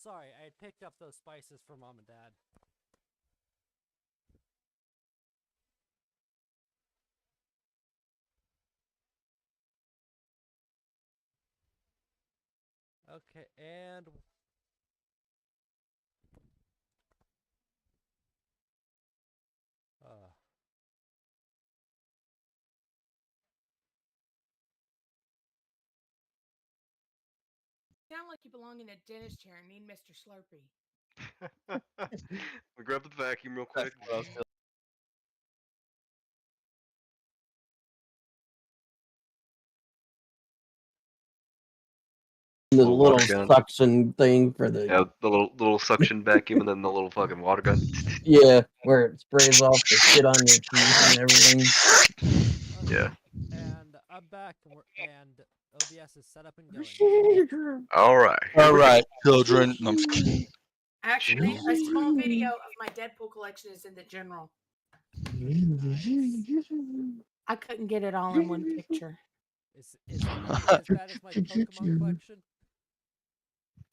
Sorry, I had picked up those spices for Mom and Dad. Okay, and Sound like you belong in a dentist chair and need Mr. Slurpee. We grab the vacuum real quick. The Little little water gun. suction thing for the Yeah, the little suction vacuum and then the little fucking water gun. yeah, where it sprays off the shit on your teeth and everything. Yeah. And I'm back, and OBS is set up and going. All right. All right, children. No, I'm just kidding. Actually, a small video of my Deadpool collection is in the general. I couldn't get it all in one picture. Is it as bad as my Pokemon collection?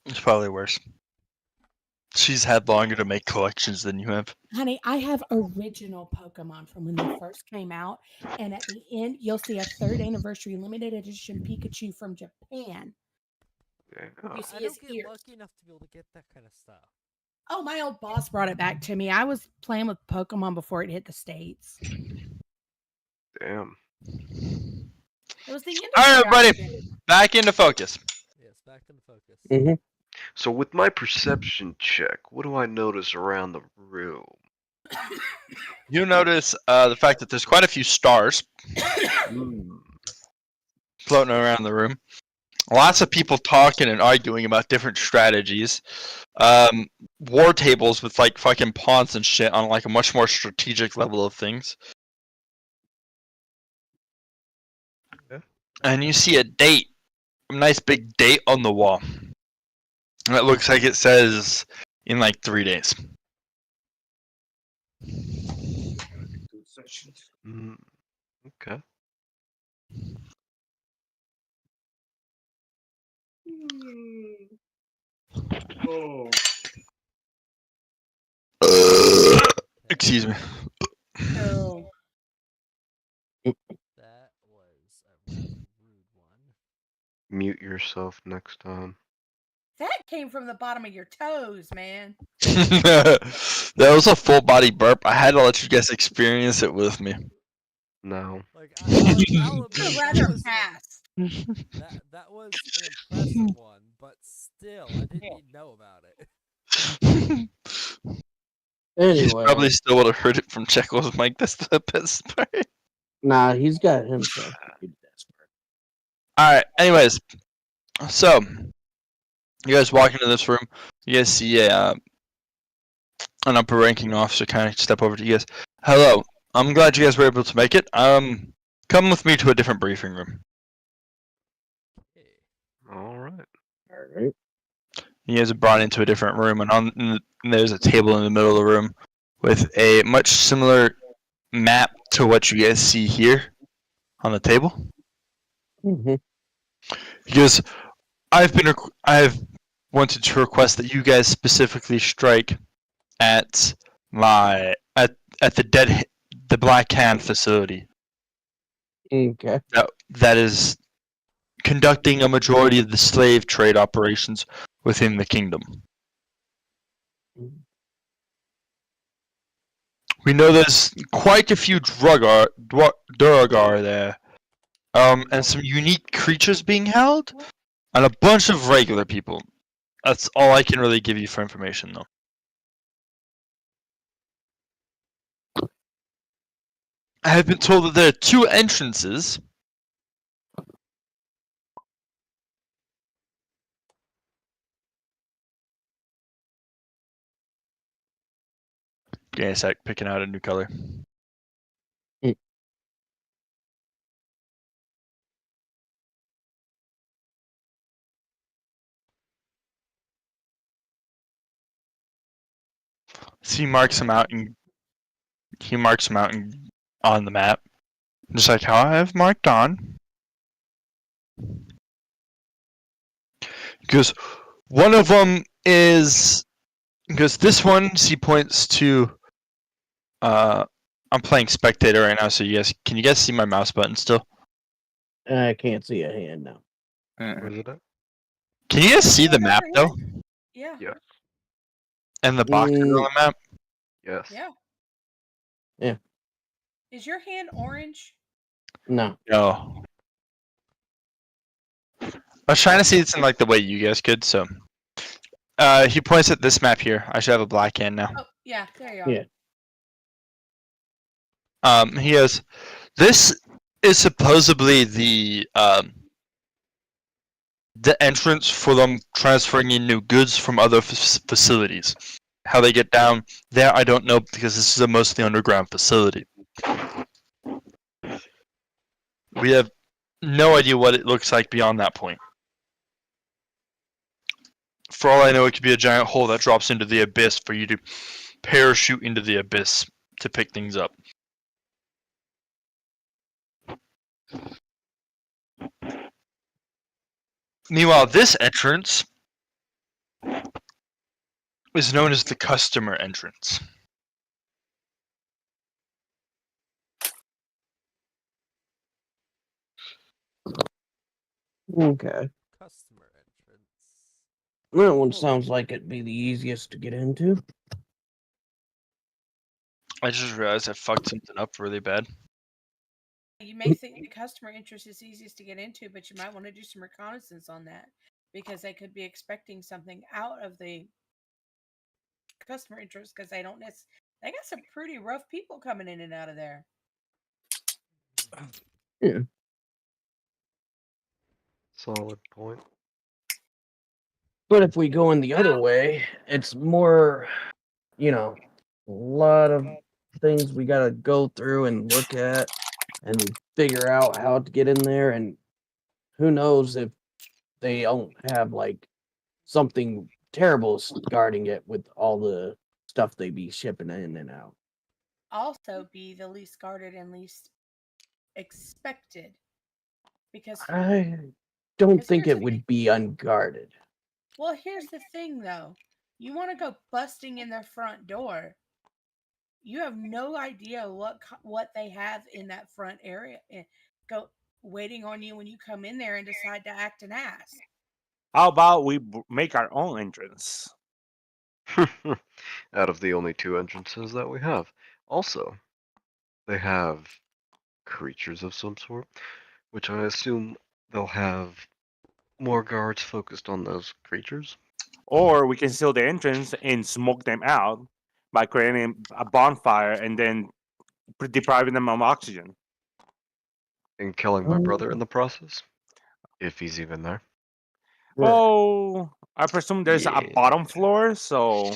It's probably worse. She's had longer to make collections than you have. Honey, I have original Pokemon from when they first came out. And at the end, you'll see a 3rd anniversary limited edition Pikachu from Japan. Yeah. You see I his don't get ears. lucky enough to be able to get that kind of stuff. Oh, my old boss brought it back to me. I was playing with Pokemon before it hit the States. Damn. It was the end. All right, everybody, back into focus. Yes, back into focus. Mm-hmm. So with my perception check, what do I notice around the room? You notice the fact that there's quite a few stars floating around the room. Lots of people talking and arguing about different strategies. War tables with like fucking pawns and shit on like a much more strategic level of things. Yeah. And you see a date, a nice big date on the wall. And it looks like it says in like 3 days. Okay. Oh. Excuse me. Oh. That was a rather rude one. Mute yourself next time. That came from the bottom of your toes, man. That was a full body burp. I had to let you guys experience it with me. No. Like, I'll admit, I'd rather pass. that was an impressive one, but still, I didn't need to know about it. You Anyway, probably still would have heard it from Checo's mic. That's the best part. nah, he's got himself. Alright, anyways. So, you guys walk into this room. You guys see an upper ranking officer kind of step over to you guys. Hello, I'm glad you guys were able to make it. Come with me to a different briefing room. All right. All right. You guys are brought into a different room, and there's a table in the middle of the room with a much similar map to what you guys see here on the table. Mm-hmm. Because I've wanted to request that you guys specifically strike at the Black Hand facility. Okay. That is conducting a majority of the slave trade operations within the kingdom. We know there's quite a few Duergar there, and some unique creatures being held, and a bunch of regular people. That's all I can really give you for information, though. I have been told that there are 2 entrances. Give me a sec, picking out a new color. So he marks them out on the map, just like how I have marked on. He goes, One of them is because this one he points to. I'm playing spectator right now, so can you guys see my mouse button still? I can't see a hand now. Where's it at? Can you guys see the Over map here. though? Yeah. Yeah. And the boxes on the map? Yes. Yeah. Is your hand orange? No. No. I was trying to see it's in like the way you guys could, so. He points at this map here. I should have a black hand now. Oh, yeah. There you are. Yeah. He goes, this is supposedly the entrance for them transferring in new goods from other facilities. How they get down there, I don't know, because this is a mostly underground facility. We have no idea what it looks like beyond that point. For all I know, it could be a giant hole that drops into the abyss for you to parachute into the abyss to pick things up. Meanwhile, this entrance is known as the customer entrance. Okay. Customer entrance. That one sounds like it'd be the easiest to get into. I just realized I fucked something up really bad. You may think the customer interest is easiest to get into, but you might want to do some reconnaissance on that because they could be expecting something out of the customer interest because they don't necessarily. They got some pretty rough people coming in and out of there. Yeah. Solid point. But if we go in the other way, it's more, a lot of things we gotta go through and look at and figure out how to get in there. And who knows if they don't have like something terrible guarding it with all the stuff they be shipping in and out. Also, be the least guarded and least expected because I don't Because think here's it the would be unguarded. well, here's the thing though. You want to go busting in their front door. You have no idea what they have in that front area. Go waiting on you when you come in there and decide to act an ass. How about we make our own entrance? Out of the only two entrances that we have. Also, they have creatures of some sort, which I assume they'll have more guards focused on those creatures. Or we can seal the entrance and smoke them out by creating a bonfire and then depriving them of oxygen. And killing my brother in the process. If he's even there. Oh, I presume there's a bottom floor, so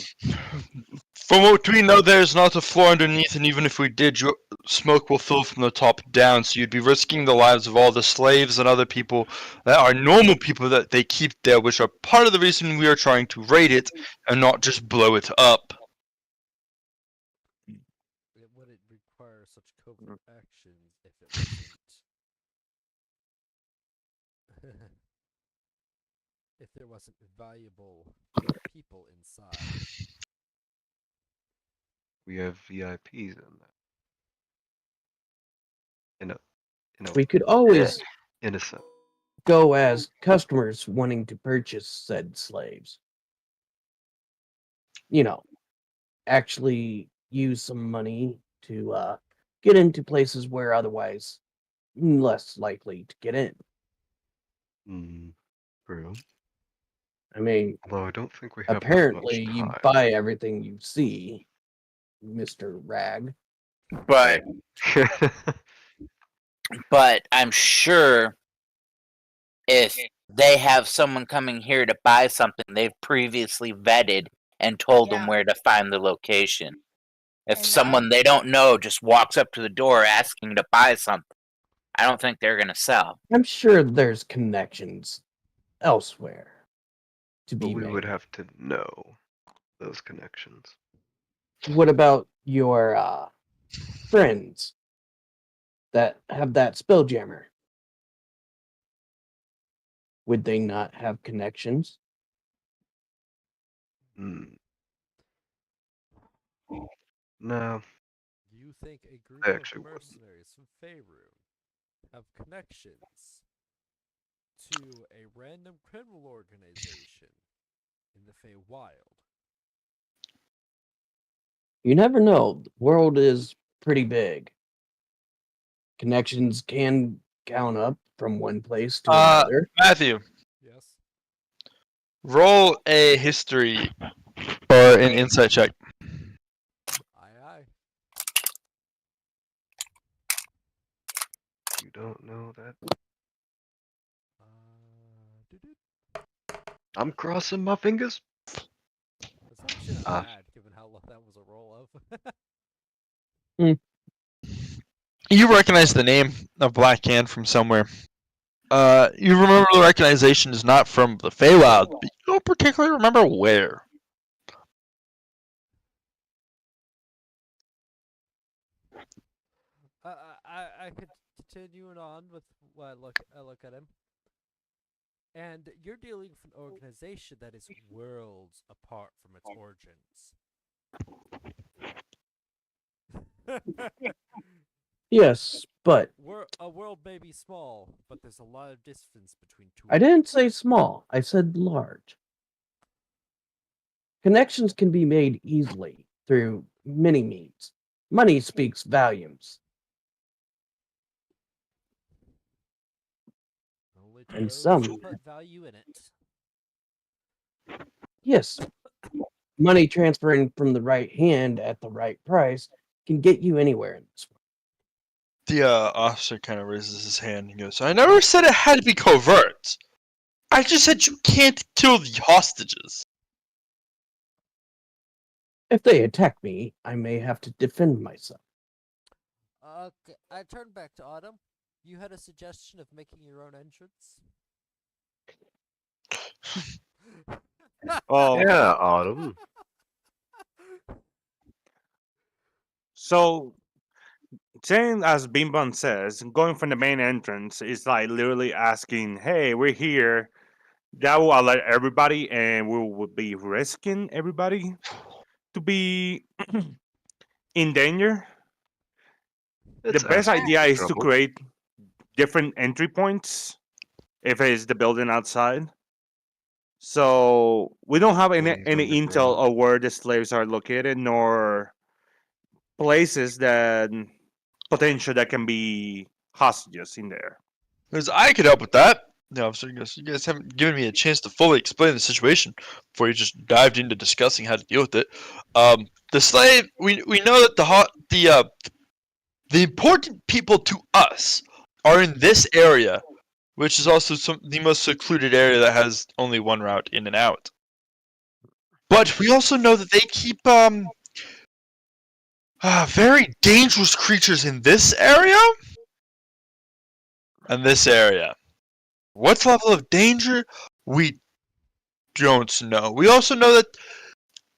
From what we know, there's not a floor underneath, and even if we did, your smoke will fill from the top down, so you'd be risking the lives of all the slaves and other people that are normal people that they keep there, which are part of the reason we are trying to raid it and not just blow it up. It wouldn't require such covert actions if it wasn't. If there wasn't valuable people inside. We have VIPs in that. We could always innocent. go as customers wanting to purchase said slaves. Actually use some money to get into places where otherwise less likely to get in. True. I mean, Although I don't think we have apparently that much you time. buy everything you see, Mr. Rag. But I'm sure if they have someone coming here to buy something they've previously vetted and told them Yeah. where to find the location. If And someone they don't know just walks up to the door asking to buy something, I don't think they're going to sell. I'm sure there's connections elsewhere to But be we made. would have to know those connections. What about your friends that have that spelljammer? Would they not have connections? Hmm. No, You think a group I of actually wouldn't. mercenaries from Faerun have connections to a random criminal organization in the Feywild? You never know. The world is pretty big. Connections can count up from one place to another. Matthew, Yes. roll a history or an insight check. Aye, aye. You don't know that. Doo-doo. I'm crossing my fingers. That's actually not Ah. bad, given how low that was a roll of. You recognize the name of Black Can from somewhere. You remember the recognition is not from the Feywild, but you don't particularly remember where. I could continue on with what I look at him. And you're dealing with an organization that is worlds apart from its origins. Yes, but A world may be small, but there's a lot of distance between two. I didn't say small. I said large. Connections can be made easily through many means. Money speaks volumes. Only to And those some- who put value in it. Yes, money transferring from the right hand at the right price can get you anywhere in this world. The officer kind of raises his hand and goes, I never said it had to be covert. I just said you can't kill the hostages. If they attack me, I may have to defend myself. Okay, I turn back to Autumn. You had a suggestion of making your own entrance? Oh, Yeah, Autumn. so saying as Bimbon says, going from the main entrance is like literally asking, "Hey, we're here." That will alert everybody, and we will be risking everybody to be in danger. It's The best asking idea for is to trouble. create different entry points if it's the building outside. So we don't have any Ways intel underground. of where the slaves are located, nor places that potential that can be hostages in there. Because I could help with that. The officer goes, you guys haven't given me a chance to fully explain the situation before you just dived into discussing how to deal with it. The slave, we know that the important people to us are in this area, which is also the most secluded area that has only one route in and out. But we also know that they keep very dangerous creatures in this area and this area. What level of danger? We don't know. We also know that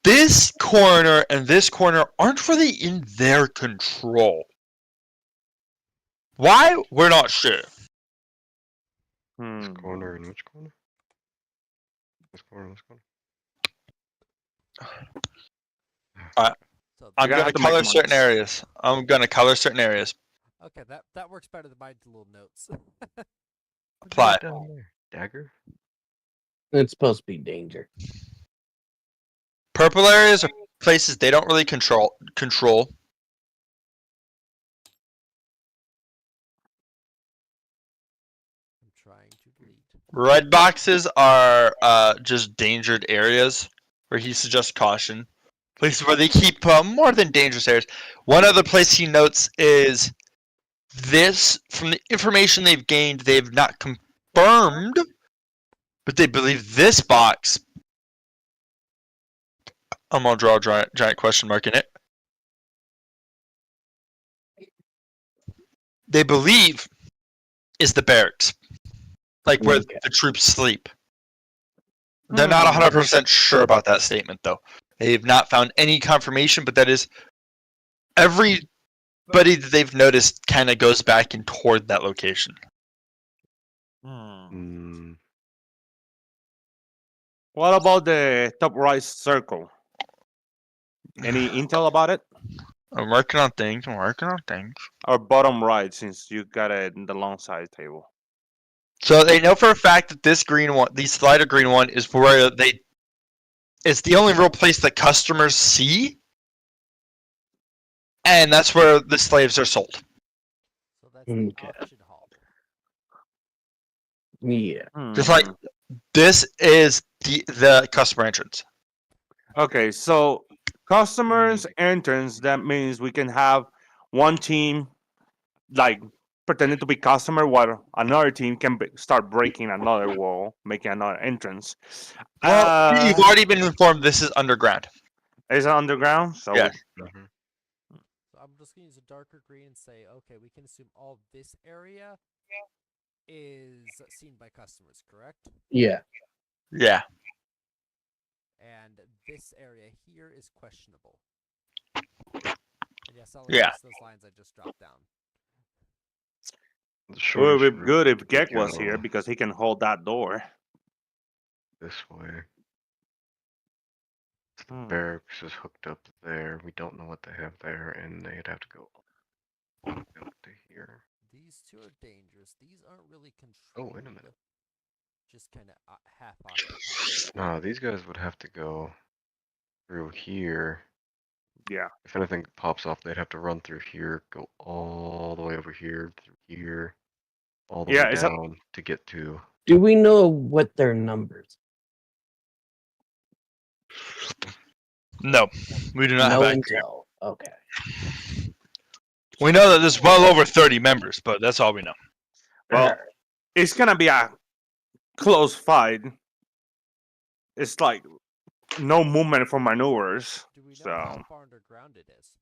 this corner and this corner aren't really in their control. Why? We're not sure. This Hmm. corner and which corner? This corner, this corner. So I'm gonna gonna have to make color notes. certain areas. I'm gonna color certain areas. okay, that works better than my little notes. What do Apply. you got down there? Dagger? It's supposed to be danger. Purple areas are places they don't really control. I'm trying to delete. Red boxes are just dangered areas where he suggests caution. Places where they keep more than dangerous areas. One other place he notes is this, from the information they've gained, they've not confirmed, but they believe this box, I'm going to draw a giant question mark in it. They believe is the barracks, like where Okay. the troops sleep. They're not 100% sure about that statement, though. They've not found any confirmation, but that is everybody that they've noticed kind of goes back and toward that location. Hmm. Hmm. What about the top right circle? Any intel about it? I'm working on things. Or bottom right, since you got it in the long side table. So they know for a fact that this green one, the slider green one, is where they. It's the only real place that customers see, and that's where the slaves are sold. So that's the Okay. auction hall. Yeah. Just like this is the customer entrance. Okay, so customers entrance, that means we can have one team like pretending to be customer while another team can start breaking another wall, making another entrance. Well, you've already been informed this is underground. Is it underground? So Yeah. Mhm. So I'm just gonna use a darker green and say, okay, we can assume all this area is seen by customers, correct? Yeah. Yeah. And this area here is questionable. And yes, I'll Yeah. erase those lines I just dropped down. The it shortest would be route good if would be Gek was go here because he can hold that door. this way. The Hmm. barracks is hooked up there. We don't know what they have there, and they'd have to go up to here. These two are dangerous. These aren't really Oh, controlled. wait a minute. Just kind of half occupied. No, these guys would have to go through here. Yeah. If anything pops off, they'd have to run through here, go all the way over here, through here, all the Yeah, way it's a- down to get to. Do we know what their numbers? No, we do not No have accurate. intel. Okay. We know that there's well over 30 members, but that's all we know. Well, Alright. it's gonna be a close fight. It's like no movement for maneuvers. Do we know So how far underground it is?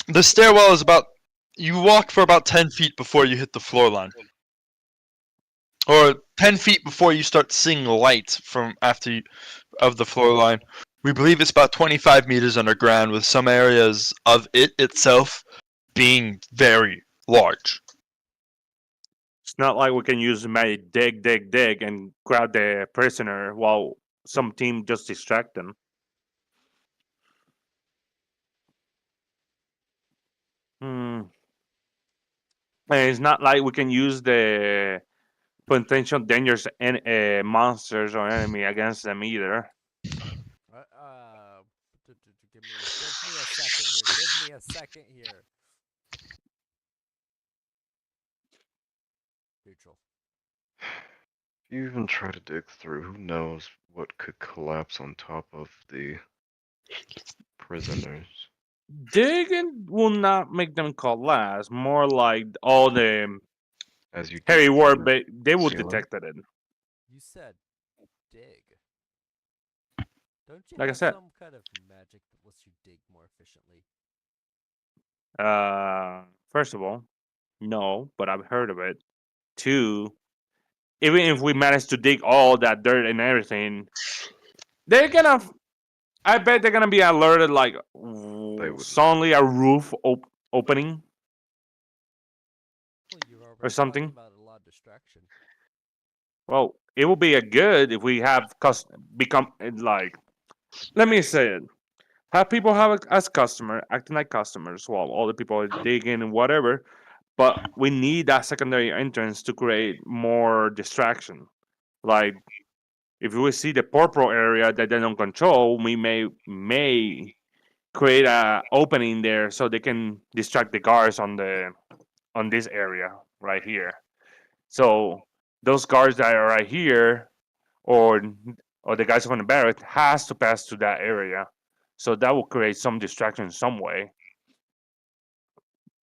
The stairwell is about. You walk for about 10 feet before you hit the floor line. Or 10 feet before you start seeing lights from of the floor line. We believe it's about 25 meters underground, with some areas of it itself being very large. it's not like we can use my dig, and grab the prisoner while some team just distract them. Hmm. And it's not like we can use the potential dangerous monsters or enemy against them either. Give me a second here. Give me a second here. Neutral. If you even try to dig through, who knows what could collapse on top of the prisoners. Digging will not make them collapse. More like all the As you heavy dig work, through but they will ceiling. detect it. You said dig. Don't you Like I have said. some kind of magic that lets you dig more efficiently? First of all, no, but I've heard of it. Two, even if we manage to dig all that dirt and everything, they're gonna. I bet they're gonna be alerted like would. suddenly a roof opening. Well, you're already Or something. talking about a lot of distraction. Well, it will be a good if we have become like. Let me say it. Have people have as customer acting like customers while all the people are digging and whatever. But we need that secondary entrance to create more distraction. Like if we see the purple area that they don't control, we may create a opening there so they can distract the guards on this area right here. So those guards that are right here, or the guys from the barrack, has to pass through that area. So that will create some distraction in some way.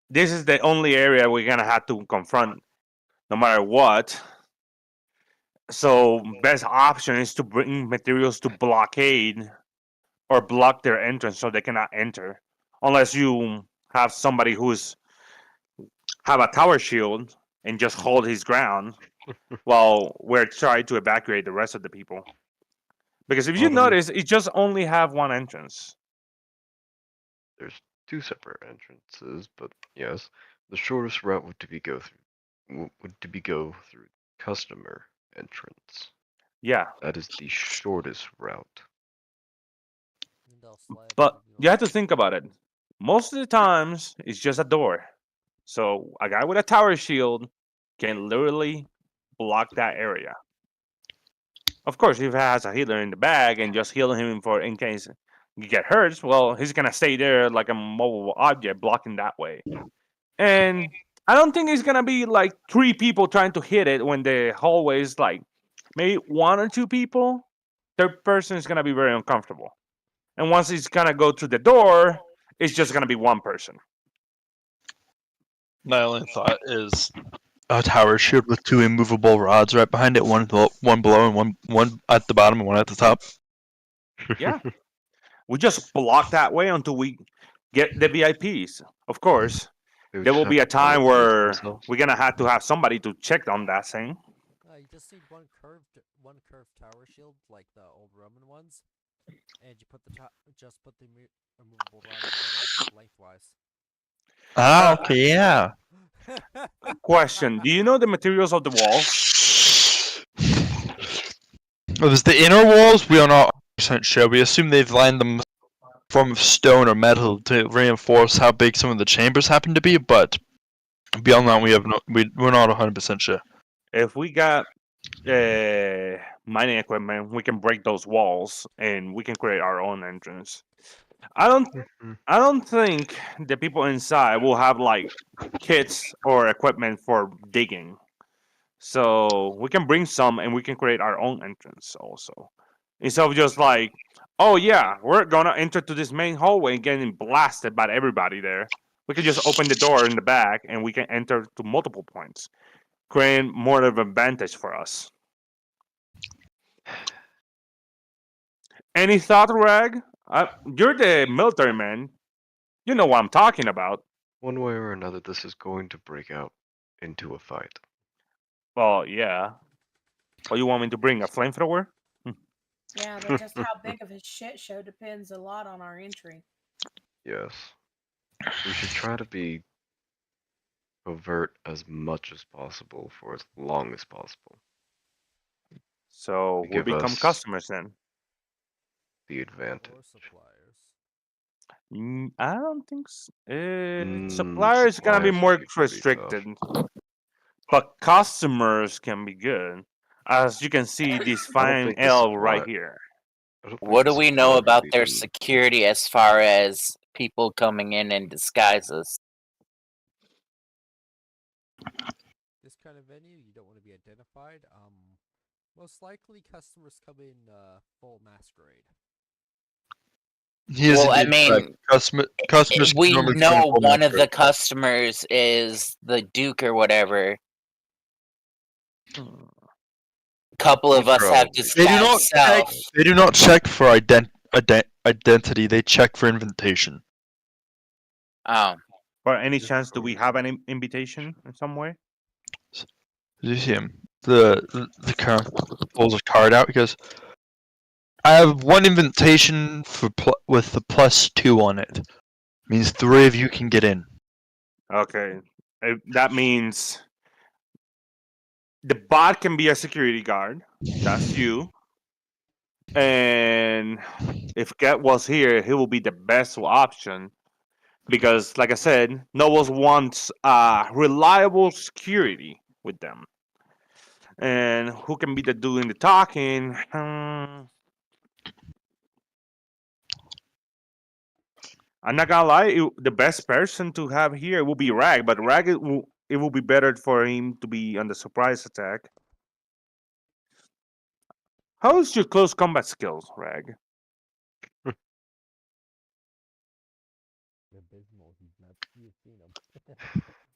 This is the only area we're gonna have to confront, no matter what. So best option is to bring materials to blockade or block their entrance so they cannot enter, unless you have somebody who's have a tower shield and just hold his ground while we're trying to evacuate the rest of the people. Because if you notice, it just only have one entrance. There's two separate entrances, but yes, the shortest route would to be go through customer entrance. Yeah, That is the shortest route. And they'll slide but through you have to think about it. Most of the times, it's just a door. So a guy with a tower shield can literally block that area. Of course, if he has a healer in the bag and just heal him for in case you get hurt, well, he's gonna stay there like a mobile object blocking that way. And I don't think it's gonna be like 3 people trying to hit it when the hallway is like maybe 1 or 2 people. Third person is gonna be very uncomfortable. And once it's gonna go to the door, it's just gonna be one person. My only thought is a tower shield with 2 immovable rods right behind it, one below and one at the bottom and one at the top. Yeah. We just block that way until we get the VIPs. Of course, They would there will just be a have to time teleporte where themselves. we're gonna have to have somebody to check on that thing. You just need one curved tower shield like the old Roman ones, and you put the just put the removable rod in the middle lengthwise. Ah, okay, yeah. Question: do you know the materials of the walls? Well, there's the inner walls. We are not 100% sure. We assume they've lined them from stone or metal to reinforce how big some of the chambers happen to be. But beyond that, we're not 100% sure. If we got mining equipment, we can break those walls and we can create our own entrance. I don't think the people inside will have like kits or equipment for digging. So we can bring some and we can create our own entrance also. Instead of just like, oh yeah, we're gonna enter to this main hallway and getting blasted by everybody there. We can just open the door in the back and we can enter to multiple points, creating more of an advantage for us. Any thought, Rag? You're the military man. You know what I'm talking about. One way or another, this is going to break out into a fight. Well, yeah. Or you want me to bring a flamethrower? Yeah, but just how big of a shit show depends a lot on our entry. Yes. We should try to be covert as much as possible for as long as possible. So To we'll give become us customers then. the advantage. Or suppliers. I don't think so. Suppliers gonna be Suppliers would more be pretty restricted, tough. but customers can be good. As you can see, this I don't fine think the L right supply. here. I don't think What the do we know supply about would their even. security as far as people coming in disguises? This kind of venue, you don't want to be identified. Most likely customers come in full masquerade. He is Well, I indeed correct. mean, Customers we normally come in know full one of the masquerade. customers is the Duke or whatever. Couple of us have Probably. They do not disguised self. They do not check for identity. They check for invitation. Oh, For any chance, do we have an invitation in some way? Did you see him? The car pulls a card out because I have one invitation for with the +2 on it. Means 3 of you can get in. Okay, that means the bot can be a security guard. That's you. And if Get was here, he will be the best option because, like I said, Nobles wants reliable security with them. And who can be the doing the talking? I'm not gonna lie, the best person to have here will be Rag, but Rag it will be better for him to be on the surprise attack. How is your close combat skills, Rag? Abysmal. You've seen him.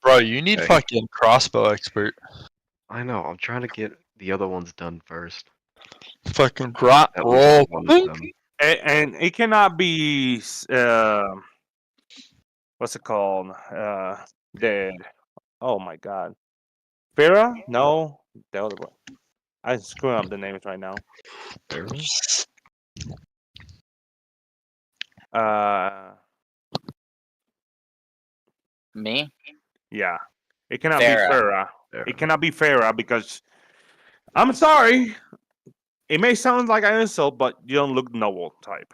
Bro, you need Hey. fucking crossbow expert. I know. I'm trying to get the other ones done first. Fucking drop At least roll. one of them. And it cannot be what's it called? Dead. Oh my god. Farah? No, the other one. I'm screwing up the names right now. Uh, me? yeah. It cannot Farah. be Farah. There. It cannot be Farah because I'm sorry. It may sound like an insult, but you don't look noble type.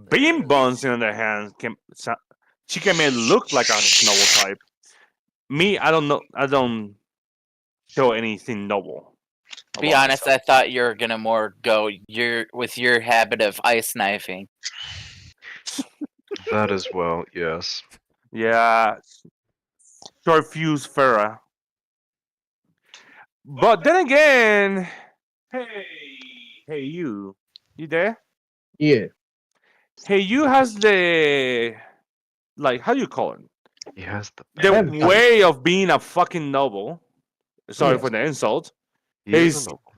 Bean Buns, on the other hand, she can may look like a noble type. Me, I don't know. I don't show anything noble. To be about honest, myself. I thought you were gonna more go with your habit of ice knifing. That as well, yes. Yeah, short fuse Farah. But then again, hey, you there? Yeah. Hey, you has the like how do you call it? He has the The Have pen. done. way of being a fucking noble. Sorry Yes. for the insult. He is a He's noble.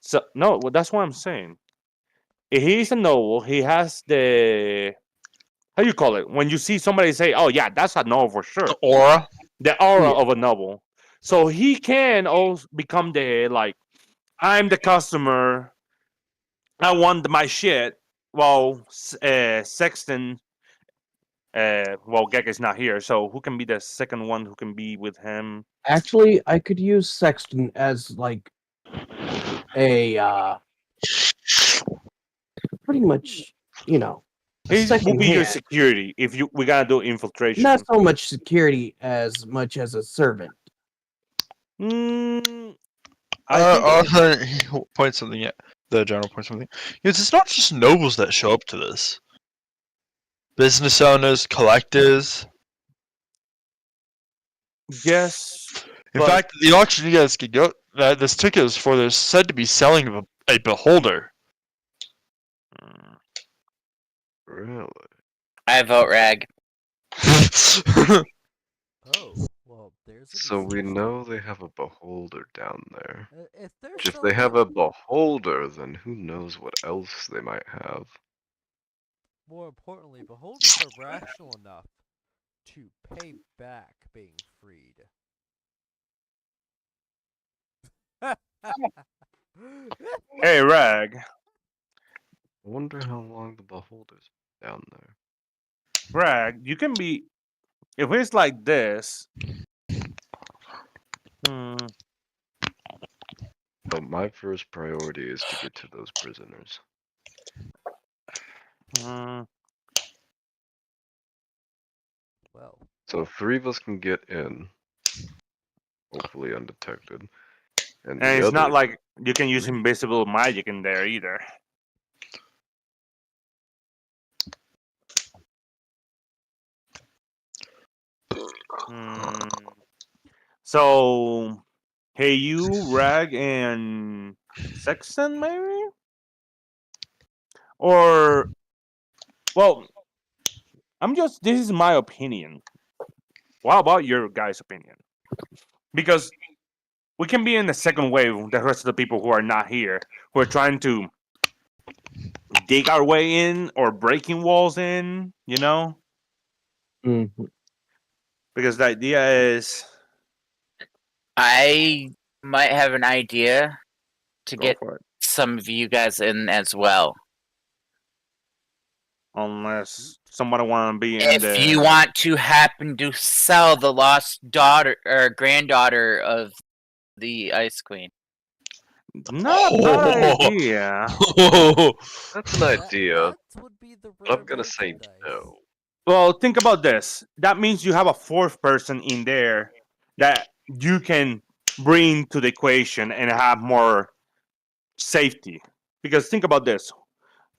so no. Well, that's what I'm saying. If he's a noble, he has the how you call it when you see somebody say, "Oh yeah, that's a noble for sure." Aura. The aura Yeah. of a noble. So he can also become the like, I'm the customer. I want my shit. Well, Sexton. Well, Gek is not here, so who can be the second one who can be with him? Actually, I could use Sexton as like a pretty much, you know, a He will second be your hand. security if we gotta do infiltration. Not so much security as much as a servant. Mm, I think Arthur, he points something at the general points something. Because it's not just nobles that show up to this. Business owners, collectors. yes. In But- fact, the auction you guys could go. This ticket is for. They're said to be selling a beholder. Mm, Really? I vote rag. Oh, well, there's a So we decision. know they have a beholder down there. If they're If they selling have it, a beholder, then who knows what else they might have. more importantly, beholders are rational enough to pay back being freed. Hey, Rag. I wonder how long the beholder's down there. Rag, you can be. If it's like this. But my first priority is to get to those prisoners. Mm, Well, So 3 of us can get in, hopefully undetected. And and the it's other not like you can use 3 invisible magic in there either. Hmm. So, hey, you, Rag, and Sexton, maybe? Or, well, this is my opinion. What about your guys' opinion? Because we can be in the second wave, the rest of the people who are not here, who are trying to dig our way in or breaking walls in, you know? Mhm. Because the idea is I might have an idea to go get for it. some of you guys in as well. Unless somebody want to be in If the. you want to happen to sell the lost daughter or granddaughter of the Ice Queen. Not a bad idea. That's an idea, that would be the but rare I'm gonna say merchandise. no. Well, think about this. That means you have a fourth person in there that you can bring to the equation and have more safety. Because think about this.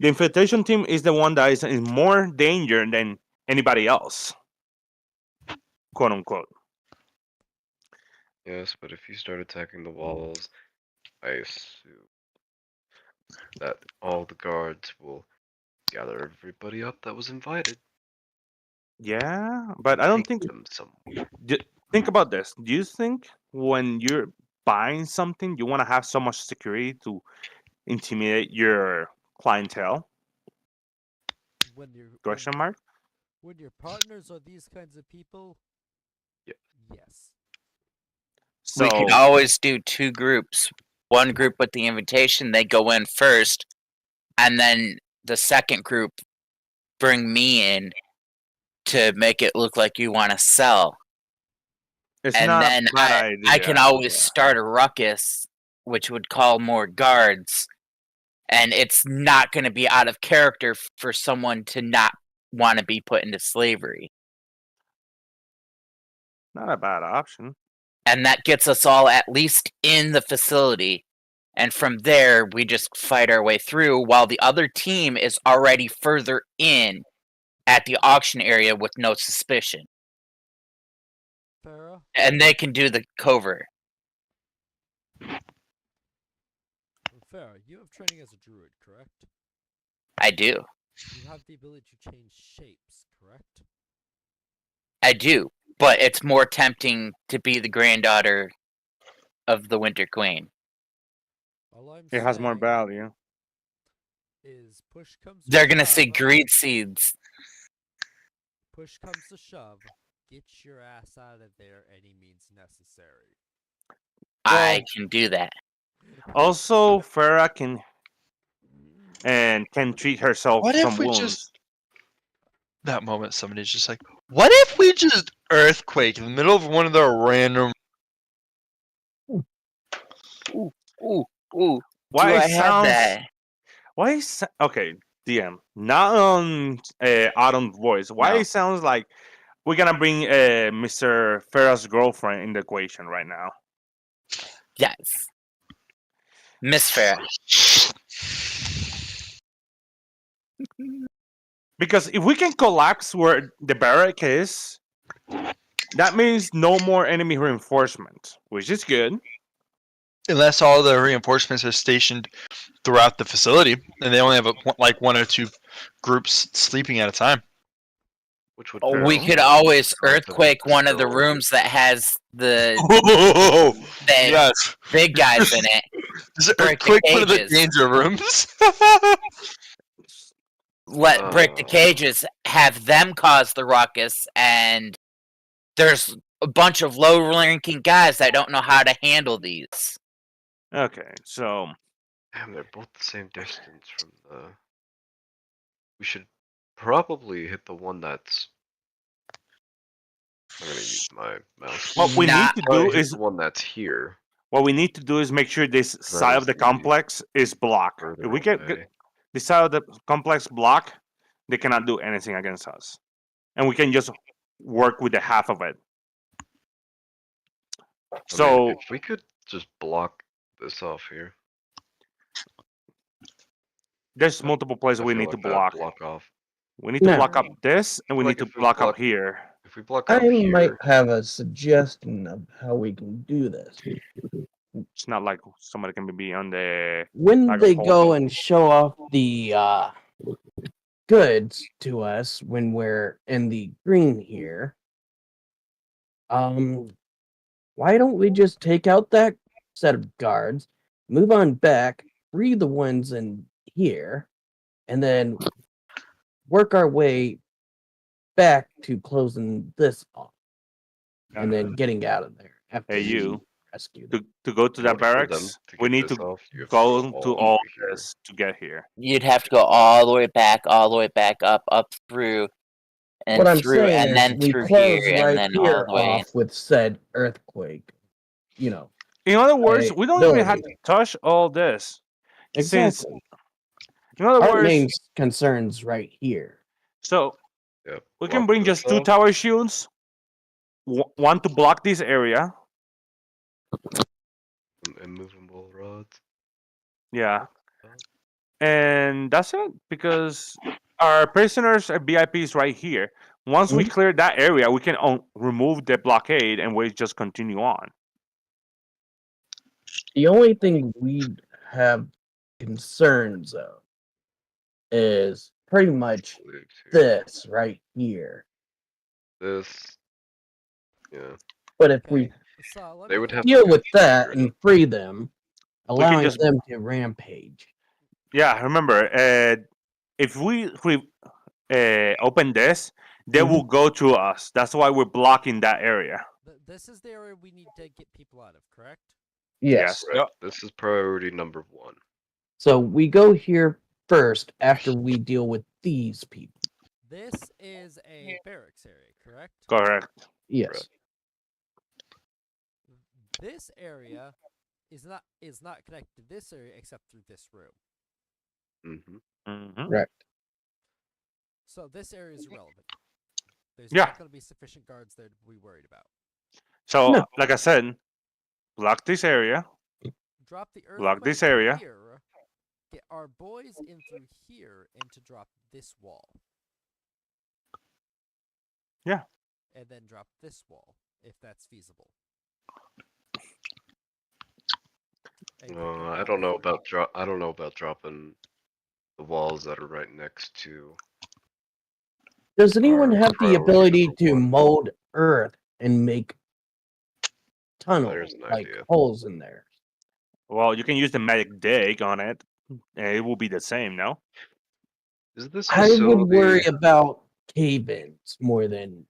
The infiltration team is the one that is in more danger than anybody else. Quote unquote. Yes, but if you start attacking the walls, I assume that all the guards will gather everybody up that was invited. Yeah, but I don't Take think. them somewhere. Think about this. Do you think when you're buying something, you want to have so much security to intimidate your clientele? When you're Question mark. when your partners are these kinds of people, Yeah. yes. We So could always do 2 groups. One group with the invitation, they go in first, and then the second group bring me in to make it look like you want to sell. It's and not then a bad I idea. can always start a ruckus, which would call more guards, and it's not going to be out of character for someone to not want to be put into slavery. Not a bad option. And that gets us all at least in the facility. And from there, we just fight our way through while the other team is already further in at the auction area with no suspicion. Farah, And they can do the covert. Farah, you have training as a druid, correct? I do. You have the ability to change shapes, correct? I do. But it's more tempting to be the granddaughter of the Winter Queen. All I'm It has more saying value. is push comes to They're going to say shove, greed seeds. push comes to shove, get your ass out of there any means necessary. I can do that. Also, Farah can treat herself What some if we wounds. just that moment somebody's just like, what if we just earthquake in the middle of one of the random Ooh. Why do it I have sounds that? why is okay, DM, not on Autumn's voice. Why No. it sounds like we're gonna bring Mr. Farah's girlfriend in the equation right now. Yes. Miss Farah. Because if we can collapse where the barrack is, that means no more enemy reinforcement, which is good. unless all the reinforcements are stationed throughout the facility and they only have like one or two groups sleeping at a time. Which would We fail. could always Size of the earthquake one of the facility. rooms that has the Yes. big guys in it. Just Break the earthquake one of the cages. danger rooms. Let break the cages, have them cause the ruckus, and there's a bunch of low-ranking guys that don't know how to handle these. Okay, so Damn, they're both the same distance from the. We should probably hit the one that's. I'm gonna use my mouse. what we need Not- to Probably do hit is the one that's here. what we need to do is make sure this side of is the the complex is blocked. further If we get away. this side of the complex blocked, they cannot do anything against us, and we can just work with the half of it. I mean, So if we could just block this off here. there's multiple places I we feel need to like that'd block. block off. We need to Now- block up this, and we Like need to if we block block- up here. If we block I up here, might have a suggestion of how we can do this. It's not like somebody can be on the. When Like a they whole go thing. and show off the goods to us when we're in the green here, why don't we just take out that set of guards, move on back, free the ones in here, and then work our way back to closing this off and then getting out of there after Hey, we you. rescue them. To go to in that order for them barracks, to we get need this to off, you have go go to all all the way here. this to get here. You'd have to go all the way back up through, and What I'm through, saying and is then we through close here, right and then all here the way in. off with said earthquake. You know, In other words, we don't even have to ability. touch all this. Since, Exactly. in other Our words, main concern's right here. so Yep, we can block bring this just two off. tower shields, one to block this area. Some immovable rods. Yeah, and that's it because our prisoners are VIPs right here. Once we clear that area, we can remove the blockade and we just continue on. The only thing we have concerns of is pretty much Leaves here. this right here. This. Yeah. But if we Okay, so let They me would get have to deal go with that here, and though. free them, allowing just- them to rampage. Yeah, remember, if we open this, they will go to us. That's why we're blocking that area. This is the area we need to get people out of, correct? Yes. Right. This is priority number 1. So we go here first after we deal with these people. This is a barracks area, correct? Correct. Yes. Correct. This area is not connected to this area except through this room. Mm-hmm. Correct. So this area is irrelevant. There's Yeah. not going to be sufficient guards there to be worried about. So, No. like I said, block this area. Drop the earthquake Block this area. here. Get our boys in through here and to drop this wall. Yeah. And then drop this wall if that's feasible. And get them I out don't know through- about I don't know about dropping the walls that are right next to. Does anyone Our have the priority ability number to one. mold earth and make tunnels, There's an like idea. holes in there? Well, you can use the magic dig on it, and it will be the same, no? Is this I would worry facility? about cave-ins more than,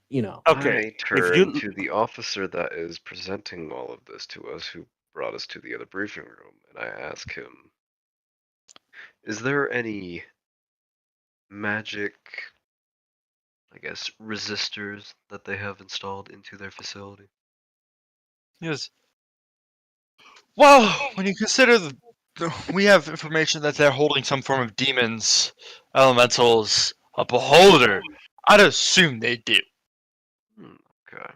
you know. Okay, I if turn you to the officer that is presenting all of this to us, who brought us to the other briefing room, and I ask him, is there any magic, I guess, resistors that they have installed into their facility? Yes. Well, when you consider we have information that they're holding some form of demons, elementals, a beholder, I'd assume they do. Okay.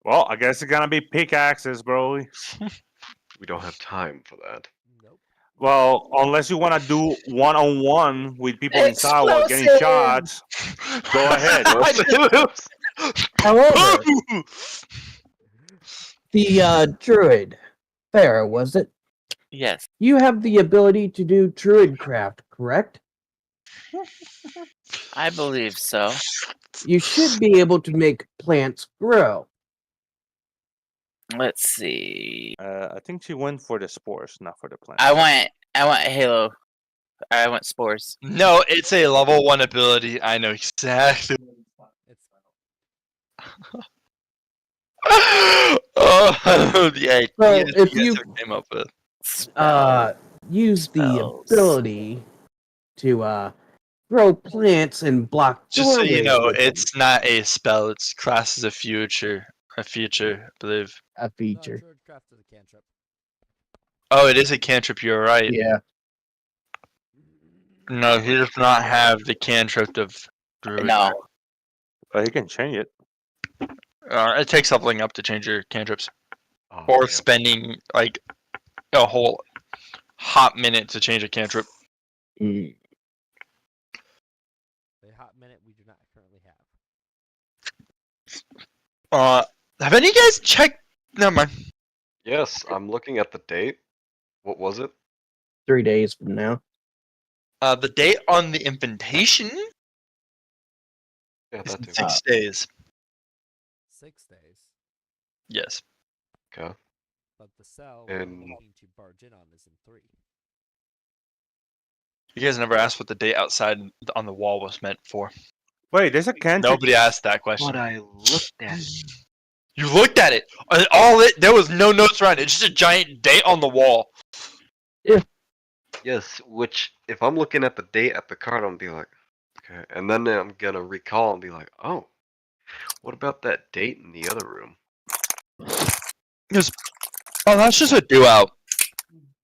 well, I guess it's gonna be pickaxes, bro. We don't have time for that. Nope. Well, unless you wanna do one-on-one with people inside while getting shots, go ahead. However, the druid, Farah, was it? Yes. You have the ability to do druid craft, correct? I believe so. You should be able to make plants grow. Let's see. I think she went for the spores, not for the plant. I want Halo. I want spores. No, it's a level 1 ability. I know exactly. It's Oh, the idea So you if guys you came up with. use the Spells. ability to grow plants and block Just so you doorways know, with them, it's not a spell. It's classed as a feature, I believe. a no, feature. Druidcraft is a cantrip. Oh, it is a cantrip. You're right. Yeah. No, he does not have the cantrip of druid. No. But he can change it. It takes leveling up to change your cantrips, Oh, or yeah. spending like a whole hot minute to change a cantrip. Mm. A hot minute we do not currently have. Have any of you guys checked? Never mind. Yes, I'm looking at the date. What was it? 3 days from now. The date on the invitation Yeah, is that in too. 6 days. 6 days. Yes. Okay. But the cell we're And- looking to barge in on is in 3. You guys never asked what the date outside on the wall was meant for. Wait, there's a cantrip. Nobody asked that question. But I looked at it. You looked at it. There was no notes around it. It's just a giant date on the wall. Yes, which if I'm looking at the date at the card, I'm gonna be like, okay, and then I'm gonna recall and be like, oh, what about that date in the other room? Oh, that's just a do out.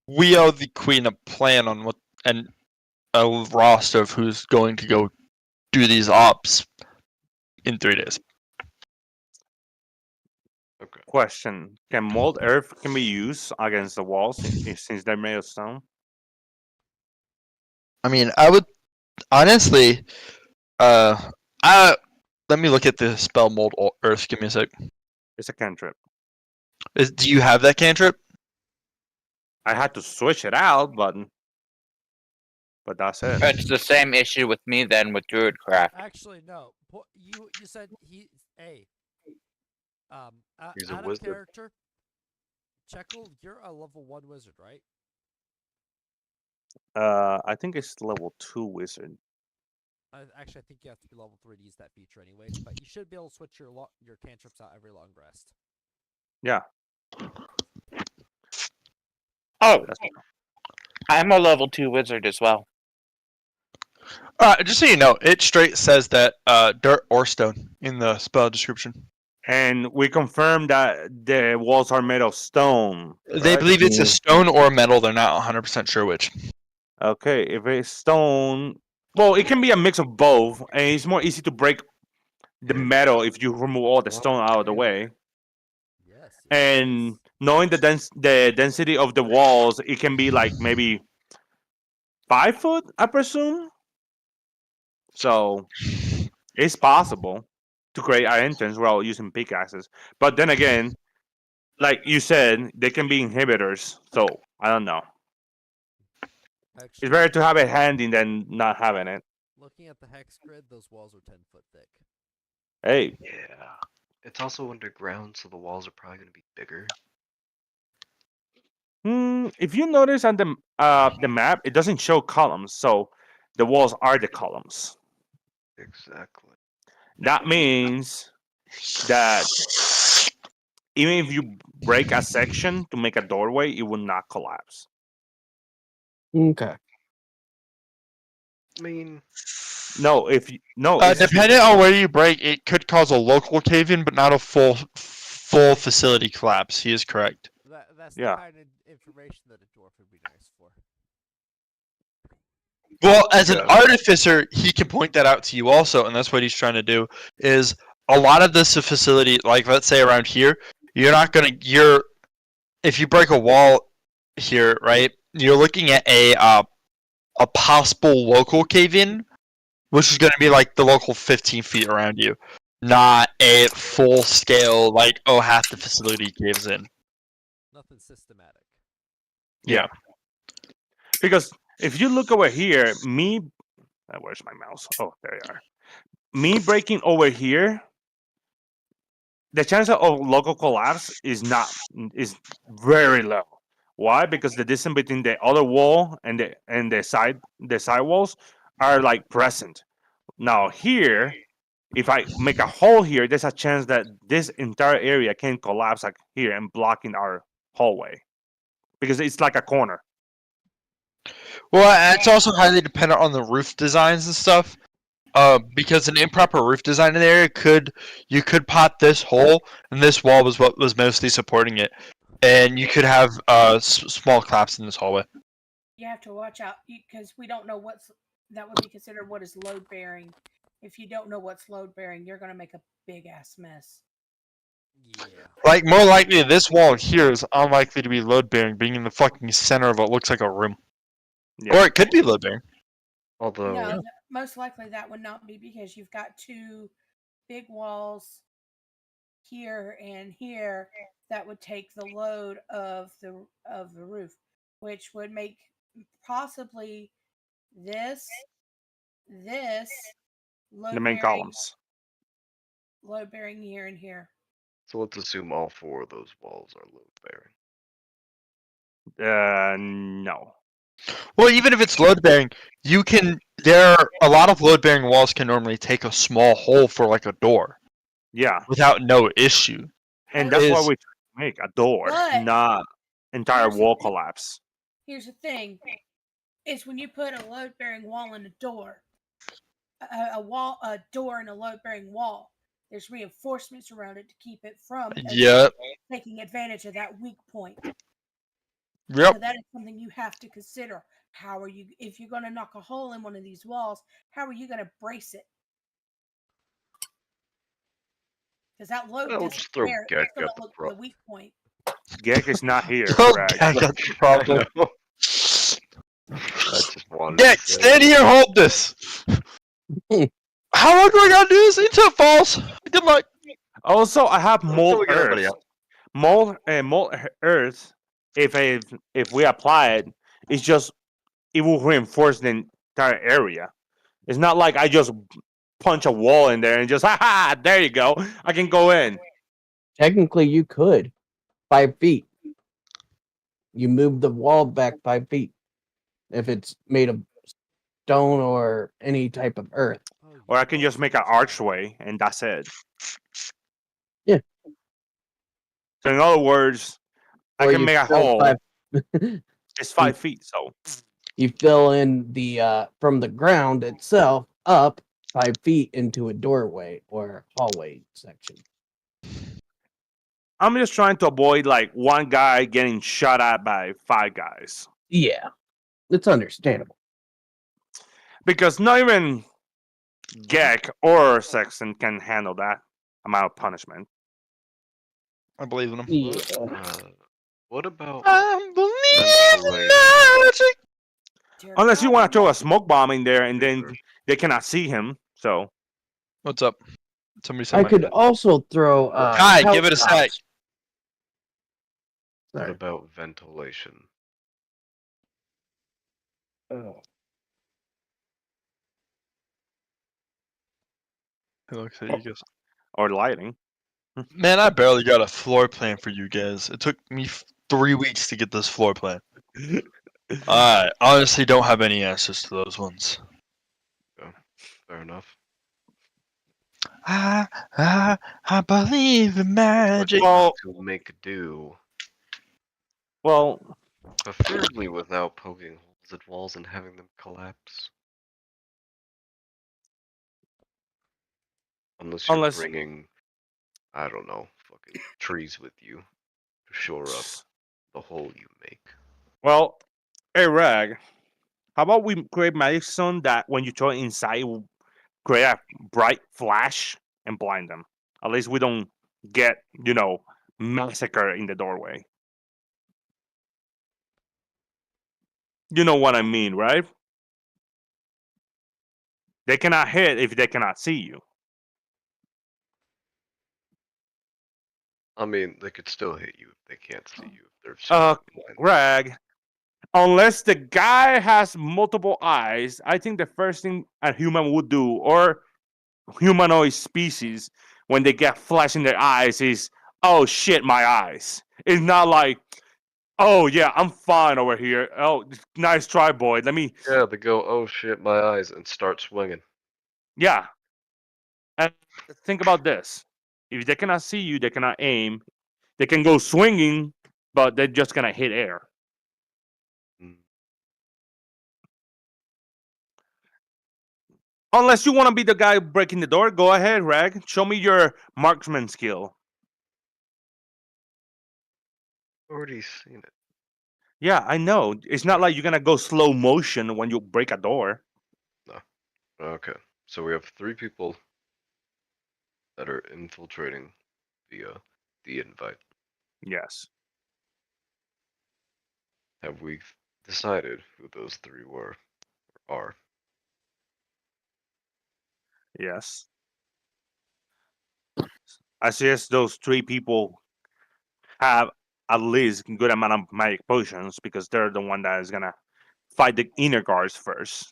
We owe the queen a plan on what and a roster of who's going to go do these ops in 3 days. Okay. Question: can mold earth can be used against the walls since they're made of stone? I mean, I would honestly, let me look at the spell mold earth. Give me a sec. It's a cantrip. Do you have that cantrip? I had to switch it out, but that's it. It's the same issue with me then with Druidcraft. Actually, no. You said he He's a out of wizard. character. Checkle, you're a level 1 wizard, right? I think it's level 2 wizard. Actually, I think you have to be level 3 to use that feature, anyways. But you should be able to switch your cantrips out every long rest. Yeah. Oh, That's I'm a level 2 wizard as well. Just so you know, it straight says that dirt or stone in the spell description. And we confirmed that the walls are made of stone. They correct? believe it's a stone or metal. They're not 100% sure which. Okay, if it's stone, well, it can be a mix of both, and it's more easy to break the metal if you remove all the stone out of the way. Yes. And knowing the density of the walls, it can be like maybe 5 foot, I presume. So it's possible to create an entrance while using pickaxes. But then again, like you said, they can be inhibitors. So I don't know. Actually, It's better to have it handy than not having it. looking at the hex grid, those walls are 10 foot thick. Hey, Yeah. It's also underground, so the walls are probably going to be bigger. if you notice on the map, it doesn't show columns, so the walls are the columns. Exactly. That means that even if you break a section to make a doorway, it will not collapse. Okay. I mean, No, if you, no, it's true. Depending on where you break, it could cause a local cave-in, but not a full facility collapse. He is correct. That's Yeah. the kind of information that a dwarf would be nice for. Well, as an Yeah. artificer, he can point that out to you also, and that's what he's trying to do. Is a lot of this facility, like let's say around here, if you break a wall here, right? You're looking at a possible local cave-in, which is going to be like the local 15 feet around you, not a full scale like half the facility caves in. Nothing systematic. Yeah. Because if you look over here, where's my mouse? Oh, there you are. Me breaking over here, the chance of local collapse is very low. Why? Because the distance between the other wall and the side walls are like present. Now here, if I make a hole here, there's a chance that this entire area can collapse like here and blocking our hallway because it's like a corner. Well, it's also highly dependent on the roof designs and stuff. Because an improper roof design in the area you could pop this hole, and this wall was what was mostly supporting it, and you could have small collapse in this hallway. You have to watch out because we don't know that would be considered what is load bearing. If you don't know what's load bearing, you're going to make a big ass mess. Yeah. Like, more likely, this wall here is unlikely to be load bearing, being in the fucking center of what looks like a room. Yeah. Or it could be load bearing. although, No, most likely that would not be because you've got two big walls here and here that would take the load of the roof, which would make possibly this load The main bearing, columns. load bearing here and here. so let's assume all 4 of those walls are load bearing. No. Well, even if it's load bearing, a lot of load bearing walls can normally take a small hole for like a door Yeah. without no issue. And that's why Is- we make a door, But- not entire Here's the wall thing. collapse. Here's the thing: is when you put a load bearing wall in a door, a door and a load bearing wall. There's reinforcements around it to keep it from Yep. taking advantage of that weak point. Yep. So that is something you have to consider. How are you, if you're going to knock a hole in one of these walls, how are you going to brace it? Because that load Well, we'll doesn't just throw bear, Gek it's going at to the look for the front. weak point. Gek is not here. Oh, Greg. God, that's the problem. I just wanted Dick, to say stand here, hold this. How long do I gotta do this until it falls? Good luck. Also, I have Until mold we get earth. everybody out. Mold earth. If we apply it, it will reinforce the entire area. It's not like I just punch a wall in there and just there you go. I can go in. Technically, you could 5 feet. You move the wall back 5 feet if it's made of stone or any type of earth. Oh, you Or I can know just make an archway and that's it. Yeah. So in other words, I Or can you make a build hole. 5 It's 5 feet, so You fill in the from the ground itself up 5 feet into a doorway or hallway section. I'm just trying to avoid like one guy getting shot at by 5 guys. Yeah, it's understandable. Because not even Gek or Sexton can handle that amount of punishment. I believe in him. Yeah. What about I believe ventilation? in magic. Dear Unless you God, want to throw a imagine- smoke bomb in there and then Sure. they cannot see him. So What's up? Somebody said I my could name. also throw. Hi, give it a sec. housetops. What Sorry. about ventilation? He looks at you guys. or lighting. Man, I barely got a floor plan for you guys. It took me 3 weeks to get this floor plan. I honestly don't have any answers to those ones. Fair enough. I believe in magic. Well, To make do, well, preferably without poking holes at walls and having them collapse. Unless you're Unless- bringing, I don't know, fucking trees with you to shore up the hole you make. well, hey Rag, how about we create magic zone that when you throw it inside, it will create a bright flash and blind them. At least we don't get, massacre in the doorway. You know what I mean, right? They cannot hit if they cannot see you. I mean, they could still hit you if they can't see you. If they're Uh, super blind. Rag, unless the guy has multiple eyes, I think the first thing a human would do, or humanoid species, when they get flash in their eyes, is, oh shit, my eyes. It's not like, oh yeah, I'm fine over here. Oh, nice try, boy. Let me, Yeah, they go, oh shit, my eyes, and start swinging. yeah. And think about this: if they cannot see you, they cannot aim. They can go swinging, but they're just gonna hit air. Mm. Unless you want to be the guy breaking the door, go ahead, Rag. Show me your marksman skill. Already seen it. Yeah, I know. It's not like you're gonna go slow motion when you break a door. Okay, so we have 3 people that are infiltrating the invite. Yes. Have we decided who those 3 were or are? Yes. I suggest those 3 people have at least a good amount of magic potions because they're the one that is gonna fight the inner guards first.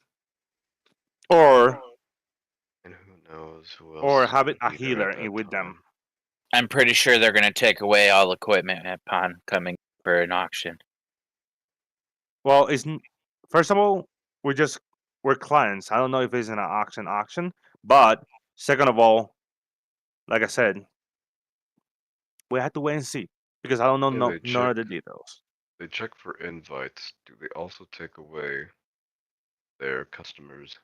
Or And who knows who else? or is have it a gonna be there healer at that with them. time. I'm pretty sure they're going to take away all equipment upon coming for an auction. Well, first of all, we're clients. I don't know if it's an auction, but second of all, like I said, we have to wait and see because I don't know Yeah, they none of the check. details. They check for invites. Do they also take away their customers'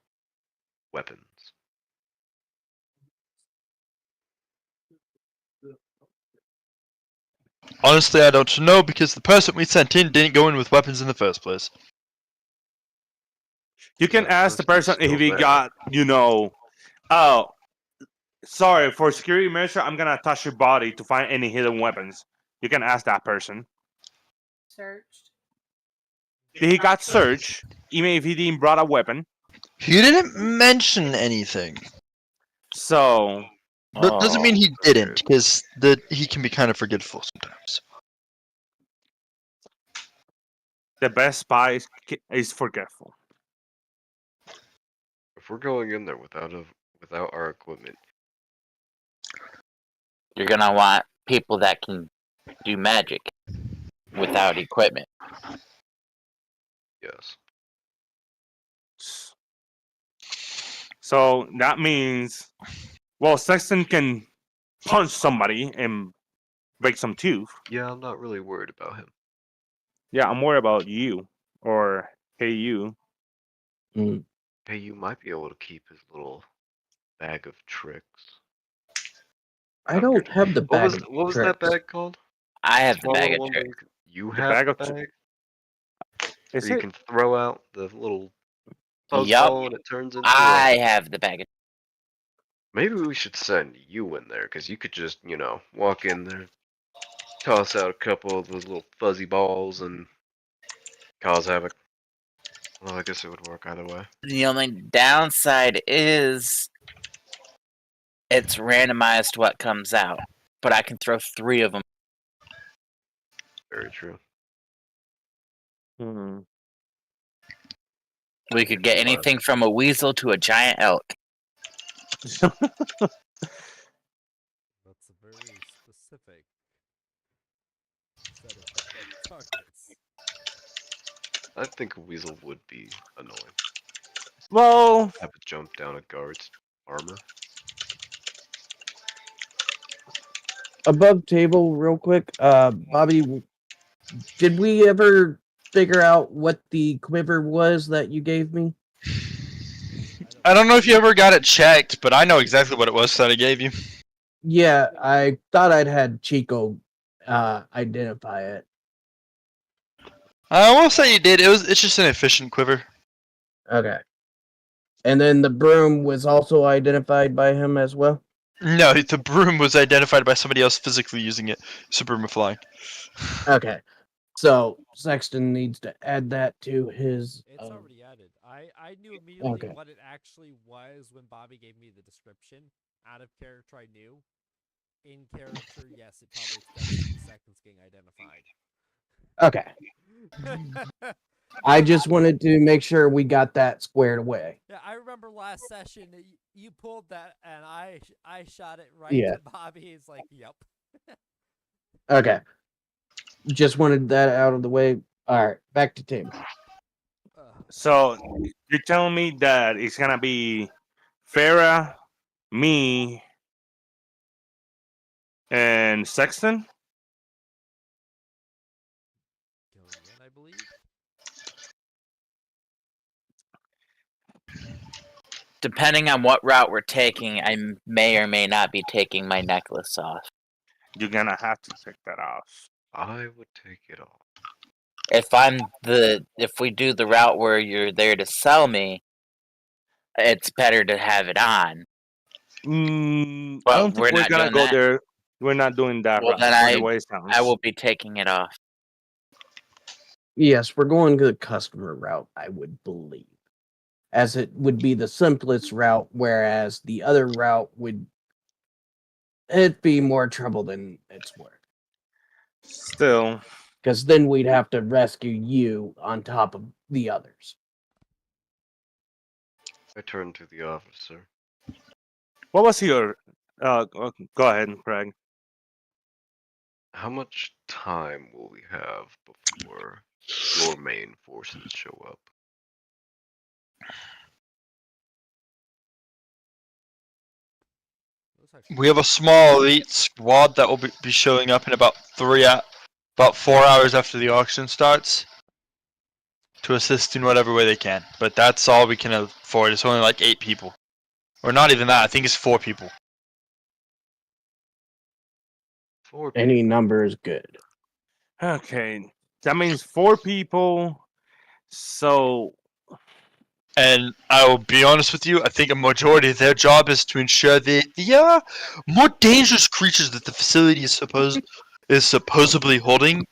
weapons? Honestly, I don't know because the person we sent in didn't go in with weapons in the first place. You can That ask the person person's if he still got, oh, sorry, for security measure, I'm gonna touch your body to find any hidden weapons. You can ask that person. Searched. He got searched, even if he didn't brought a weapon. He didn't mention anything. So But doesn't mean Oh. he didn't, because he can be kind of forgetful sometimes. the best spy is forgetful. If we're going in there without our equipment, You're going to want people that can do magic without equipment. yes. So that means, well, Sexton can punch somebody and break some tooth. Yeah, I'm not really worried about him. Yeah, I'm worried about you or Hey, you. Mm. Hey, you might be able to keep his little bag of tricks. I don't have the bag of What was that tricks. bag called? I have the Small bag little of one where tricks. you The have bag the of tri- bag, Is where you it? can throw out the little fuzz Yup, ball and it turns into I a. have the bag of. Maybe we should send you in there, because you could just, walk in there, toss out a couple of those little fuzzy balls, and cause havoc. Well, I guess it would work either way. The only downside is it's randomized what comes out, but I can throw 3 of them. Very true. Hmm. We could get Wow. anything from a weasel to a giant elk. That's a very specific set of targets. I think a weasel would be annoying. Well, Have it jump down a guard's armor. Above table, real quick. Bobby, did we ever figure out what the quiver was that you gave me? I don't know if you ever got it checked, but I know exactly what it was that I gave you. Yeah, I thought I'd had Chico identify it. I won't say you did. It's just an efficient quiver. Okay. And then the broom was also identified by him as well? No, the broom was identified by somebody else physically using it. It's a broom of flying. Okay. So Sexton needs to add that to his. It's already added. I knew immediately Okay. what it actually was when Bobby gave me the description. Out of character, I knew. In character, yes, it probably expects 2 seconds getting identified. Okay. I just wanted to make sure we got that squared away. Yeah, I remember last session you pulled that, and I shot it right Yeah. to Bobby. He's like, "Yep." Okay. Just wanted that out of the way. All right, back to table. so you're telling me that it's gonna be Farah, me, and Sexton? Gillian, I believe. Depending on what route we're taking, I may or may not be taking my necklace off. You're gonna have to take that off. I would take it off. If we do the route where you're there to sell me, it's better to have it on. I But don't think we're we're not gonna doing go that. there. We're not doing that Well, route. then From the way it sounds. I will be taking it off. Yes, we're going to the customer route, I would believe. As it would be the simplest route, whereas the other route would it'd be more trouble than it's worth. Still, Because then we'd have to rescue you on top of the others. I turn to the officer. what was your? Go ahead, Craig. How much time will we have before your main forces show up? We have a small elite squad that will be showing up in about 4 hours after the auction starts to assist in whatever way they can. But that's all we can afford. It's only like 8 people, or not even that. I think it's 4 people. 4 Any people. number is good. Okay, that means 4 people. So And I will be honest with you, I think a majority of their job is to ensure the more dangerous creatures that the facility is supposedly holding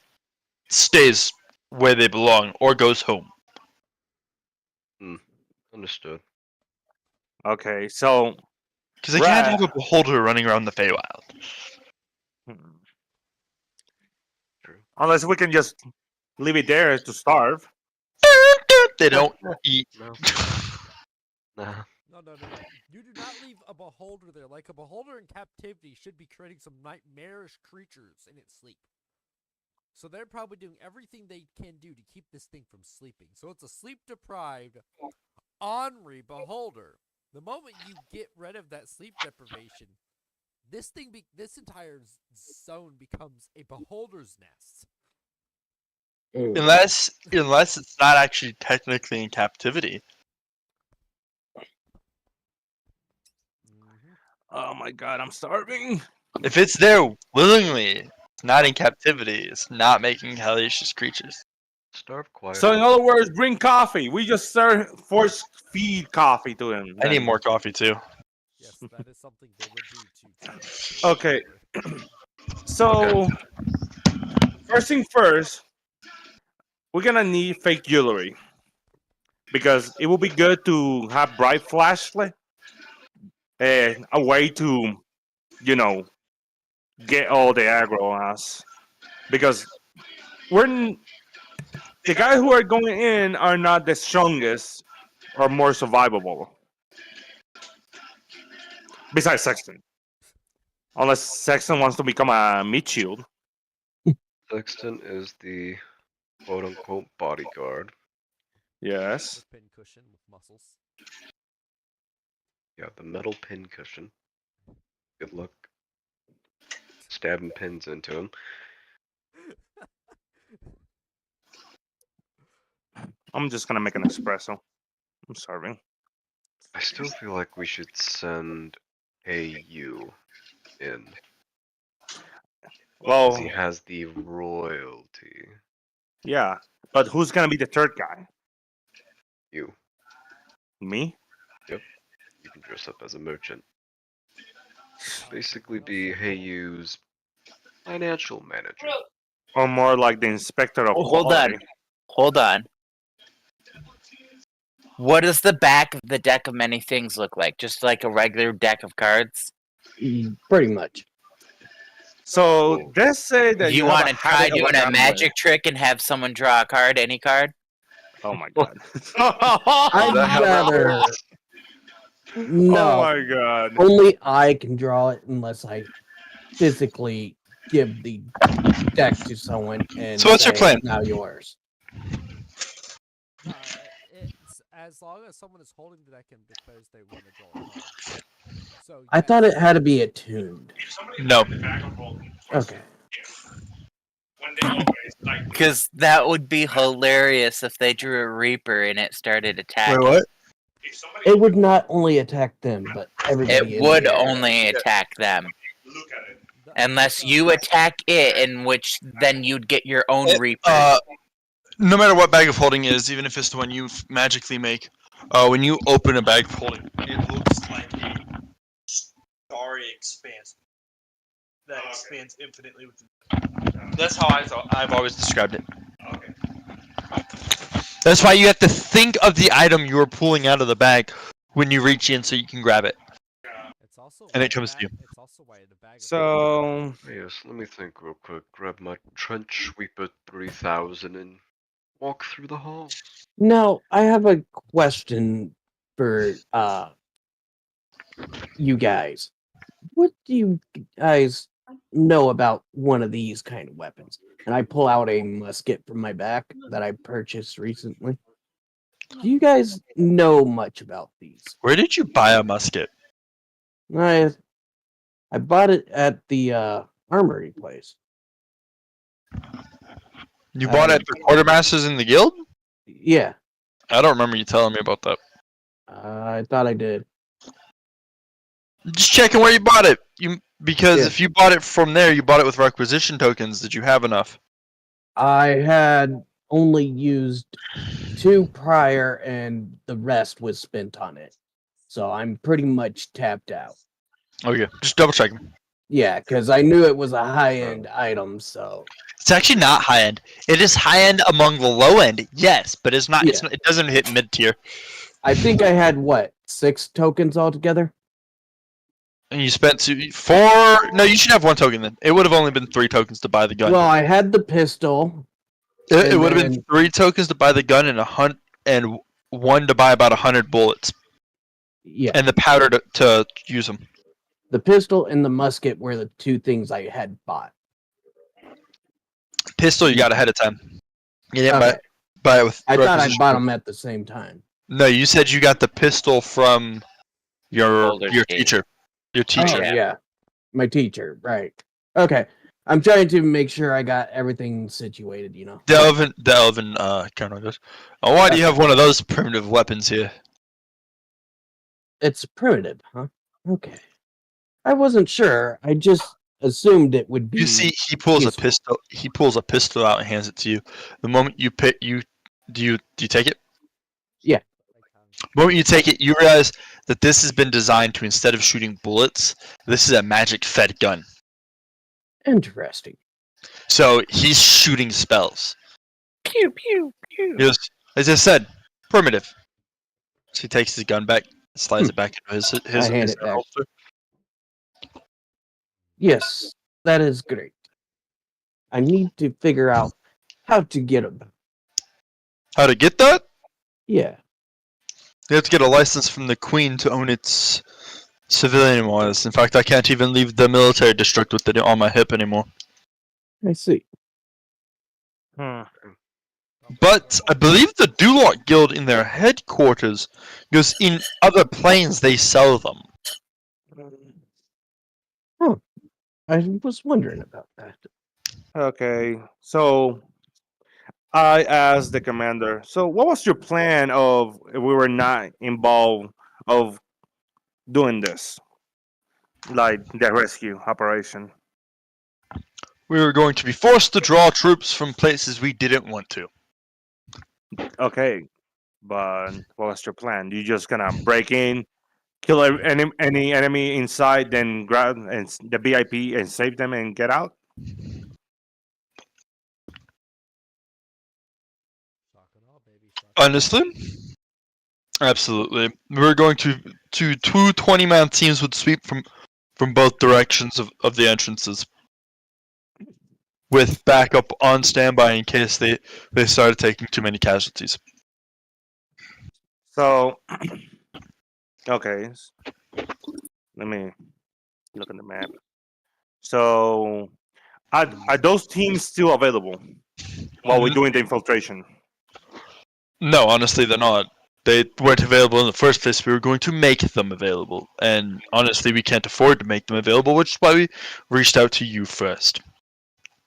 stays where they belong or goes home. Understood. okay, so Because they can't have a beholder running around the Feywild. True. Unless we can just leave it there to starve. They don't eat. No. Nah. No. You do not leave a beholder there. Like, a beholder in captivity should be creating some nightmarish creatures in its sleep. So they're probably doing everything they can do to keep this thing from sleeping. So it's a sleep-deprived, ornery beholder. The moment you get rid of that sleep deprivation, this entire zone becomes a beholder's nest. Unless it's not actually technically in captivity. Mhm. Oh my god, I'm starving. If it's there willingly, it's not in captivity. It's not making hellacious creatures. Starve quietly. So in other words, bring coffee. We just force feed coffee to him. I need then. more coffee too. Yes, that is something they would do to Okay. So first thing first, we're gonna need fake jewelry because it will be good to have bright flashlight and a way to, you know, get all the aggro on us. Because the guys who are going in are not the strongest or more survivable. Besides Sexton. Unless Sexton wants to become a meat shield. Sexton is the quote-unquote bodyguard. Yes. the pin cushion with muscles. Yeah, the metal pin cushion. Good luck stabbing pins into him. I'm just gonna make an espresso. I'm starving. I still feel like we should send AU in. Well, 'Cause he has the royalty. yeah. But who's gonna be the third guy? You. Me? You can dress up as a merchant. Basically be Heiyu's financial manager. Or more like the inspector of Hold quality? on. Hold on. What does the back of the deck of many things look like? Just like a regular deck of cards? Pretty much. So Cool. let's say that You have want a to try habit of doing a gambling. magic trick and have someone draw a card, any card? Oh my god. I'd that how that rather works? no. Oh my god. Only I can draw it unless I physically give the deck to someone and So what's your say, plan? now yours. It's as long as someone is holding the deck and declares they want to draw a card. So I thought yes, it had to be attuned. No. Okay. Because that would be hilarious if they drew a Reaper and it started attacking. Wait, what? It would not only attack them, but everybody. It in would the area. only attack them. the- Unless so- you attack it, in which then you'd get your own Reaper. No matter what bag of holding is, even if it's the one you magically make, when you open a bag of holding, it looks like a starry expanse that expands infinitely within. That's how I've always described it. Okay. That's why you have to think of the item you are pulling out of the bag when you reach in, so you can grab it. It's also And why it comes to you. It's also why the bag. So Yes, let me think real quick. Grab my trench sweeper 3000 and walk through the hall. Now, I have a question for you guys. What do you guys know about one of these kind of weapons? And I pull out a musket from my back that I purchased recently. Do you guys know much about these? Where did you buy a musket? I bought it at the armory place. You bought it at the quartermasters in the guild? Yeah, I don't remember you telling me about that. I thought I did. Just checking where you bought it. Because Yeah. if you bought it from there, you bought it with requisition tokens. Did you have enough? I had only used 2 prior, and the rest was spent on it. So I'm pretty much tapped out. Okay, just double checking. Yeah, because I knew it was a high-end item, so It's actually not high end. It is high end among the low end, yes, but it's not. Yeah. It doesn't hit mid tier. I think I had, 6 tokens altogether? And you spent 4. No, you should have 1 token then. It would have only been 3 tokens to buy the gun. Well, I had the pistol. it and would have been then- 3 tokens to buy the gun and 1 to buy about 100 bullets Yeah, and the powder to use them. the pistol and the musket were the 2 things I had bought. Pistol you got ahead of time. You didn't Okay. buy it with. I thought I requisition bought tokens. them at the same time. No, you said you got the pistol from your Boulder State. teacher. Your teacher. Oh, yeah. My teacher, right. Okay. I'm trying to make sure I got everything situated. The elven colonel goes, "Oh, why do you have one of those primitive weapons here?" It's primitive, huh? Okay. I wasn't sure. I just assumed it would be. You see, he pulls useful. a pistol. He pulls a pistol out and hands it to you. The moment you pick, do you take it? Yeah. The moment you take it, you realize that this has been designed to, instead of shooting bullets, this is a magic-fed gun. Interesting. So he's shooting spells. Pew pew pew. He goes, as I said, primitive. So he takes his gun back, slides it back into his I hand it back. holster. Yes, that is great. I need to figure out how to get them. How to get that? Yeah. You have to get a license from the Queen to own its civilian ones. In fact, I can't even leave the military district with it on my hip anymore. I see. But I believe the Duloc Guild in their headquarters, because in other planes they sell them. Oh, I was wondering about that. Okay, so I asked the commander. So, what was your plan of if we were not involved of doing this, like the rescue operation? We were going to be forced to draw troops from places we didn't want to. Okay, but what was your plan? You just gonna break in, kill any enemy inside, then grab the VIP and save them and get out? Honestly, absolutely. We were going to two 20-man teams would sweep from both directions of the entrances, with backup on standby in case they started taking too many casualties. So, okay, let me look at the map. So, are those teams still available while we're doing the infiltration? No, honestly, they're not. They weren't available in the first place. We were going to make them available, and honestly, we can't afford to make them available, which is why we reached out to you first.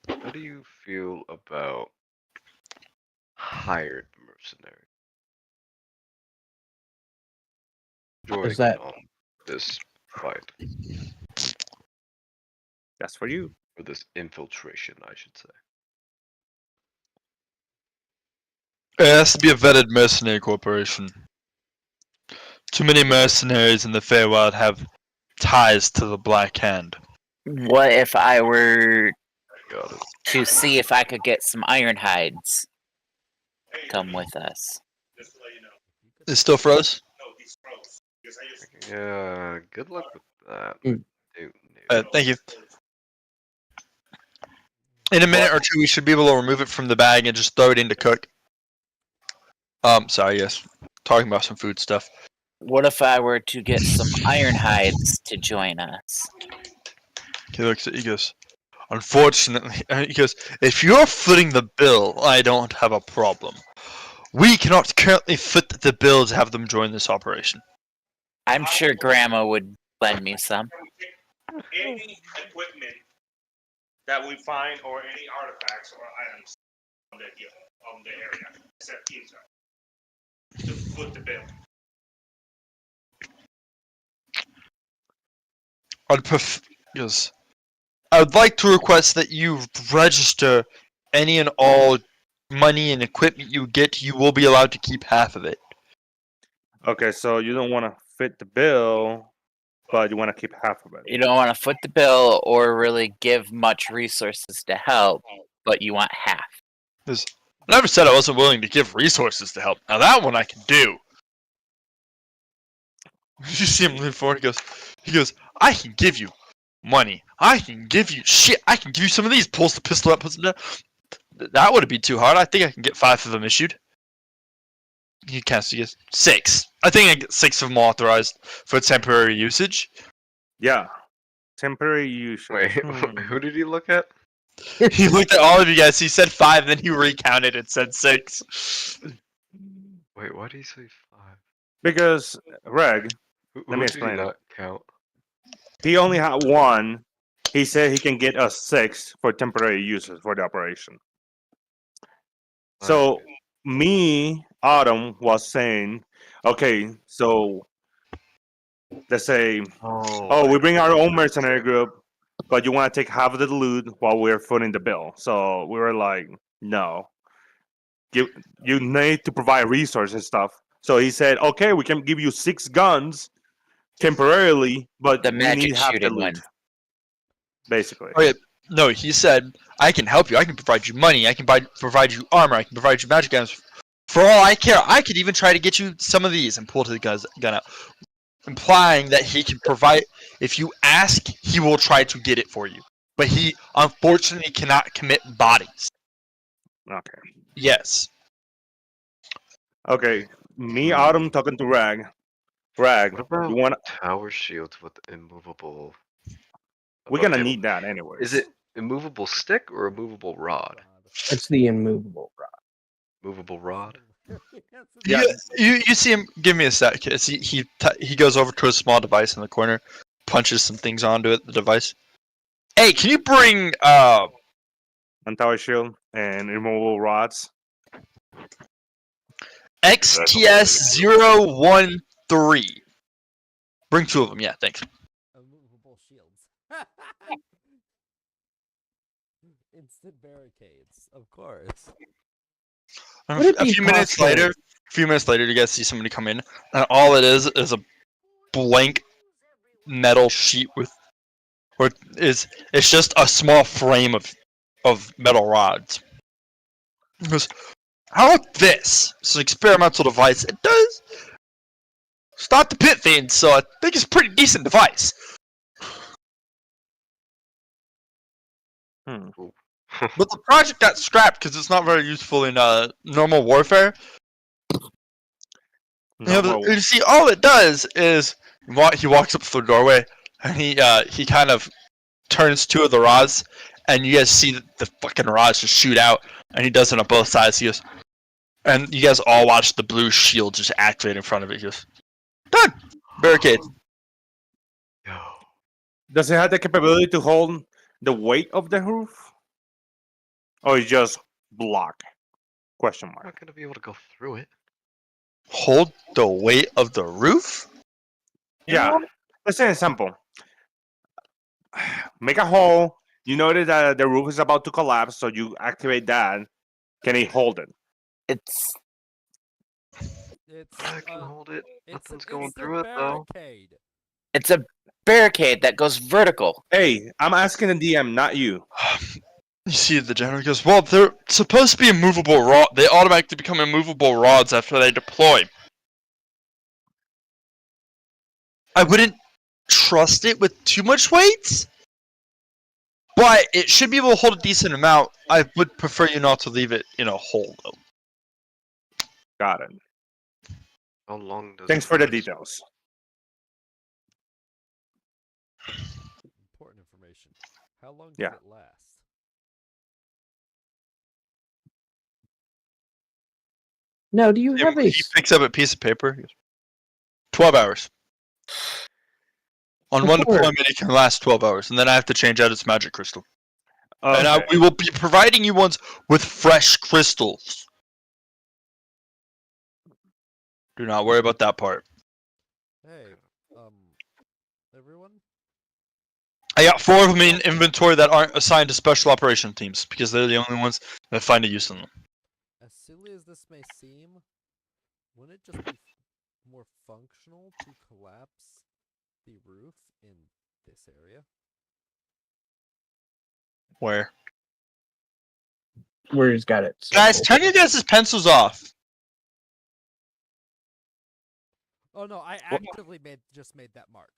How do you feel about hired mercenaries joining that- on this fight, That's for you. or this infiltration, I should say? It has to be a vetted mercenary corporation. Too many mercenaries in the Feywild have ties to the Black Hand. What if I were Got it. to see if I could get some iron hides? Come with us. It still froze? Yeah, good luck with that. Mm. Thank you. In a minute or two, we should be able to remove it from the bag and just throw it in to cook. Sorry, yes. Talking about some food stuff. What if I were to get some iron hides to join us? He looks at you, he goes, unfortunately, he goes, if you're footing the bill, I don't have a problem. We cannot currently foot the bill to have them join this operation. I'm sure Grandma would lend me some. Any equipment that we find, or any artifacts or items on the area, except Giza, to foot the bill. Yes. I would like to request that you register any and all money and equipment you get. You will be allowed to keep half of it. Okay, so you don't want to fit the bill, but you want to keep half of it. You don't want to foot the bill or really give much resources to help, but you want half. I never said I wasn't willing to give resources to help. Now that one I can do. You see him lean forward. He goes, I can give you money. I can give you shit. I can give you some of these. Pulls the pistol up, puts it down. That wouldn't be too hard. I think I can get 5 of them issued. He casts 6. I think I get 6 of them authorized for temporary usage. Yeah, temporary use. Wait, who did he look at? He looked at all of you guys. He said 5, then he recounted and said 6. Wait, why did he say 5? Because Reg, Who Let me did he explain it. not count? he only had one, he said he can get us 6 for temporary uses for the operation. So me, Autumn, was saying, okay, so let's say, oh, we bring our own mercenary group, but you want to take half of the loot while we're footing the bill. So we were like, no, you need to provide resources and stuff. So he said, okay, we can give you 6 guns temporarily, but The we magic need half the shooting loot. one. Basically. Okay, no, he said, I can help you. I can provide you money. I can provide you armor. I can provide you magic items. For all I care, I could even try to get you some of these and pull the gun out. Implying that he can provide, if you ask, he will try to get it for you. But he, unfortunately, cannot commit bodies. Okay. Yes. Okay. Me, Autumn, talking to Rag. Rag, What about you want? tower shields with immovable? We're above- gonna need that anyways. Is it immovable stick or a movable rod? It's the immovable rod. Movable rod. Yeah. You see him. Give me a sec. He goes over to a small device in the corner, punches some things onto it. The device. Hey, can you bring Anti shield and removable rods? XTS-013? Bring 2 of them. Yeah, thanks. Immovable shields. Instant barricades, of course. Would it A be few minutes possible- later, you guys see somebody come in, and all it is a blank metal sheet it's just a small frame of metal rods. He goes, how about this? It's an experimental device. It does stop the pit fiends, so I think it's a pretty decent device. But the project got scrapped because it's not very useful in normal warfare. You see, all it does is he walks up to the doorway and he kind of turns 2 of the rods, and you guys see the fucking rods just shoot out, and he does it on both sides. He goes, and you guys all watch the blue shield just activate in front of it. He goes, done! Barricade. Does it have the capability to hold the weight of the roof? Or it's just block? Question I'm mark. not gonna be able to go through it. Hold the weight of the roof? Yeah. Let's say an example. Make a hole. You notice that the roof is about to collapse, so you activate that. Can it hold it? It's It's I can hold it. it's Nothing's an going instant through it though. barricade. it's a barricade that goes vertical. Hey, I'm asking the DM, not you. You see the general goes, well, they're supposed to be immovable rod. They automatically become immovable rods after they deploy. I wouldn't trust it with too much weight, but it should be able to hold a decent amount. I would prefer you not to leave it in a hole, though. Got it. How long does Thanks it for the last? details. Important information. How long does Yeah. it last? Now, do you have a He picks up a piece of paper. He goes, 12 hours. On one Before- deployment, it can last 12 hours, and then I have to change out its magic crystal. And Okay. we will be providing you ones with fresh crystals. Do not worry about that part. Hey, everyone? I got 4 of them in inventory that aren't assigned to special operation teams because they're the only ones that find a use in them. As silly as this may seem, wouldn't it just be more functional to collapse the roof in this area? Where? where he's got it. Guys, circled. turn your guys' pencils off. Oh no, I actively just made that mark.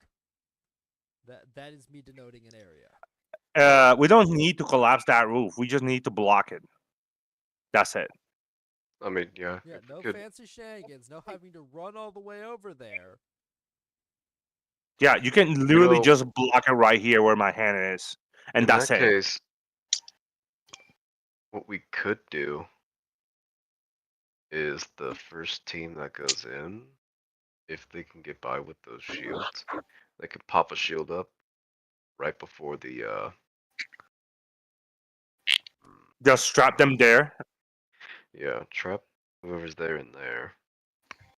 That is me denoting an area. We don't need to collapse that roof. We just need to block it. That's it. I mean, yeah. Yeah, if we no could- fancy shenanigans, no having to run all the way over there. Yeah, you can literally know- just block it right here where my hand is, and in that's that it. case, what we could do is the first team that goes in, if they can get by with those shields, they could pop a shield up, right before the Just strap them there. yeah, trap whoever's there in there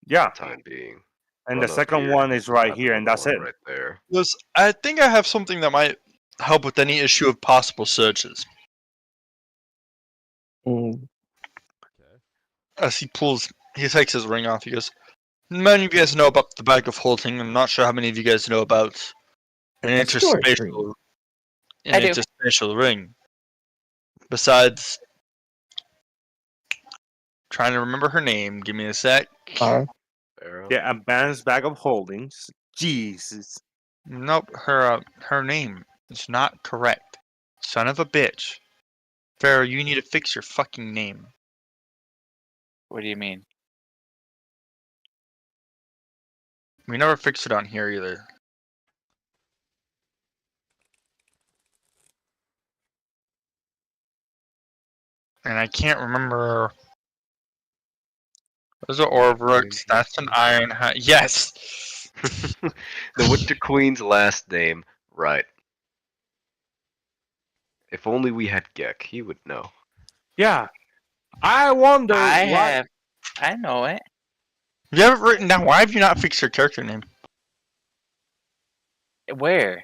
Yeah. for the time being. And Run the up second here, one is right have here, and another that's one it. right there. Because I think I have something that might help with any issue of possible searches. Mm, Okay. As he takes his ring off, he goes, many of you guys know about the bag of holding. I'm not sure how many of you guys know about an A storage ring. I do. interspatial ring. Besides, trying to remember her name. Give me a sec. Pharaoh? Yeah, advanced bag of holdings. Jesus. Nope, her name is not correct. Son of a bitch. Pharaoh, you need to fix your fucking name. What do you mean? We never fixed it on here either. And I can't remember. Those are Orbrooks. That's an Iron Yes! The Winter Queen's last name, right. If only we had Gek, he would know. Yeah. I wonder I know it. You have it written down. Why have you not fixed your character name? Where?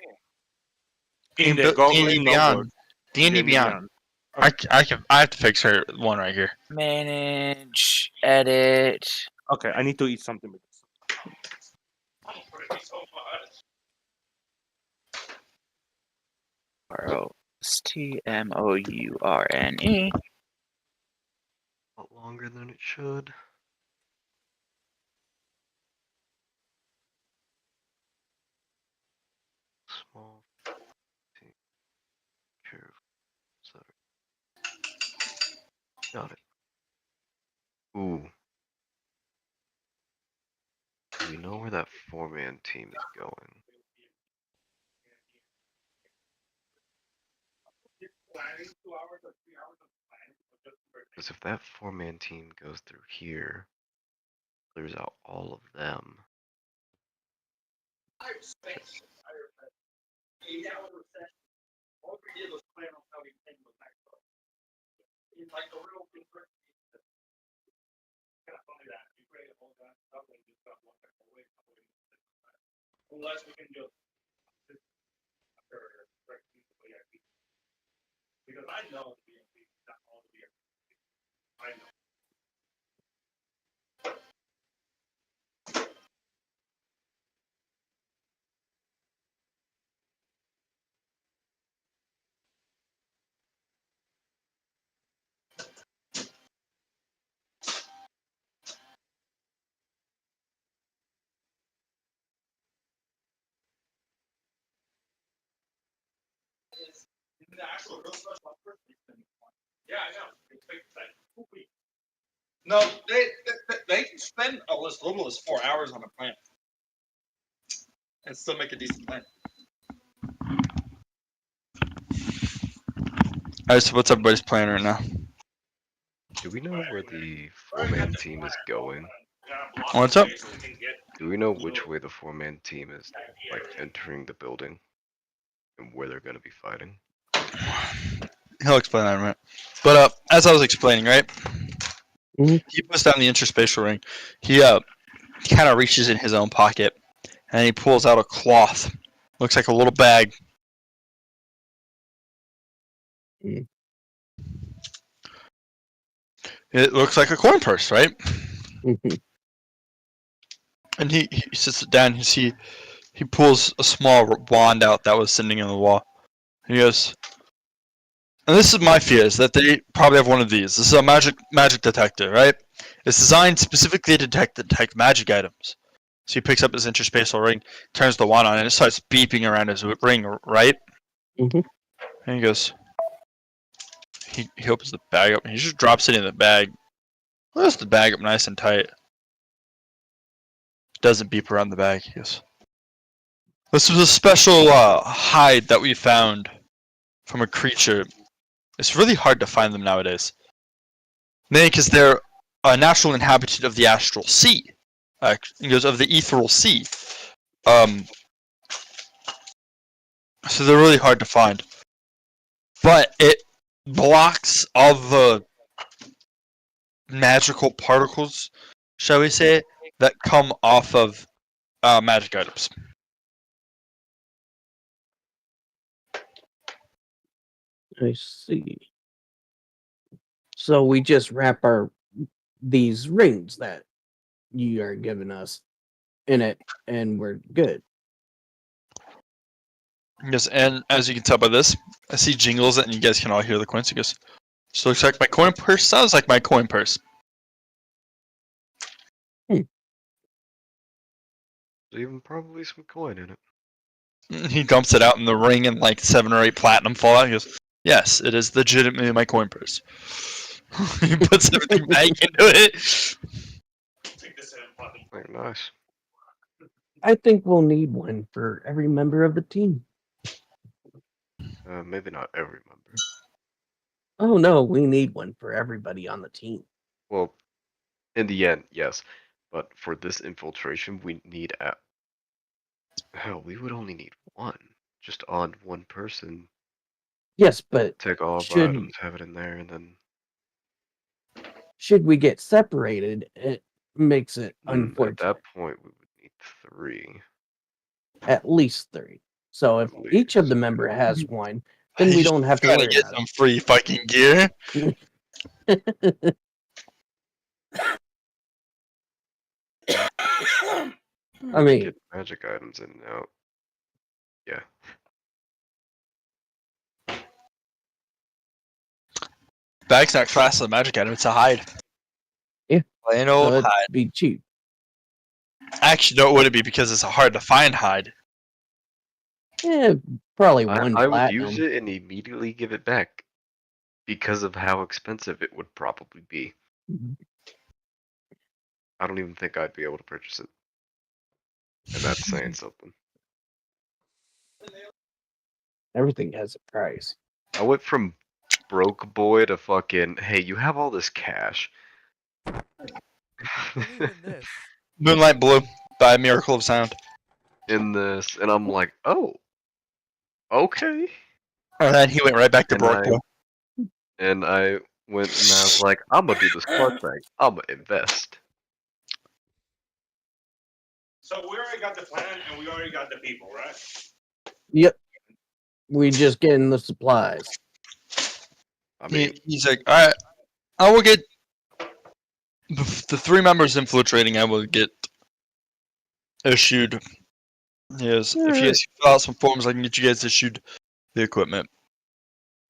in the D&D Goblin Beyond. notebook. D&D Beyond. I have to fix her one right here. Manage, edit. Okay, I need to eat something. Stmourne. A lot longer than it should. Small. Care. Sorry. Got it. Ooh. Do we know where that 4-man team is going? Because if that 4-man team goes through here, clears out all of them. No, they can spend as little as 4 hours on a plan. And still make a decent plan. Alright, so what's everybody's plan right now? Do we know where the 4-man team is going? What's up? Do we know which way the 4-man team is, like, entering the building? And where they're going to be fighting? He'll explain that in a minute. But as I was explaining, right? Mhm. He puts down the interspatial ring. He kind of reaches in his own pocket, and he pulls out a cloth. Looks like a little bag. Mm. It looks like a coin purse, right? Mhm. And he sits it down. He pulls a small wand out that was sitting in the wall. He goes, and this is my fear, is that they probably have one of these. This is a magic detector, right? It's designed specifically to detect magic items. So he picks up his interspatial ring, turns the wand on, and it starts beeping around his ring, right? Mhm. And he goes, he opens the bag up, and he just drops it in the bag. Lifts the bag up nice and tight. Doesn't beep around the bag. He goes, this was a special hide that we found from a creature. It's really hard to find them nowadays. Mainly because they're a natural inhabitant of the astral sea. He goes, of the ethereal sea. so they're really hard to find. But it blocks all the magical particles, shall we say, that come off of magic items. I see. So we just wrap these rings that you are giving us in it, and we're good. Yes, and as you can tell by this, I see jingles and you guys can all hear the coins. He goes, so looks like my coin purse sounds like my coin purse. Even probably some coin in it. He dumps it out in the ring and like 7 or 8 platinum fall out. He goes, yes, it is legitimately my coin purse. He puts everything back into it. Very nice. I think we'll need one for every member of the team. Maybe not every member. Oh no, we need one for everybody on the team. Well, in the end, yes. But for this infiltration, we need hell, we would only need one. Just on one person. Yes, but Take all of our should items, have it in there, and then should we get separated, it makes it at unfortunate. that point we would need 3. At least 3. So if At each of least. the member has one, then we He's don't have to trying worry get about some free fucking gear. it. I mean, Get magic items in and out. Yeah. Bag's not class as a magic item, it's a hide. Yeah. Plain so old it'd hide. be cheap. Actually, no, it wouldn't be because it's a hard to find hide. Yeah, probably one I would platinum. use it and immediately give it back because of how expensive it would probably be. Mhm. I don't even think I'd be able to purchase it. And that's saying something. Everything has a price. I went from broke boy to fucking, hey, you have all this cash. And even this. Moonlight Blue by Miracle of Sound. In this, and I'm like, oh, okay. And then he went right back to And broke boy. I went and I was like, I'm gonna do the smart thing. I'm gonna invest. So we already got the plan and we already got the people, right? Yep. We just getting the supplies. I mean, He's like, alright, I will get the 3 members infiltrating. I will get issued. Yes, if you guys fill out some forms, I can get you guys issued the equipment.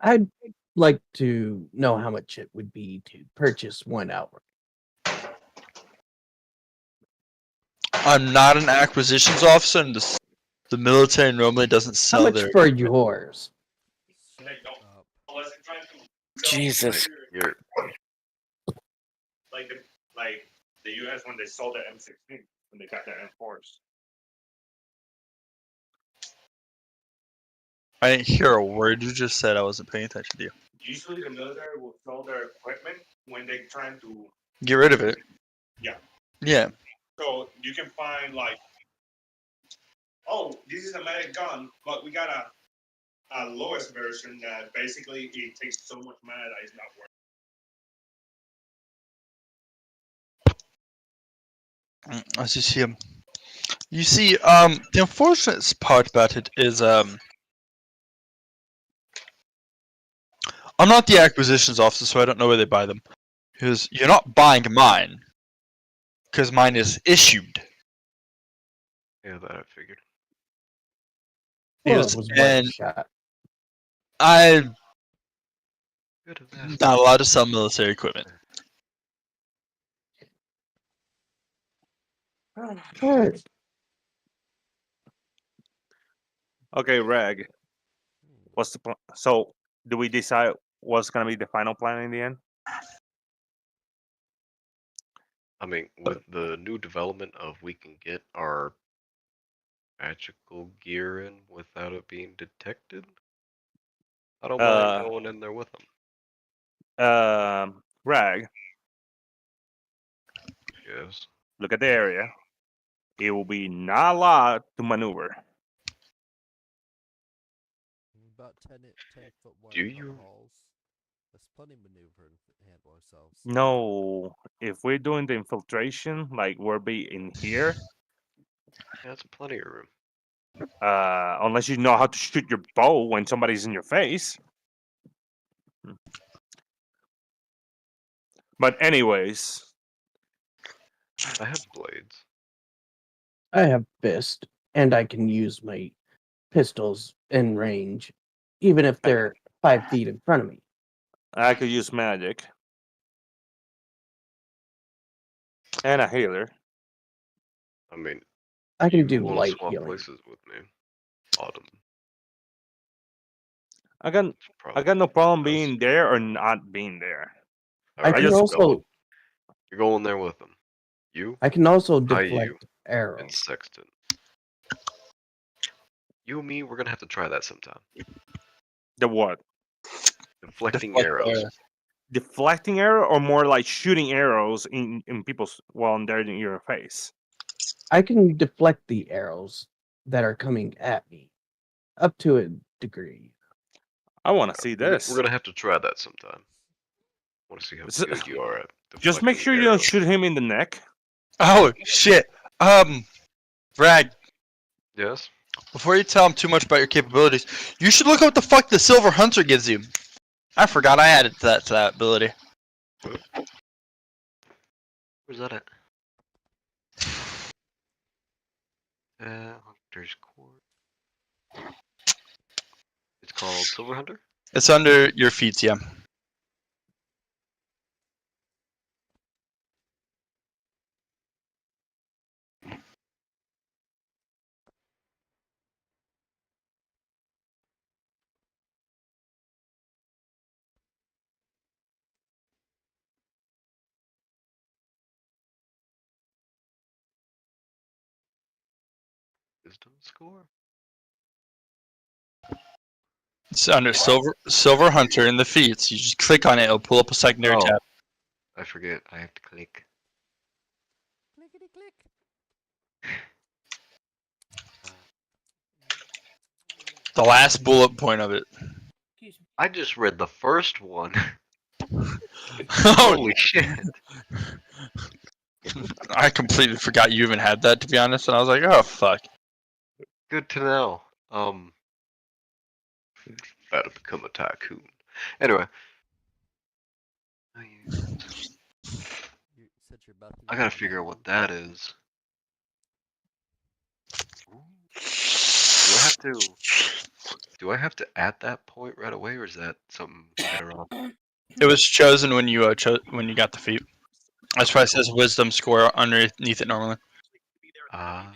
I'd like to know how much it would be to purchase one outright. I'm not an acquisitions officer, and the military normally doesn't How sell much their for equipment. yours? Up. Jesus. you're Like the US when they sold their M16 when they got their M4s. I didn't hear a word you just said. I wasn't paying attention to you. Usually the military will sell their equipment when they're trying to. Get rid of it. Yeah. Yeah. So you can find like, oh, this is a medic gun, but we got a lowest version that basically it takes so much mana that it's not worth. As you see him. You see, the unfortunate part about it is, I'm not the acquisitions officer, so I don't know where they buy them. Because you're not buying mine. Because mine is issued. yeah, that I figured. Well, Yes, it was worth a and shot. I'm Good of that. not allowed to sell military equipment. Alright. Okay, Reg. What's the plan? So, do we decide what's gonna be the final plan in the end? I mean, with the new development of we can get our magical gear in without it being detected, I don't mind going in there with them. Rag, Yes. look at the area. It will be not a lot to maneuver. About 10-foot wide Do you? halls. There's plenty of maneuver to handle ourselves. No, if we're doing the infiltration, like we'll be in here, Yeah, that's plenty of room. unless you know how to shoot your bow when somebody's in your face. But anyways, I have blades. I have fist, and I can use my pistols in range, even if they're 5 feet in front of me. I could use magic and a healer. I mean, I can you do want to light swap healing. places with me, Autumn. I got It's I probably got no problem best. being there or not being there. I Alright, can just go. also You're going there with them. You, I can also you, deflect and arrows. Sexton. You and me, we're gonna have to try that sometime. The what? Deflecting Deflect arrows. arrow. Deflecting arrow or more like shooting arrows in people's while they're in your face? I can deflect the arrows that are coming at me up to a degree. I want to see this. We're gonna have to try that sometime. Want to see how So- good you are at Just make deflecting sure you don't arrows. shoot him in the neck. Oh shit. Bragg. Yes. Before you tell him too much about your capabilities, you should look at what the fuck the Silver Hunter gives you. I forgot I added that to that ability. Where's that at? Hunter's Court. It's called Silver Hunter? It's under your feats, yeah. Wisdom score? It's under Silver Hunter in the feats. You just click on it, it'll pull up a secondary Oh. tab. I forget. I have to click. Clickety click. The last bullet point of it. Excuse me. I just read the first one. Oh, Holy shit. I completely forgot you even had that, to be honest, and I was like, oh fuck. Good to know. About to become a tycoon. Anyway. You said you're about to I become gotta a figure out what tycoon. that is. Do I have to add that point right away, or is that something later on? It was chosen when you when you got the feat. That's why it says wisdom score underneath it normally. Ah.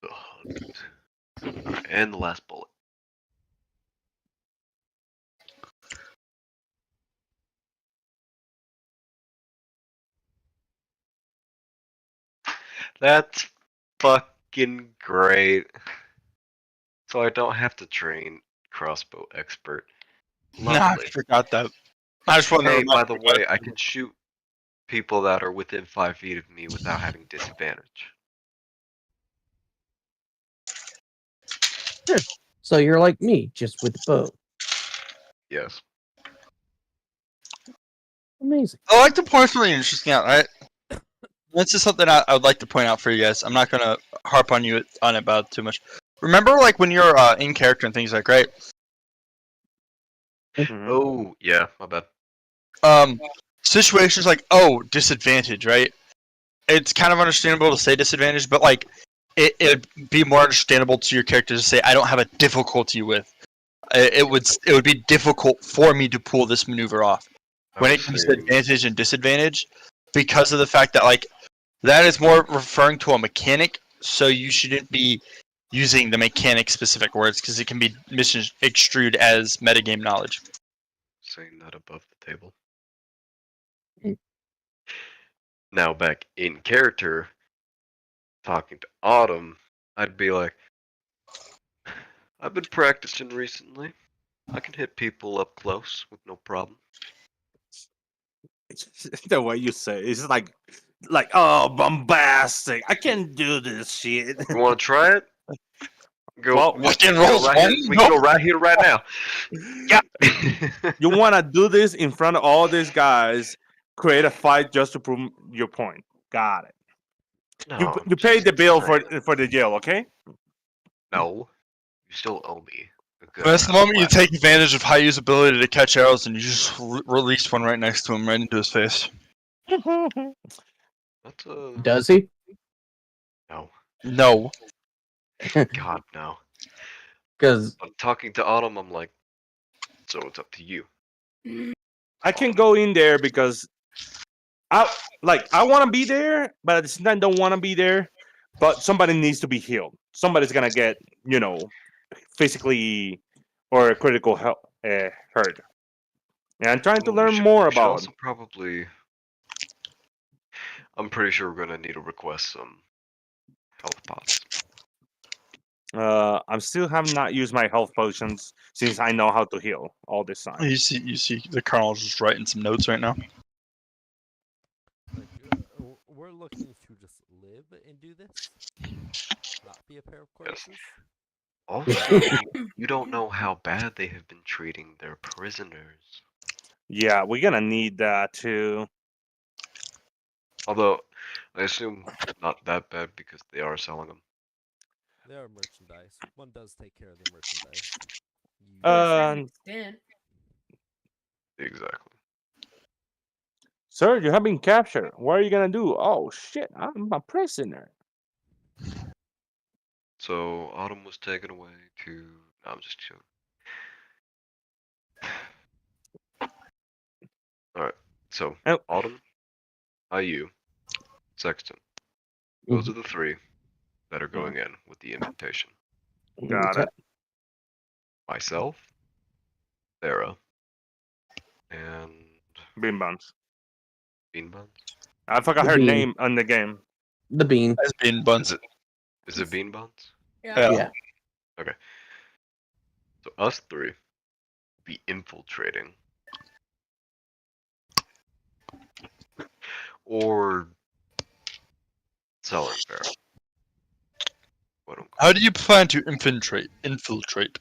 The hunt. Alright, and the last bullet. That's fucking great. So I don't have to train crossbow expert. Nah, I Lovely. forgot that. I just wanted to Hey, remind by the you about way, it. I can shoot people that are within 5 feet of me without having disadvantage. So you're like me, just with the bow. Yes. Amazing. I like to point something interesting out, right? This is something I would like to point out for you guys. I'm not gonna harp on you on it about too much. Remember, like when you're in character and things like, right? Mhm. Oh, yeah, my bad. Situations like, oh, disadvantage, right? It's kind of understandable to say disadvantage, but like it'd be more understandable to your character to say, I don't have a difficulty with. It would be difficult for me to pull this maneuver off. When it comes to advantage and disadvantage, because of the fact that like that is more referring to a mechanic, so you shouldn't be using the mechanic specific words because it can be misconstrued as metagame knowledge. Saying that above the table. Mm. Now back in character, talking to Autumn, I'd be like, I've been practicing recently. I can hit people up close with no problem. The way you say it, it's like oh, bombastic. I can't do this shit. You want to try it? Go. Well, we fucking can go rolls right here. one? We can go Nope. right here, right now. Yeah. you want to do this in front of all these guys, create a fight just to prove your point. Got it. No, You paid the just bill saying. for the jail, okay? No, you still owe me a good That's the amount of moment you platinum. take advantage of Hayu's ability to catch arrows and you just release one right next to him, right into his face. That's a Does he? no. No. God no. Because I'm talking to Autumn. I'm like, so it's up to you. I can go in there because I want to be there, but at the same time don't want to be there. But somebody needs to be healed. Somebody's gonna get physically or critical hurt. And I'm trying to Ooh, we learn should, more we should about. also probably. I'm pretty sure we're gonna need to request some health pots. I'm still have not used my health potions since I know how to heal all this time. You see the colonel's just writing some notes right now. Like, we're looking to just live and do this, not be a pair of Yes. corpses. Also, you don't know how bad they have been treating their prisoners. Yeah, we're gonna need that too. Although, I assume not that bad because they are selling them. They are merchandise. One does take care of their merchandise. To a certain Um, extent. Exactly. Sir, you have been captured. What are you gonna do? Oh shit, I'm a prisoner. So Autumn was taken away to. No, I'm just joking. All right. So Oh. Autumn, IU, Sexton. Those are the three that are going in with the invitation. Got it. Myself, Sarah, and Bean buns. Bean Buns. I forgot The her bean. name on the game. the bean. As being buns. Is it Bean Buns? Yeah. Yeah. So us three be infiltrating. Or selling fair. Quote unquote. How do you plan to infiltrate?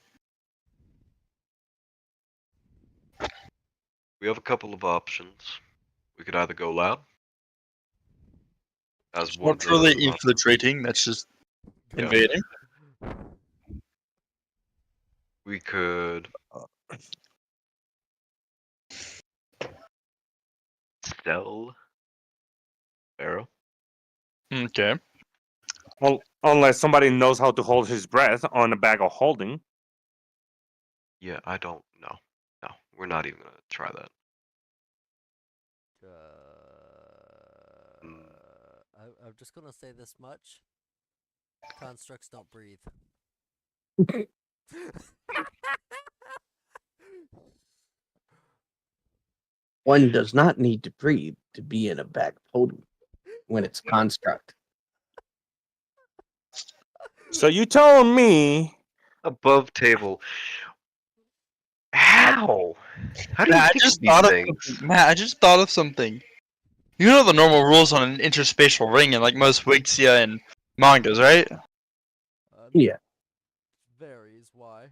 We have a couple of options. We could either go lab as one of Not really the options. infiltrating, that's just Yeah. invading. We could sell Pharaoh. Okay. Well, unless somebody knows how to hold his breath on a bag of holding. Yeah, I don't know. No, we're not even gonna try that. I'm just gonna say this much: constructs don't breathe. One does not need to breathe to be in a bag of holding when it's construct. So you telling me Above table. How? How do you Matt, think of these things? I just thought of something. You know the normal rules on an interspatial ring in like most Wixia and mangas, right? Yeah. Varies. Why?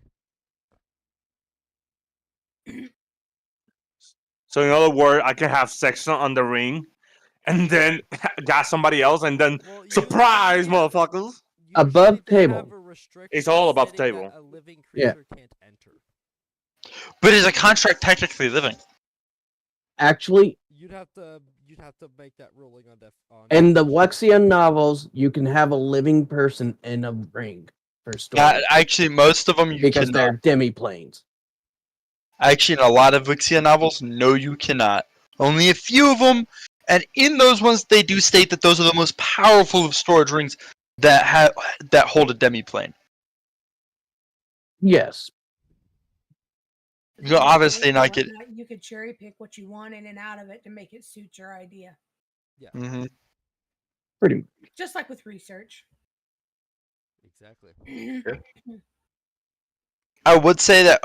so? In other words, I can have sex on the ring, and then got somebody else, and then Well, surprise, motherfuckers! Above usually they table. have a restriction It's all above stating table. that a living Yeah. creature can't enter. But is a contract technically living? Actually, You'd have to make that ruling on. in the Wexian novels, you can have a living person in a ring for story Actually, most of them you because cannot. they're demiplanes. Actually, in a lot of Wixia novels, no, you cannot. Only a few of them, and in those ones, they do state that those are the most powerful of storage rings that hold a demiplane. Yes. You know, obviously not get. You could cherry pick what you want in and out of it to make it suit your idea. Yeah. Mm-hmm. Pretty much. Just like with research. Exactly. I would say that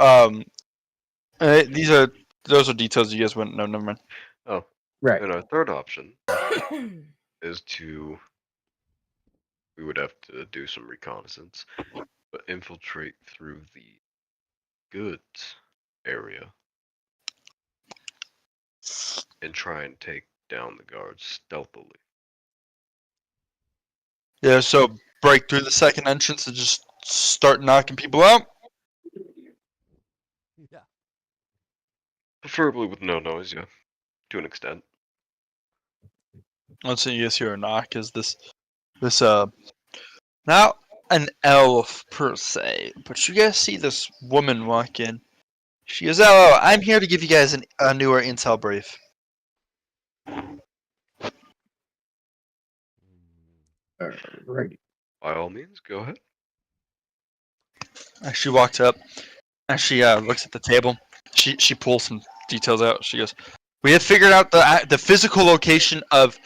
those are details you guys wouldn't know. Never mind. Oh, Right. and our third option is we would have to do some reconnaissance. But infiltrate through the goods area and try and take down the guards stealthily. Yeah, so break through the second entrance and just start knocking people out. Yeah. Preferably with no noise, yeah, to an extent. Once you guys hear a knock, is this not an elf per se, but you guys see this woman walk in. She goes, "Hello, I'm here to give you guys a newer intel brief." Right. By all means, go ahead. As she walks up, as she looks at the table, she pulls some details out. She goes, "We have figured out the physical location of."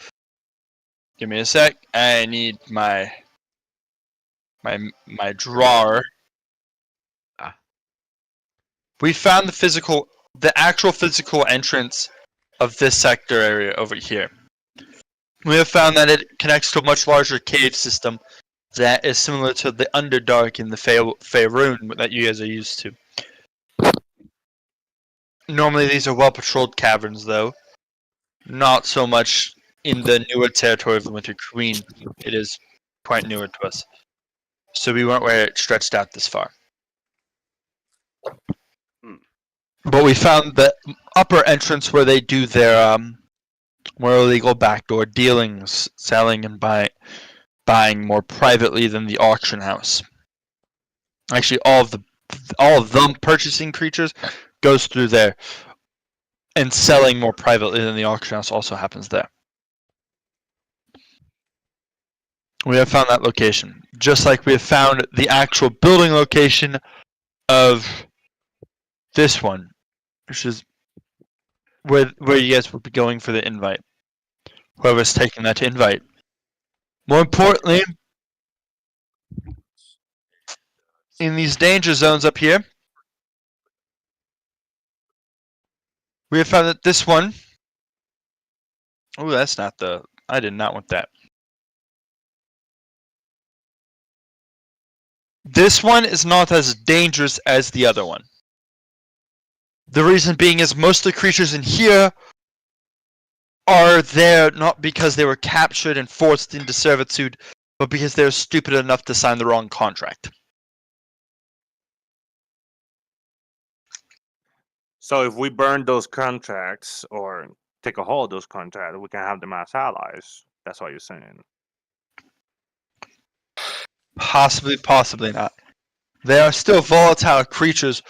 Give me a sec. I need my drawer. Ah. We found the actual physical entrance of this sector area over here. We have found that it connects to a much larger cave system that is similar to the Underdark in the Faerun that you guys are used to. Normally these are well patrolled caverns though. Not so much in the newer territory of the Winter Queen. It is quite newer to us. So we weren't where it stretched out this far. But we found the upper entrance where they do their more illegal backdoor dealings, selling and buying more privately than the auction house. Actually, all of them purchasing creatures goes through there, and selling more privately than the auction house also happens there. We have found that location, just like we have found the actual building location of this one, which is where you guys will be going for the invite. Whoever's taking that invite. More importantly, in these danger zones up here, we have found that this one. Oh, that's not the. I did not want that. This one is not as dangerous as the other one. The reason being is most of the creatures in here are there not because they were captured and forced into servitude, but because they're stupid enough to sign the wrong contract. So if we burn those contracts or take a hold of those contracts, we can have them as allies. That's what you're saying. Possibly not. They are still volatile creatures,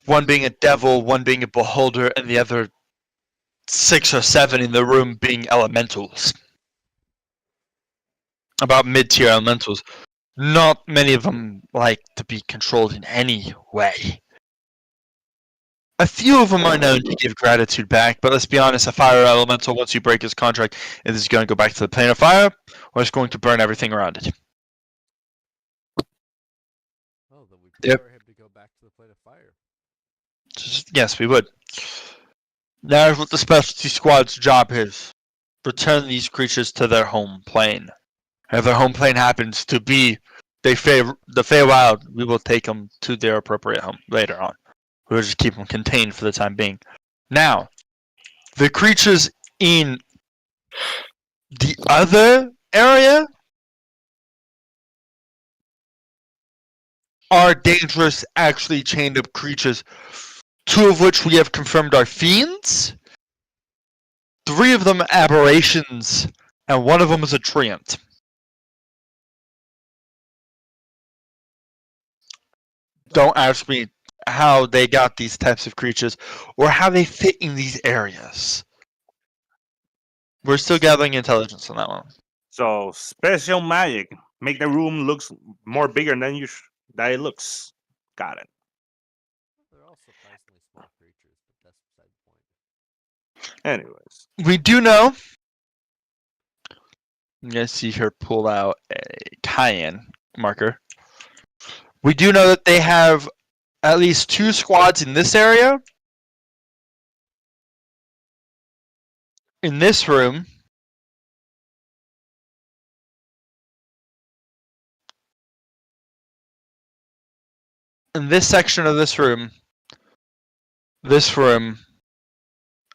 one being a devil, one being a beholder, and the other 6 or 7 in the room being elementals. About mid-tier elementals. Not many of them like to be controlled in any way. A few of them are known to give gratitude back, but let's be honest, a fire elemental, once you break his contract, is going to go back to the plane of fire, or it's going to burn everything around it. Oh, then we Yep. prefer him to go back to the plane of fire. Yes, we would. That is what the specialty squad's job is. Return these creatures to their home plane. If their home plane happens to be the Feywild, we will take them to their appropriate home later on. We'll just keep them contained for the time being. Now, the creatures in the other area are dangerous, actually chained up creatures. 2 of which we have confirmed are fiends. 3 of them aberrations, and 1 of them is a treant. Don't ask me how they got these types of creatures or how they fit in these areas. We're still gathering intelligence on that one. So special magic make the room looks more bigger than that it looks. Got it. They're all surprisingly small creatures, but that's beside the point. Anyways, We do know. You guys see her pull out a cayenne marker. We do know that they have at least 2 squads in this area. In this room. in this section of this room,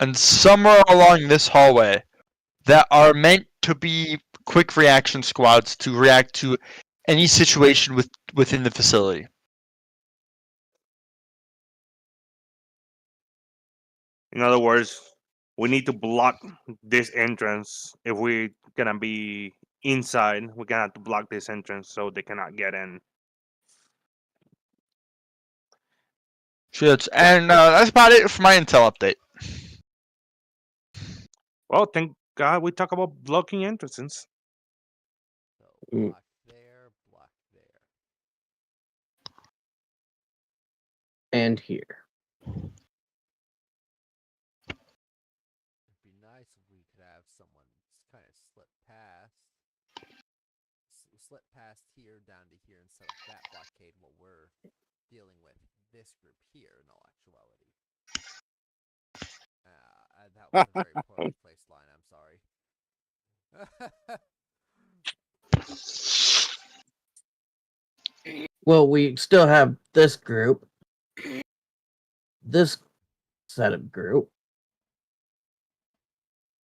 and somewhere along this hallway that are meant to be quick reaction squads to react to any situation within the facility. In other words, we need to block this entrance. If we're gonna be inside, we're gonna have to block this entrance so they cannot get in. Shit, and that's about it for my intel update. Well, thank God we talk about blocking entrances. So Mm. block there, block there. And here. It'd be nice if we could have someone kind of slip past here down to here and set up that blockade while we're dealing with this group here in all actuality. That was a very poorly placed line, I'm sorry. Well, we still have this group, this setup group,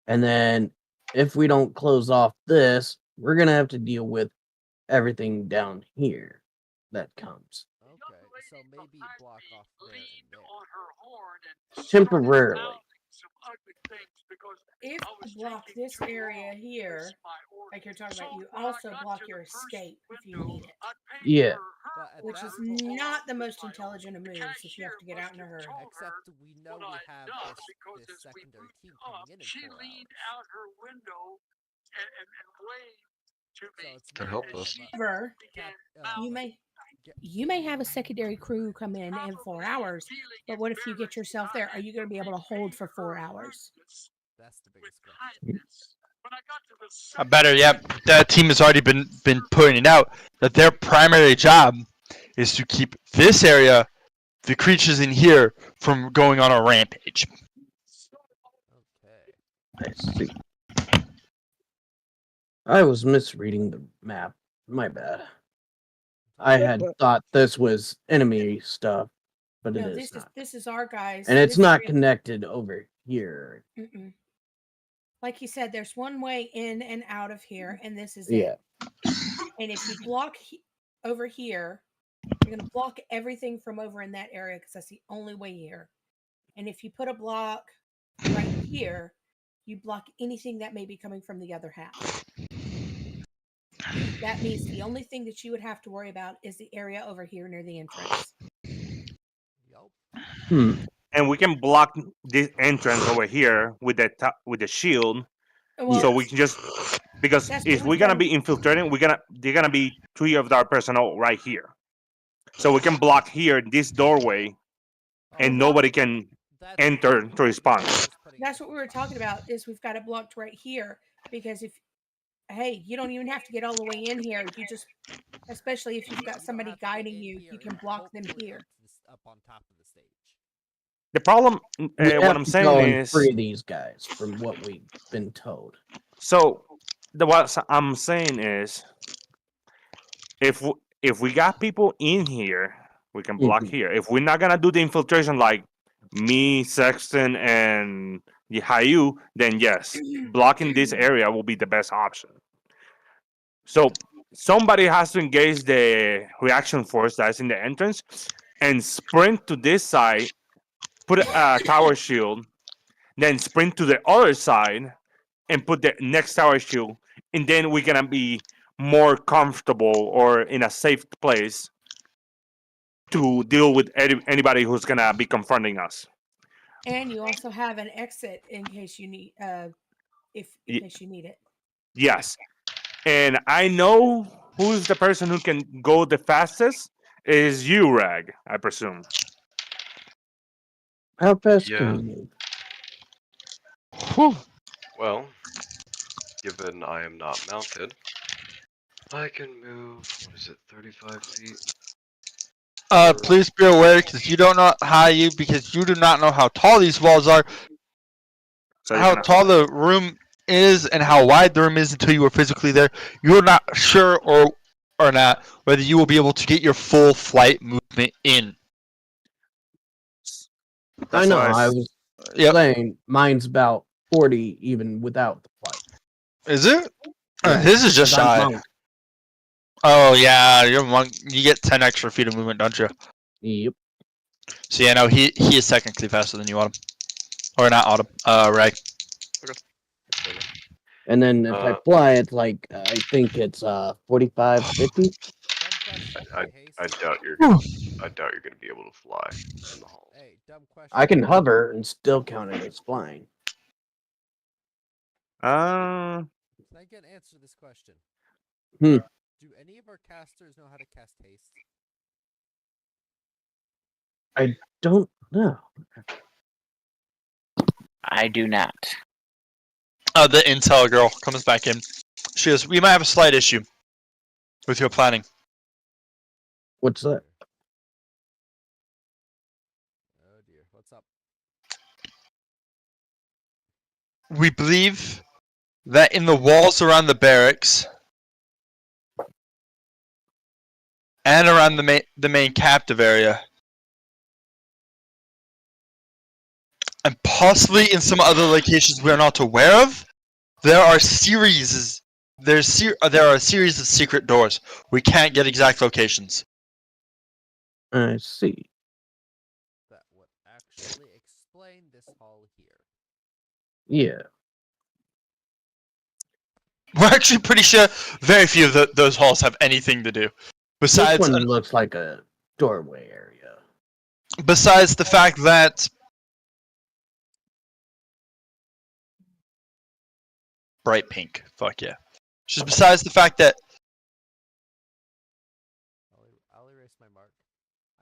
and then if we don't close off this, we're gonna have to deal with everything down here that comes Okay, so maybe block off there and there. temporarily. If you block this area here, like you're talking about, you also block your escape if you need it. Yeah. But at Which that is point, not the most intelligent of moves if you have to get out in a hurry. except we know we have this secondary team coming in 4 hours. So it's To not help much us. of a However, you like, may have a secondary crew come in 4 hours, but what if you get yourself there? Are you going to be able to hold for 4 hours? that's the biggest question. Better yet, that team has already been pointing out that their primary job is to keep this area, the creatures in here, from going on a rampage. Okay. I see. I was misreading the map. My bad. I had thought this was enemy stuff, but it No, is not. this is our guys. And it's This not area- connected over here. Mm-mm. Like you said, there's one way in and out of here, and this is Yeah. it. And if you block over here, you're going to block everything from over in that area because that's the only way here. And if you put a block right here, you block anything that may be coming from the other half. That means the only thing that you would have to worry about is the area over here near the entrance. Yup. And we can block this entrance over here with the shield, Well, so we can just because That's if what we're we've gonna done. be infiltrating, they're gonna be 3 of our personnel right here, so we can block here this doorway, and Well, nobody can enter to respond. That's what we were talking about. Is we've got it blocked right here because hey, you don't even have to get all the way in here. You just, especially if you've got somebody guiding you, you can block them here. Up on top of the stage. The problem, We what have I'm to saying go and is, free these guys from what we've been told. so what I'm saying is, if we got people in here, we can block Mhm. here. If we're not gonna do the infiltration like me, Sexton, and Hayu, then yes, blocking this area will be the best option. So somebody has to engage the reaction force that's in the entrance and sprint to this side, put a tower shield, then sprint to the other side and put the next tower shield, and then we're gonna be more comfortable or in a safe place to deal with anybody who's gonna be confronting us. And you also have an exit in case you need, in case you need it. Yes, and I know who's the person who can go the fastest is you, Rag, I presume. How fast Yeah. can you move? Whew. Well, given I am not mounted, I can move, what is it, 35 feet? Please be aware, because you don't know because you do not know how tall these walls are, So you're how gonna- tall the room is, and how wide the room is until you are physically there. You're not sure or not whether you will be able to get your full flight movement movement in. I That's know. why I was Yep. saying mine's about 40 even without the flight. Is it? Yeah, His is just 'cause I'm shy. monk. Oh yeah, you're monk. You get 10 extra feet of movement, don't you? Yep. So yeah, no, he is technically faster than you, Autumn. Or not Autumn. Ray. And then if I fly, it's like I think it's 45, 50. Dumb question. I, Hey, Haste. I doubt you're gonna. I doubt you're gonna be able to fly in the halls. Hey, dumb question. I can hover and still count it as flying. Uh, Can I get an answer to this question? Hmm. Do any of our casters know how to cast haste? I don't know. I do not. The intel girl comes back in. She goes, "We might have a slight issue with your planning. What's that? Oh dear, what's up? We believe that in the walls around the barracks and around the main captive area, and possibly in some other locations we're not aware of, there are a series of secret doors. We can't get exact locations." I see. That would actually explain this hall here. Yeah. We're actually pretty sure very few of those halls have anything to do. This Besides, one looks like a doorway area. besides the fact that bright pink, fuck yeah. Just besides the fact that I'll erase my mark.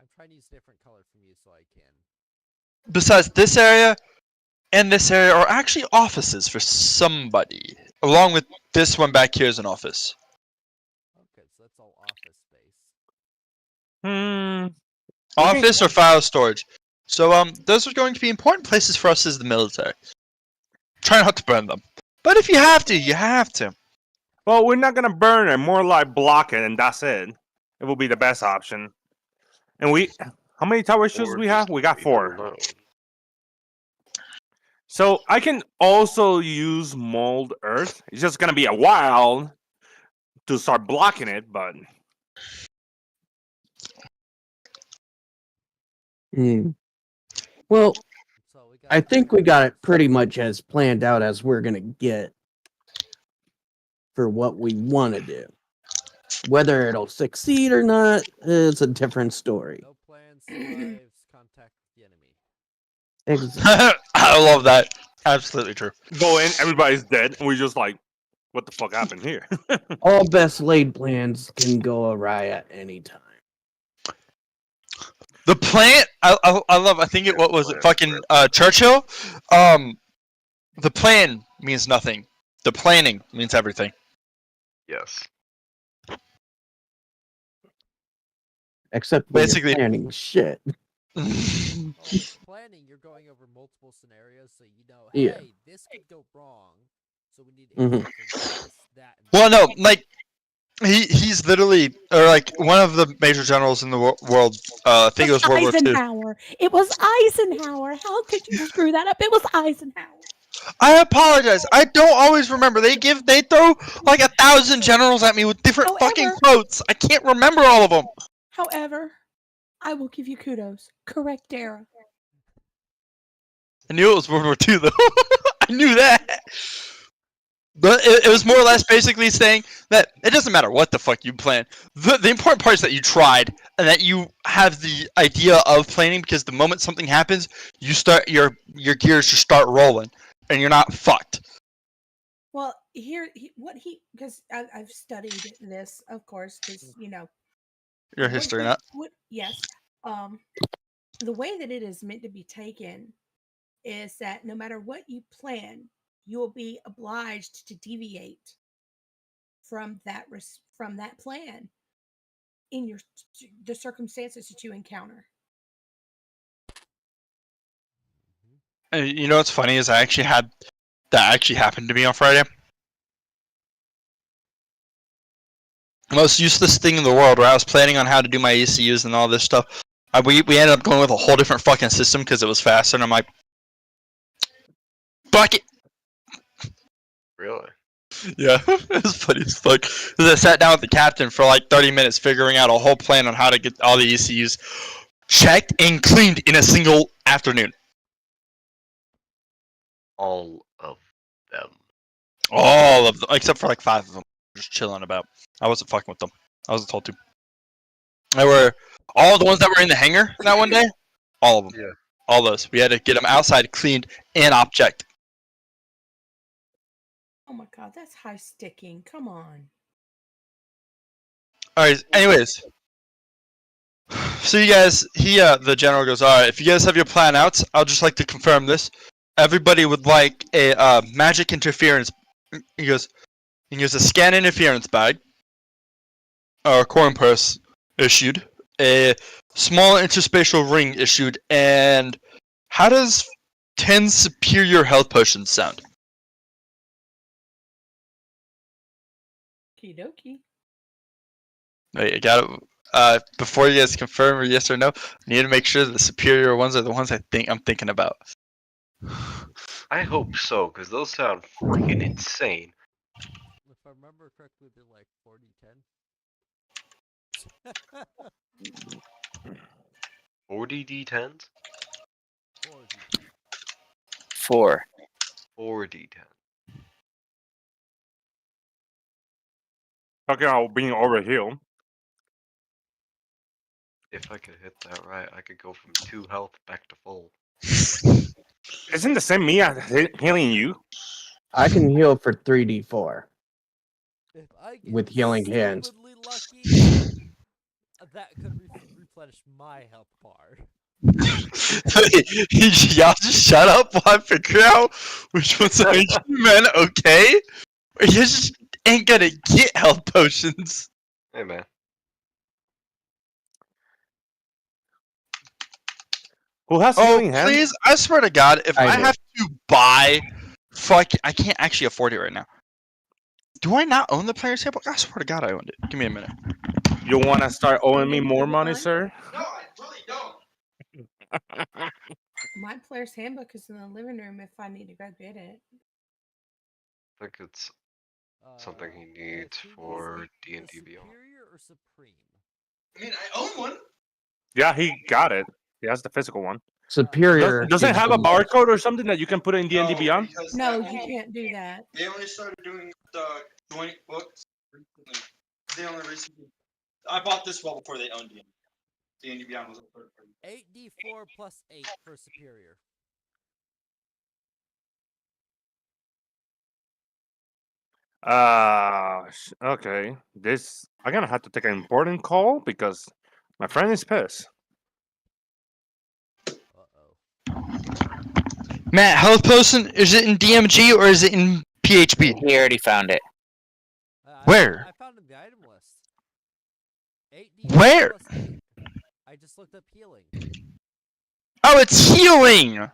I'm trying to use a different color from you so I can. besides this area and this area are actually offices for somebody, along with this one back here is an office. Okay, so that's all office space. Office or file storage. So those are going to be important places for us as the military. Try not to burn them. But if you have to, you have to. well, we're not gonna burn it. More like block it, and that's it. It will be the best option. And how many tower shoes Or we have? just We got leave it 4. alone. So I can also use mold earth. It's just gonna be a while to start blocking it, but Hmm. Well, So we got. I think we got it pretty much as planned out as we're gonna get for what we want to do. Whether it'll succeed or not is a different story. No plans, survives, contact the enemy. Exactly. I love that. Absolutely true. go in, everybody's dead, and we just like, what the fuck happened here? All best laid plans can go awry at any time. The plant, I love. I think it. What was it? Fucking Churchill. The plan means nothing. The planning means everything. Yes. Except when Basically- you're planning shit. Well, with planning, you're going over multiple scenarios, so you know, hey, Yeah. this could go wrong, so we need Mhm. info for this, that. And Well, that. no, like he's literally, or like one of the major generals in the world. I think it was World War II. Eisenhower. It was Eisenhower. How could you screw that up? It was Eisenhower. I apologize. I don't always remember. They throw like 1,000 generals at me with different fucking However- quotes. I can't remember all of them. However, I will give you kudos. Correct era. I knew it was World War II though. I knew that. But it was more or less basically saying that it doesn't matter what the fuck you plan. The important part is that you tried and that you have the idea of planning, because the moment something happens, you start your gears just start rolling and you're not fucked. Well, because I've studied this, of course, because Your what history he- nut. yes. The way that it is meant to be taken is that no matter what you plan, you will be obliged to deviate from that plan in the circumstances that you encounter. You know what's funny is that actually happened to me on Friday. Most useless thing in the world, where I was planning on how to do my ECUs and all this stuff. We ended up going with a whole different fucking system because it was faster, and I'm like, fuck it. Really? Yeah, it was funny as fuck. 'Cause I sat down with the captain for like 30 minutes figuring out a whole plan on how to get all the ECUs checked and cleaned in a single afternoon. All of them. All of them, except for like 5 of them, just chilling about. I wasn't fucking with them. I wasn't told to. They were all the ones that were in the hangar that one day. All of them. Yeah. All those. We had to get them outside, cleaned, and object. Oh my god, that's high sticking. Come on. All right. Anyways, so you guys, the general goes, all right. If you guys have your plan out, I'll just like to confirm this. Everybody would like a magic interference. He goes a scan interference bag, or a corn purse issued, a small interspatial ring issued, and how does 10 superior health potions sound? Okie dokie. Wait, I got it. Before you guys confirm or yes or no, I need to make sure that the superior ones are the ones I'm thinking about. I hope so, because those sound freaking insane. If I remember correctly, they're like 40-10. 40 D10s? 4. 4 D10. Talking about being overhealed. If I could hit that right, I could go from 2 health back to full. Isn't the same me as healing you? I can heal for 3d4 If I get with healing hands. stupidly lucky, that could replenish my health bar. Y'all just shut up while I figure out which one's the ancient men, okay? Or you just ain't gonna get health potions. Hey, man. Who has Oh, healing hands? please, I swear to God, if I I do. have to buy... Fuck, I can't actually afford it right now. Do I not own the player's handbook? I swear to God I owned it. Give me a minute. You want to start owing me Maybe more you money, want? sir? No, I really don't. My player's handbook is in the living room if I need to go get it. I think it's something he needs thing is, for is D&D the Beyond. superior or supreme? I mean, I own one. Yeah, he got it. He has the physical one. Superior. Does it gives have a them- barcode or something that you can put in D&D Beyond? No, you can't do that. They only started doing the joint books recently. They only recently. I bought this well before they owned D&D. D&D Beyond was a third party. 8d4 plus 8 for superior. Okay. I'm gonna have to take an important call because my friend is pissed. Matt, health potion, is it in DMG or is it in PHP? He already found it. Where? I found it in the item list. 8d4 Where? plus 8. I just looked up healing. Oh, it's healing!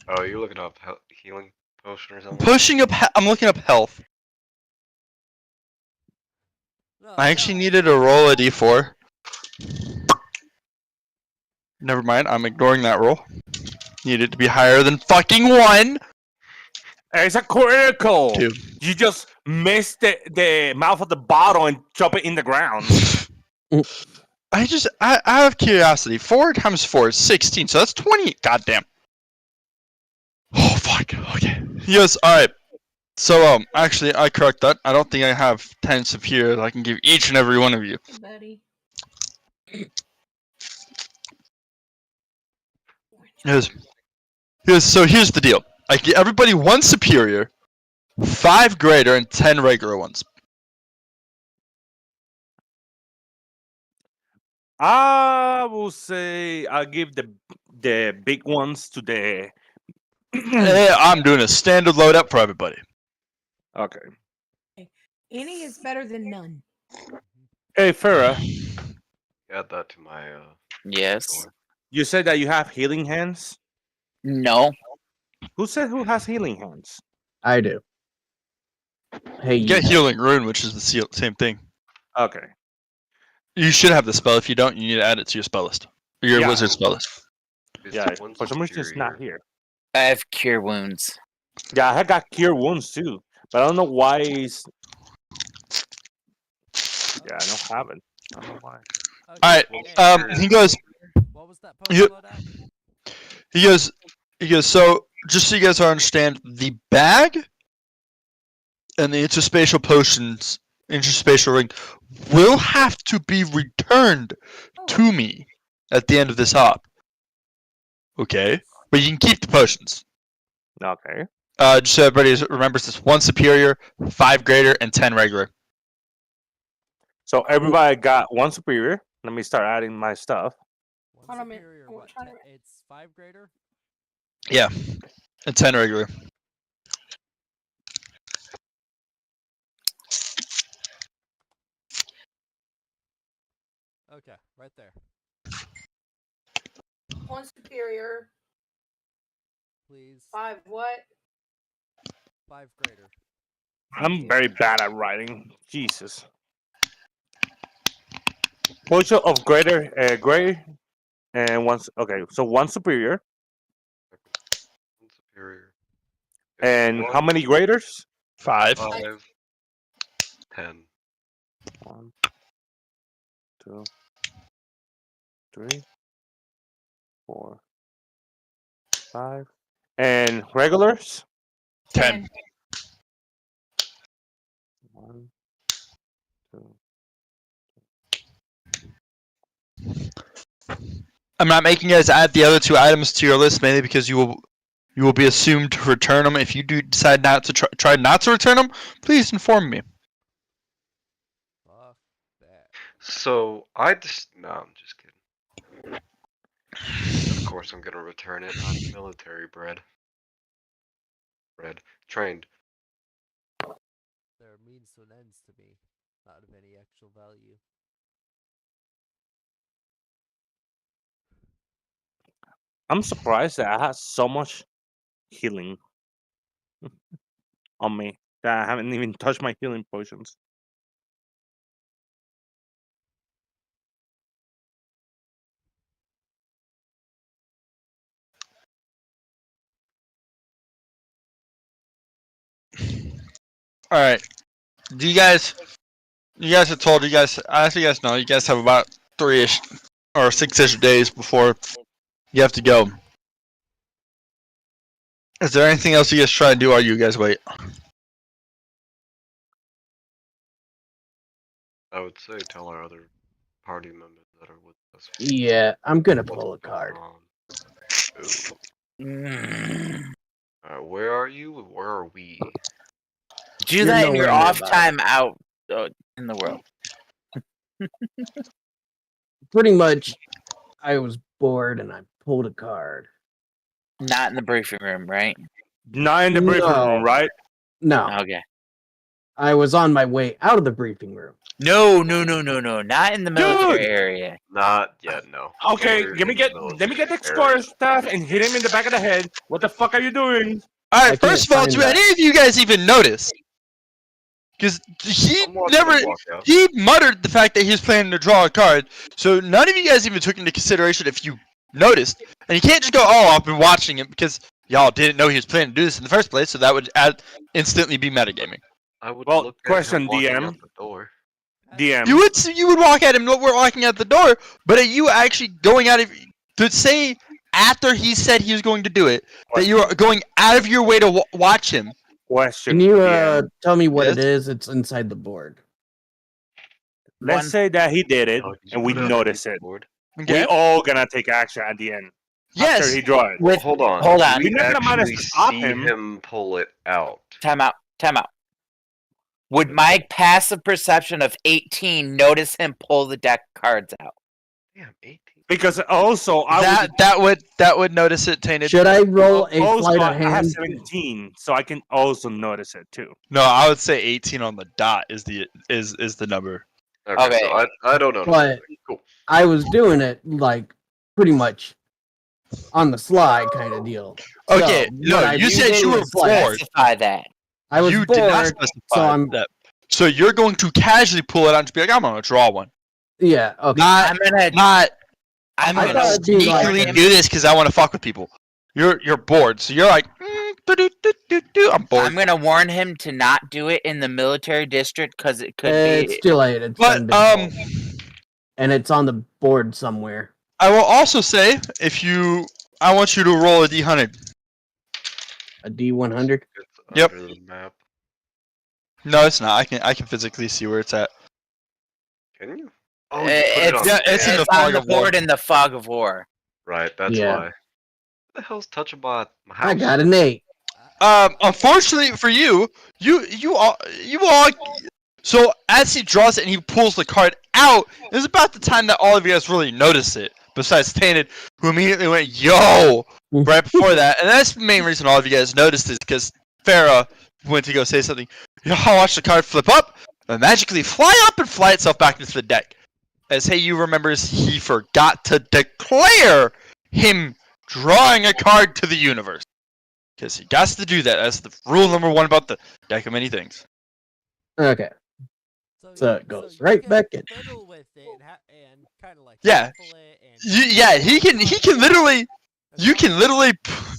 Oh, you're looking up healing potion or something? Pushing up, I'm looking up health. No, I actually needed to roll a d4. Never mind, I'm ignoring that roll. Needed to be higher than fucking 1! It's a critical. 2. You just missed the mouth of the bottle and chop it in the ground. I have curiosity. 4 times 4 is 16, so that's 20. Goddamn. Oh, fuck. Okay. Yes, alright. So, actually, I correct that. I don't think I have 10 superior that I can give each and every one of you. Hey, buddy. So here's the deal. I give everybody 1 superior, 5 greater, and 10 regular ones. I will say I'll give the big ones to the. I'm doing a standard loadout for everybody. Okay. Any is better than none. Hey, Farah, Add that to my Yes. score. you said that you have healing hands. No. Who said who has healing hands? I do. Hey, you. Get healing rune, which is the same thing. Okay. You should have the spell. If you don't, you need to add it to your spell list. Your Yeah. wizard spell list. Is Yeah, one for some reason it's not superior. here. I have cure wounds. Yeah, I got cure wounds too, but I don't know why. Yeah, I don't have it. I don't know why. Okay, Alright, hey, he goes, what was that you- post loadout? he goes, so, just so you guys understand, the bag and the interspatial potions, interspatial ring, will have to be returned to me at the end of this hop. Okay? But you can keep the potions. Okay. Just so everybody remembers this, 1 superior, 5 greater, and 10 regular. So everybody got 1 superior. Let me start adding my stuff. One Hold on a minute, superior, I'm what? trying to- It's 5 greater? Yeah, and 10 regular. Okay, right there. 1 superior, Please. 5 what? 5 greater. I'm very bad at writing. Jesus. Potion of greater, gray, and okay. So 1 superior, One superior. and how many graders? 5. 5. 10. 1, 2, 3, 4, 5, and regulars. 10. 1, 2. I'm not making you guys add the other 2 items to your list mainly because you will be assumed to return them. If you do decide not to try not to return them, please inform me. Fuck that. So no, I'm just kidding. Of course, I'm gonna return it. I'm military bred. Trained. They're means to an ends to me, not of any actual value. I'm surprised that I had so much healing on me that I haven't even touched my healing potions. All right. Do you guys have told I asked you guys know you guys have about 3-ish or 6-ish days before you have to go. Is there anything else you guys try to do while you guys wait? I would say tell our other party members that are with us. Yeah, I'm gonna what's pull a going card. on. Where are you? Where are we? Do You're that in your nowhere off nearby. time out in the world. Pretty much, I was bored and I pulled a card. Not in the briefing room, right? Not in the briefing room, No. right? No, Okay. I was on my way out of the briefing room. No. Not in the military Dude! area. Not yet, no. Okay, We're let me in get the the military score area. staff and hit him in the back of the head. What the fuck are you doing? All I right. can't First of all, find do that. any of you guys even notice? Because he I'm watching never him walk out. he muttered the fact that he was planning to draw a card. So none of you guys even took into consideration if you noticed. And you can't just go, "Oh, I've been watching it," because y'all didn't know he was planning to do this in the first place. So that would instantly be metagaming. I would Well, look at question, him walking DM. out the door. DM. You would walk at him. We're walking out the door, but are you actually going out of to say after he said he was going to do it that you are going out of your way to watch him? Question. Can you DM. tell me what Yes? it is? It's inside the board. Let's say that he did it Oh, did you and we put it on notice the it. board? Okay. We all gonna take action at the end. After Yes. he draws it. Well, hold on. Hold on. We We're not gonna actually stop see him. him pull it out. Time out. Would my passive perception of 18 notice him pull the deck cards out? Damn, 18. Because also I That would notice it tainted. Should I roll a also sleight I of have hand? 17, so I can also notice it too. No, I would say 18 on the dot is the number. Okay, so Okay. I don't know. But Cool. I was doing it like pretty much on the sly kind of deal. Okay, So, no, what I you said did you were was, like, bored. Specify that. I was You bored, did not specify so I'm that. So you're going to casually pull it out and just be like, I'm gonna draw one. yeah okay. Not I'm gonna I'm I gonna thought it'd be like sneakily a- do this because I want to fuck with people. You're bored, so you're like, I'm bored. I'm gonna warn him to not do it in the military district because it could It's be. too late. It's But done been and it's on the board somewhere. I will also say I want you to roll a d100. A D100. It's Yep. under the map. No, it's not. I can physically see where it's at. Can you? Oh, you put it on. Yeah, it's in It's the on fog the of war. board in the fog of war. Right, that's Yeah. why. What the hell's Touchabot? My house. I got an 8. Unfortunately for you all. So as he draws it and he pulls the card out, it was about the time that all of you guys really noticed it. Besides Tainted, who immediately went, "Yo!" right before that, and that's the main reason all of you guys noticed is because Farah went to go say something. You know how I watched the card flip up and magically fly up and fly itself back into the deck. As Hey remembers, he forgot to declare him drawing a card to the universe. Because he got to do that. That's the rule number 1 about the deck of many things. Okay. So it goes you right can back in. Fiddle with it and kind of like Yeah. shuffle it and Yeah, he can literally, you can literally,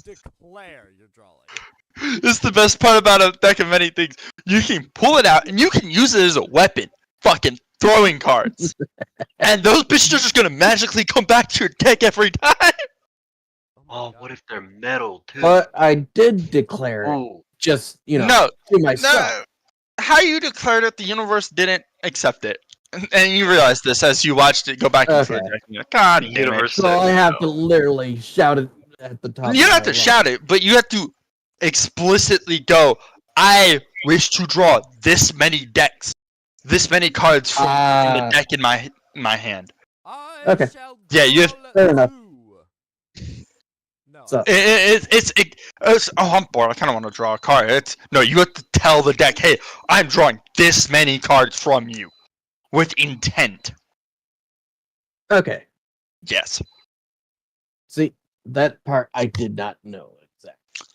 declare your drawing. this is the best part about a deck of many things. You can pull it out and you can use it as a weapon. Fucking throwing cards. And those bitches are just gonna magically come back to your deck every time. my Oh, God. what if they're metal too? But I did declare it. Oh, Just, No, to myself. no. How you declared it, the universe didn't accept it. And you realize this as you watched it go back into the Okay. deck. And you're like, God the damn it. universe So said I have to no. literally shout it at the top. You don't of have my to lungs. shout it, but you have to explicitly go, I wish to draw this many decks, this many cards from the deck in my hand. I Okay. shall Yeah, you have- draw Fair enough. you. No. So- It's oh, I'm bored. I kind of want to draw a card. No, you have to tell the deck, hey, I'm drawing this many cards from you with intent. Okay. Yes. See, that part I did not know exactly.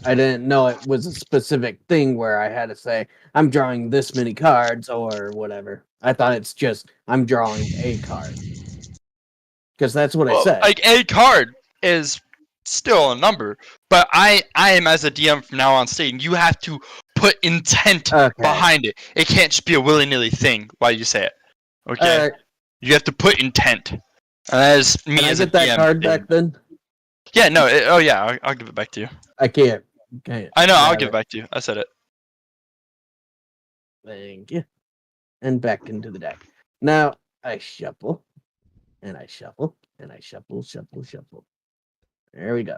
I didn't know it was a specific thing where I had to say, I'm drawing this many cards or whatever. I thought it's just, I'm drawing a card. Because that's what I Well, said. like a card is still a number, but I am as a DM from now on stating you have to put intent Okay. behind it. It can't just be a willy-nilly thing while you say it. Okay, Alright, you have to put intent. And that is me can I as a get that DM card stating- back then? Yeah, no. Oh yeah, I'll give it back to you. I can't. I know. I'll grab give it back to you. I said it. Thank you. And back into the deck. Now I shuffle. And I shuffle. And I shuffle, shuffle. There we go.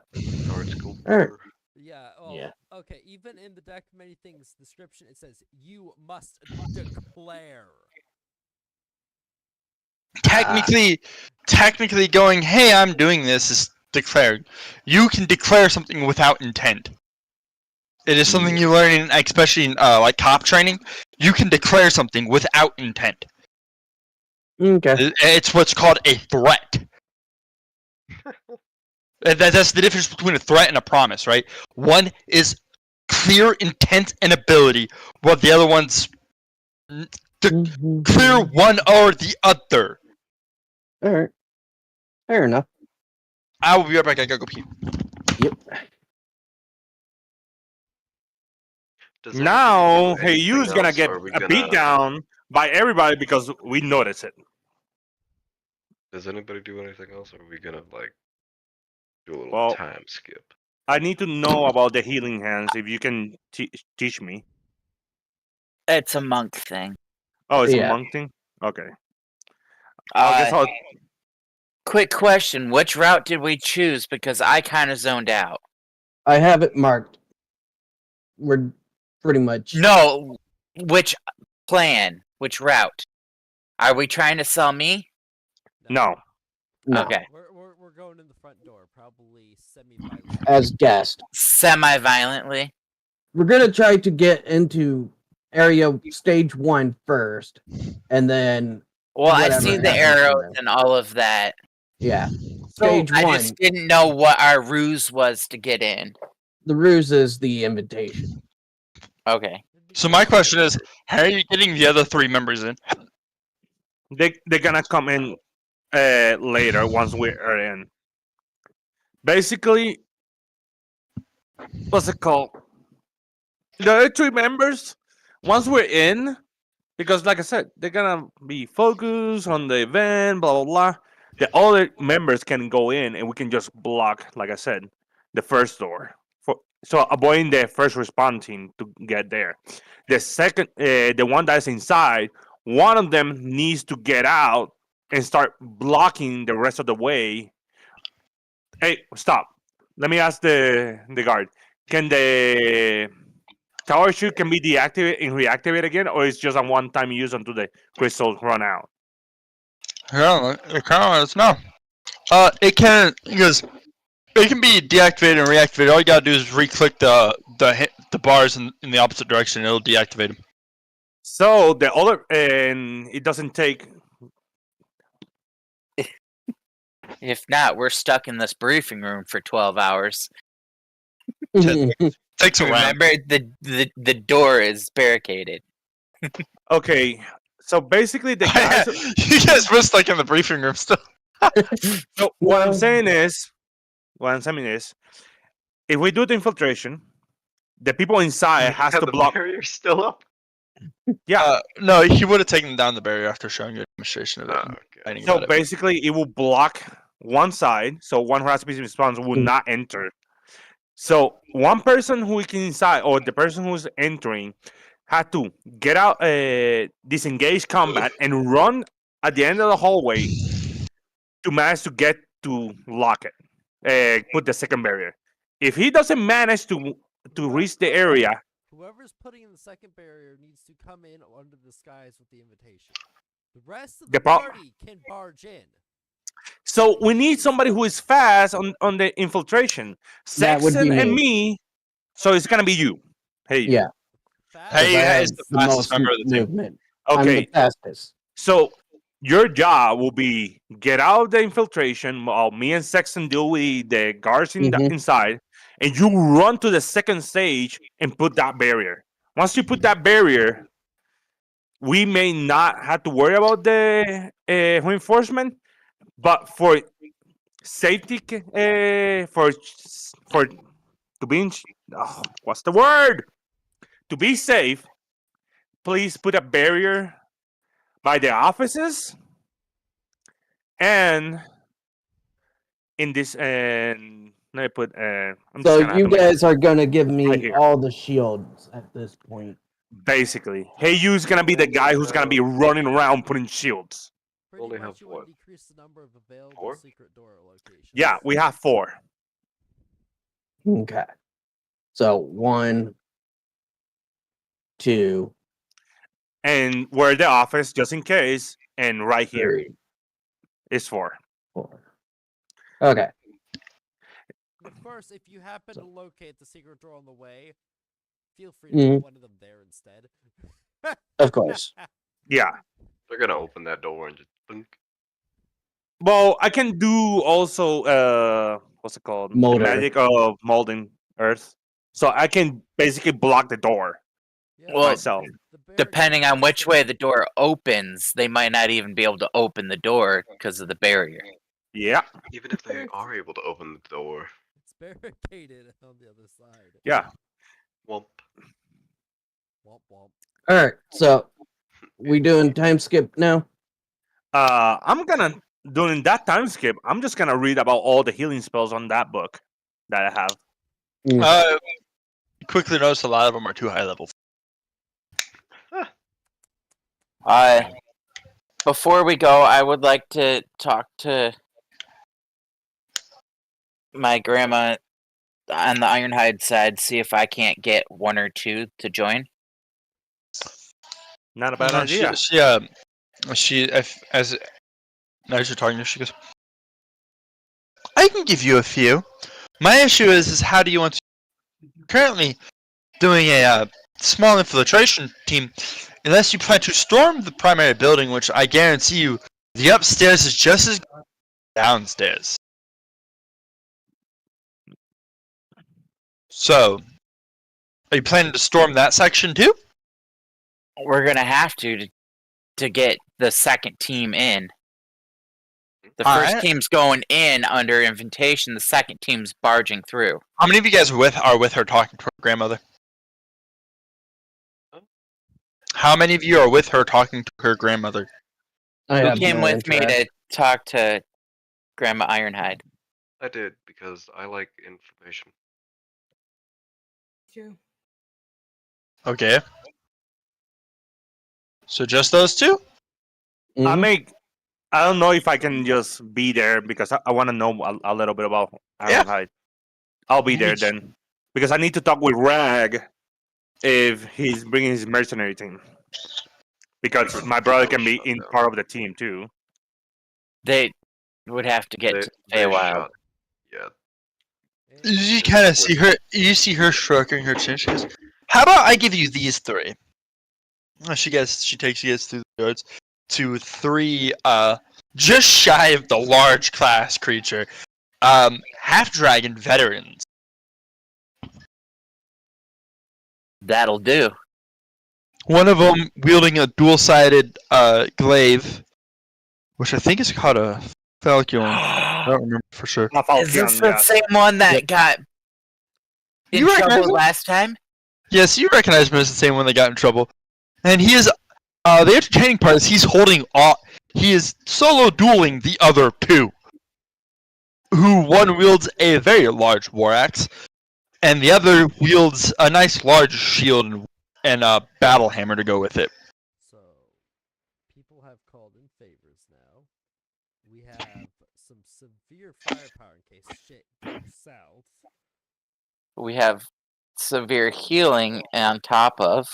Cards go Alright. blur. Yeah. Oh, Yeah. okay. Even in the deck of many things description, it says you must declare. Technically going, hey, I'm doing this is declared. You can declare something without intent. It is something you learn in, especially in like cop training. You can declare something without intent. Okay. It's what's called a threat. That's the difference between a threat and a promise, right? One is clear intent and ability, while the other one's clear one or the other. Alright. Fair enough. I will be right back. I gotta go pee. Yep. Does anybody Now, do hey, anything you's gonna else, get or are we a gonna- beat down by everybody because we notice it. Does anybody do anything else, or are we gonna like do a little Well- time skip? I need to know about the healing hands. If you can teach me. It's a monk thing. Oh, it's Yeah. a monk thing. Okay. I guess I'll. Quick question: which route did we choose? Because I kind of zoned out. I have it marked. We're pretty much. No, which plan? Which route? Are we trying to sell me? No. No. Okay. We're going in the front door, probably semi-violent. As guessed. Semi-violently. We're gonna try to get into area stage 1 first, and then Well, I Whatever see the happens from arrows there. and all of that. yeah, So stage I 1. just didn't know what our ruse was to get in. The ruse is the invitation. Okay. So my question is, how are you getting the other 3 members in? They're gonna come in later once we're in. Basically, what's it called? The other three members, once we're in, because like I said, they're gonna be focused on the event, blah blah blah. The other members can go in, and we can just block, like I said, the first door, so avoiding the first response team to get there. The second, the one that's inside, one of them needs to get out and start blocking the rest of the way. Hey, stop! Let me ask the guard. Can the tower shoot can be deactivated and reactivate again, or it's just a one-time use until the crystals run out? Yeah, it kind of no. It can because it can be deactivated and reactivated. All you gotta do is re-click the bars in the opposite direction. And it'll deactivate them. So the other, and it doesn't take. If not, we're stuck in this briefing room for 12 hours. Takes a round. Remember, the door is barricaded. Okay, so basically the guys. You guys were stuck in the briefing room still. So what I'm saying is, if we do the infiltration, the people inside has Have to the block. barrier still up. Yeah. No, he would have taken down the barrier after showing you a demonstration of it. Oh, okay. Fighting So about it. basically, it will block one side, so one harassment response will not enter. So one person who is inside, or the person who's entering, had to get out, disengage combat, and run at the end of the hallway to manage to get to lock it, put the second barrier. If he doesn't manage to reach the area, Whoever's putting in the second barrier needs to come in under the skies with the invitation. The rest of the The pro- party can barge in. so we need somebody who is fast on the infiltration. That would be Sexton and me. me. So it's gonna be you. Hey. You. Yeah. Fast. Hey, 'cause I yeah, have is the the fastest most member of the team. movement. I'm Okay. the fastest. So your job will be get out of the infiltration while me and Sexton deal with the guards inside, and you run to the second stage and put that barrier. Once you put that barrier, we may not have to worry about the reinforcement, but for safety, for to be, what's the word? To be safe, please put a barrier by the offices and in this, and let me put. I'm just So gonna have you to make- guys are gonna give me Right here. all the shields at this point. basically, hey, you's gonna be the guy who's gonna be running around putting shields. Pretty Only much have you want what? to decrease the number of available 4? secret door locations. Yeah, we have 4. Okay. So 1, 2, And we're at the office just in case, and right here 3, is 4. 4. Okay. Of course, if you happen to locate the secret door on the way, feel free to put one of them there instead. Of course. Yeah. They're gonna open that door and just blink. Well, I can do also what's it called? Molder. The magic of molding earth. So I can basically block the door Yeah, Well, myself. the barrier Depending on is which the- way the door opens, they might not even be able to open the door because of the barrier. Yeah. Even if they are able to open the door. It's barricaded on the other side. Yeah. Womp. Womp womp. All right. So we doing time skip now? I'm gonna during that time skip, I'm just gonna read about all the healing spells on that book that I have. Quickly notice a lot of them are too high level. Before we go, I would like to talk to my grandma on the Ironhide side, see if I can't get 1 or 2 to join. Not a bad No, idea. As you're talking to her, she goes, I can give you a few. My issue is how do you want to currently doing a small infiltration team unless you plan to storm the primary building, which I guarantee you the upstairs is just as good as downstairs. So, are you planning to storm that section too? We're gonna have to get the second team in. The first Alright. team's going in under invitation. The second team's barging through. How many of you guys are with her talking to her grandmother? How many of you are with her talking to her grandmother? I Who have came no with me interest. to talk to Grandma Ironhide? I did because I like information. True. Okay. So just those two? Mhm. I don't know if I can just be there because I want to know a little bit about Yeah. Ironhide. I'll be there then because I need to talk with Rag if he's bringing his mercenary team because my brother can be Shut in down. part of the team too. They would have to get to They Feywild. shot. Yeah. You kind of see her. You see her stroking her chin. She goes, "How about I give you these three?" She takes you guys through the yards to three, just shy of the large class creature, half dragon veterans. That'll do. One of them wielding a dual-sided glaive, which I think is called a falchion. I don't remember for sure. Is this the same one that got in You recognize trouble him? last time? Yes, you recognize him as the same one that got in trouble. And he is, the entertaining part is he is solo dueling the other two. Who one wields a very large war axe, and the other wields a nice large shield and a battle hammer to go with it. So, people have called in favors now. We have some severe firepower in case shit goes south. We have severe healing on top of.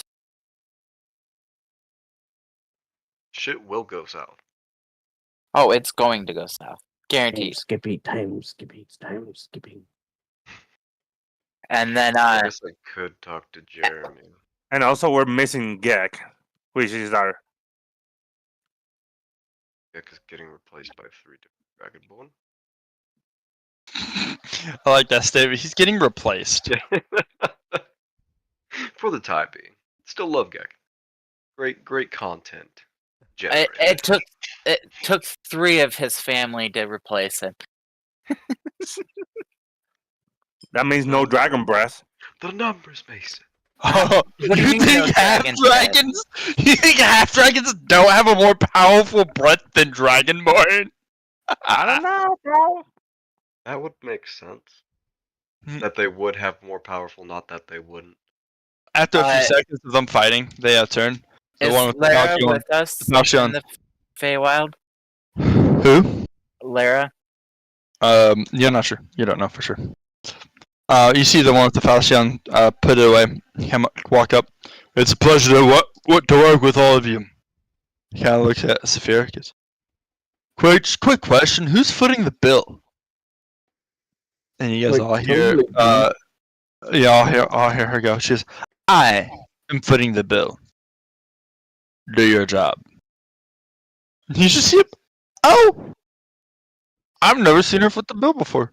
Shit will go south. Oh, it's going to go south. Guaranteed. Skippy, time skipping. And then, I guess I could talk to Jeremy. And also, we're missing Gek, which is our. Gek is getting replaced by 3 different Dragonborn. I like that statement. He's getting replaced. For the time being. Still love Gek. Great content. it took 3 of his family to replace him. That means no dragon breath. The numbers, Mason. Oh, What do you you mean no think half dragons? dragons? You think half dragons don't have a more powerful breath than Dragonborn? I don't know, bro. That would make sense. Hmm. That they would have more powerful, not that they wouldn't. After a few seconds of them fighting, they turn. The Is one with Lara the with us the Falchion. in the Feywild? Who? Lara? You're not sure. You don't know for sure. You see the one with the Falchion, put it away. Walk up. It's a pleasure to work with all of you. He kind of looks at Saphira. Goes, quick question. Who's footing the bill? And you guys all hear, I'll hear her go. She says, I am footing the bill. Do your job. You just see, oh! I've never seen her foot the bill before.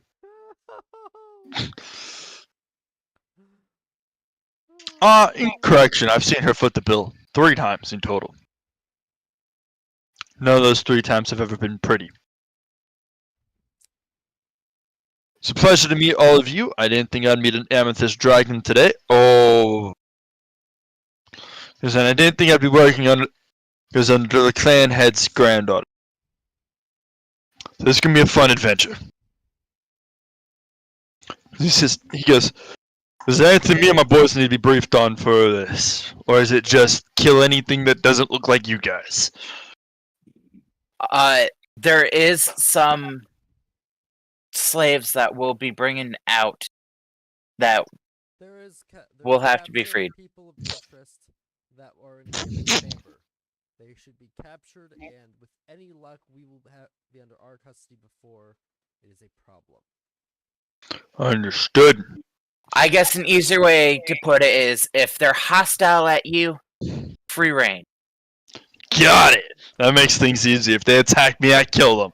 In correction, I've seen her foot the bill 3 times in total. None of those 3 times have ever been pretty. It's a pleasure to meet all of you. I didn't think I'd meet an amethyst dragon today. Oh. Because I didn't think I'd be working under the clan head's granddaughter. So this is going to be a fun adventure. He goes, is there anything me and my boys need to be briefed on for this? Or is it just kill anything that doesn't look like you guys? There is some slaves that we'll be bringing out that will have to be freed. People of interest that are in Gimmick's favor. They should be captured, and with any luck, we will be under our custody before it is a problem. Understood. I guess an easier way to put it is if they're hostile at you, free reign. Got it. That makes things easy. If they attack me, I kill them.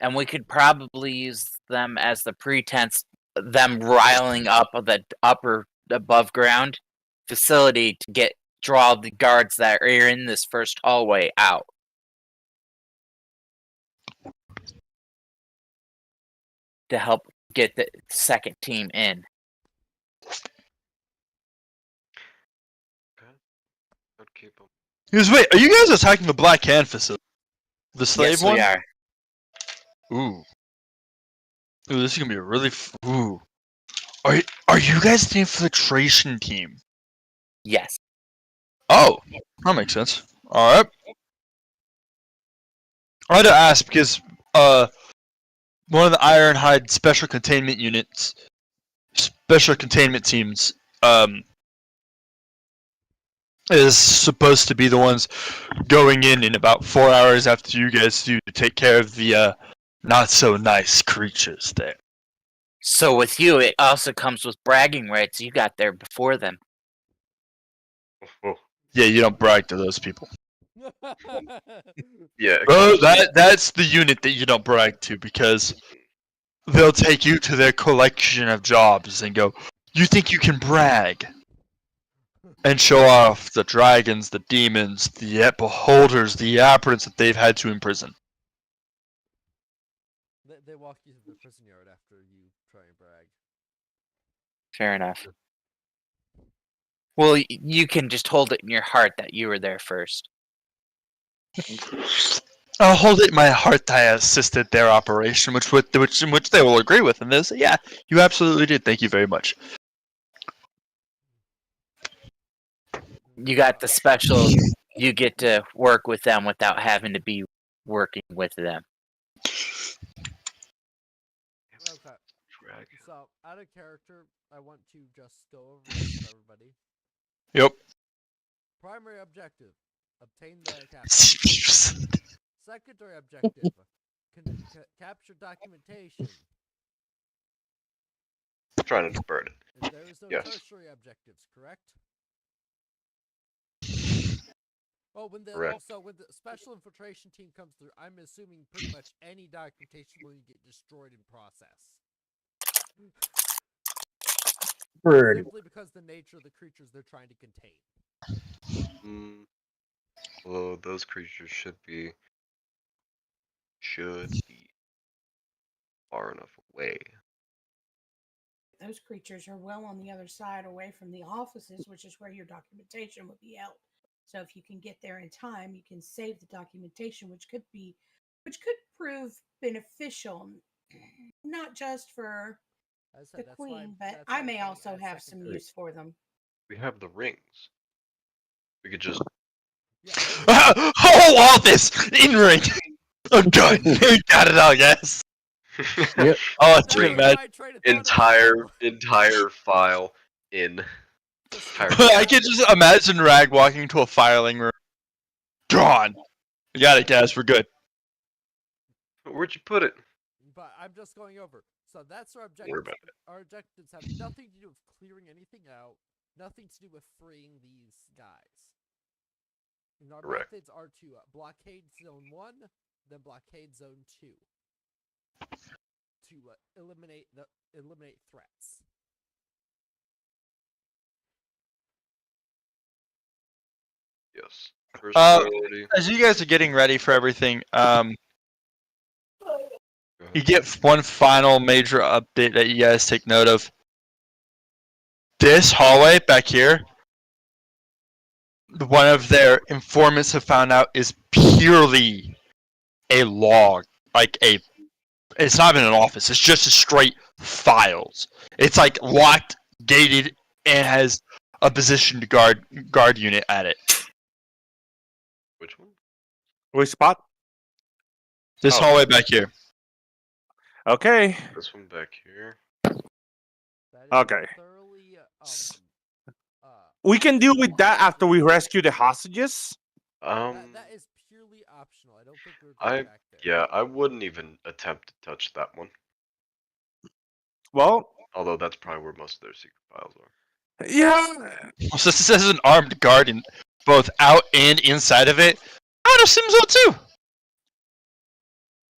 And we could probably use them as the pretense them riling up the upper above ground facility to draw the guards that are in this first hallway out. To help get the second team in. I'd keep them. Because wait, are you guys attacking the Black Hand facility? The slave Yes, one? we are. Ooh. Ooh, this is gonna be a really ooh. Are you guys the infiltration team? Yes. Oh, that makes sense. Alright. I had to ask because one of the Ironhide special containment units, special containment teams, is supposed to be the ones going in about 4 hours after you guys do to take care of the not so nice creatures there. So with you, it also comes with bragging rights. You got there before them. Oh, Yeah, you don't brag to those people. yeah. Oh, that's the unit that you don't brag to because they'll take you to their collection of jobs and go, you think you can brag? And show off the dragons, the demons, the beholders, the apparents that they've had to imprison. They walk you to the prison yard after you try and brag. Fair enough. Well, you can just hold it in your heart that you were there first. I'll hold it in my heart that I assisted their operation, which they will agree with, and they'll say, yeah, you absolutely did. Thank you very much. You got the special. You get to work with them without having to be working with them. Okay. So, out of character, I want to just go over this for everybody. Yep. Primary objective: obtain the capture. Secondary objective: capture documentation. Trying to burn it. And there is no Yes. tertiary objectives, correct? Oh, Correct. also when the special infiltration team comes through, I'm assuming pretty much any documentation will get destroyed in process. Pretty. Simply because the nature of the creatures they're trying to contain. Although those creatures should be far enough away. Those creatures are well on the other side away from the offices, which is where your documentation would be held. So if you can get there in time, you can save the documentation, which could prove beneficial, not just for As I said, the that's why queen, but that's I why I'm may putting it also as have some secondary. use for them. We have the rings. We could just Yeah. Whole office in ring. Oh god, you got it all, yes. Yep. Oh, That too was bad. my train of thought as well. entire file in. Entire I can just imagine Rag walking into a filing room. Gone. You got it, guys. We're good. Where'd you put it? But I'm just going over. So that's our Don't worry objectives. about Our objectives have nothing to do with clearing anything out, nothing to do with freeing these guys. And our Correct. methods are to blockade zone 1, then blockade zone 2. To eliminate threats. Yes. First Uh, priority. As you guys are getting ready for everything, Go you ahead. get one final major update that you guys take note of. This hallway back here, one of their informants have found out is purely a log. It's not even an office, it's just a straight files. It's like locked, gated, and has a positioned guard unit at it. Which one? Which spot? This Oh. hallway back here. Okay. This one back here. That is Okay. thoroughly We can deal with that after we rescue the hostages. that is purely optional. I don't think we're going back there. Yeah, I wouldn't even attempt to touch that one. Well, Although that's probably where most of their secret files are. yeah. So this is an armed guard in both out and inside of it. I'd assume so too.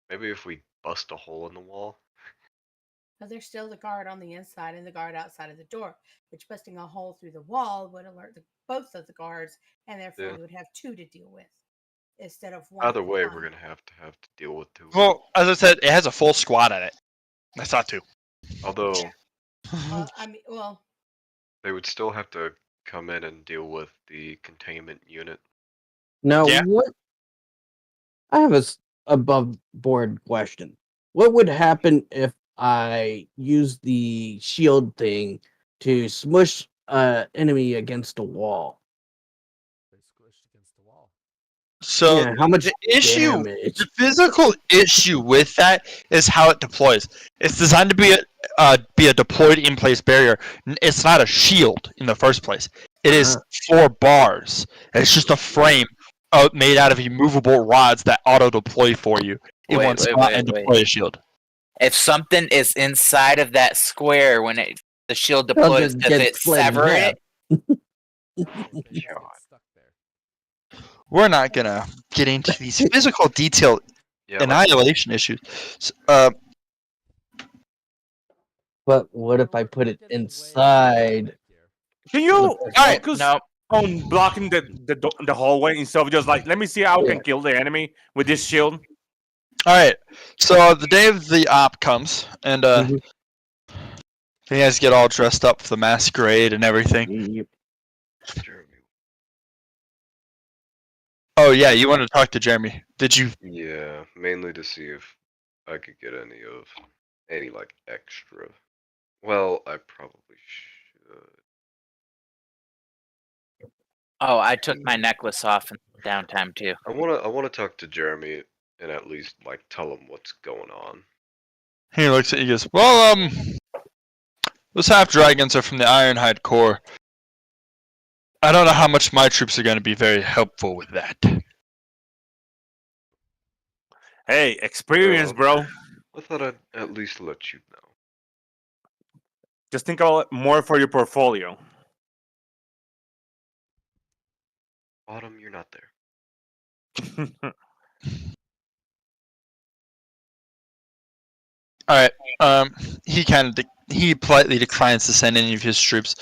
Maybe if we bust a hole in the wall. But there's still the guard on the inside and the guard outside of the door, which busting a hole through the wall would alert both of the guards, and therefore Yeah. you would have two to deal with instead of one. Either at a way, time. we're gonna have to deal with two. Well, as I said, it has a full squad in it. That's not two. Although Well, they would still have to come in and deal with the containment unit. Now, Yeah. what? I have a above board question. What would happen if I use the shield thing to smush enemy against a wall? They squished against the wall. So Yeah, how much the issue, damage? the physical issue with that is how it deploys. It's designed to be a deployed in place barrier. It's not a shield in the first place. It is 4 bars. It's just a frame made out of immovable rods that auto deploy for you in one spot and deploy a shield. If something is inside of that square when the shield They'll deploys, just does get it split in sever half. it? Okay, just get stuck there. We're not gonna get into these physical detail Yeah, annihilation issues. But what if I put it Getting way inside? Can you Alright, focus no. on blocking the hallway instead of just like, let me see how I can kill the enemy with this shield? Alright, so the day of the op comes, and Mhm. you guys get all dressed up for the masquerade and everything. Yep. Jeremy. Oh yeah, you want to talk to Jeremy. Did you? Yeah, mainly to see if I could get any like extra. Well, I probably should. Oh, I took my necklace off in downtime too. I wanna talk to Jeremy and at least like tell him what's going on. He looks at you and goes, well, those half dragons are from the Ironhide Corps. I don't know how much my troops are going to be very helpful with that. Hey, experience, bro. I thought I'd at least let you know. Just think about it more for your portfolio. Autumn, you're not there. All right. He politely declines to send any of his troops.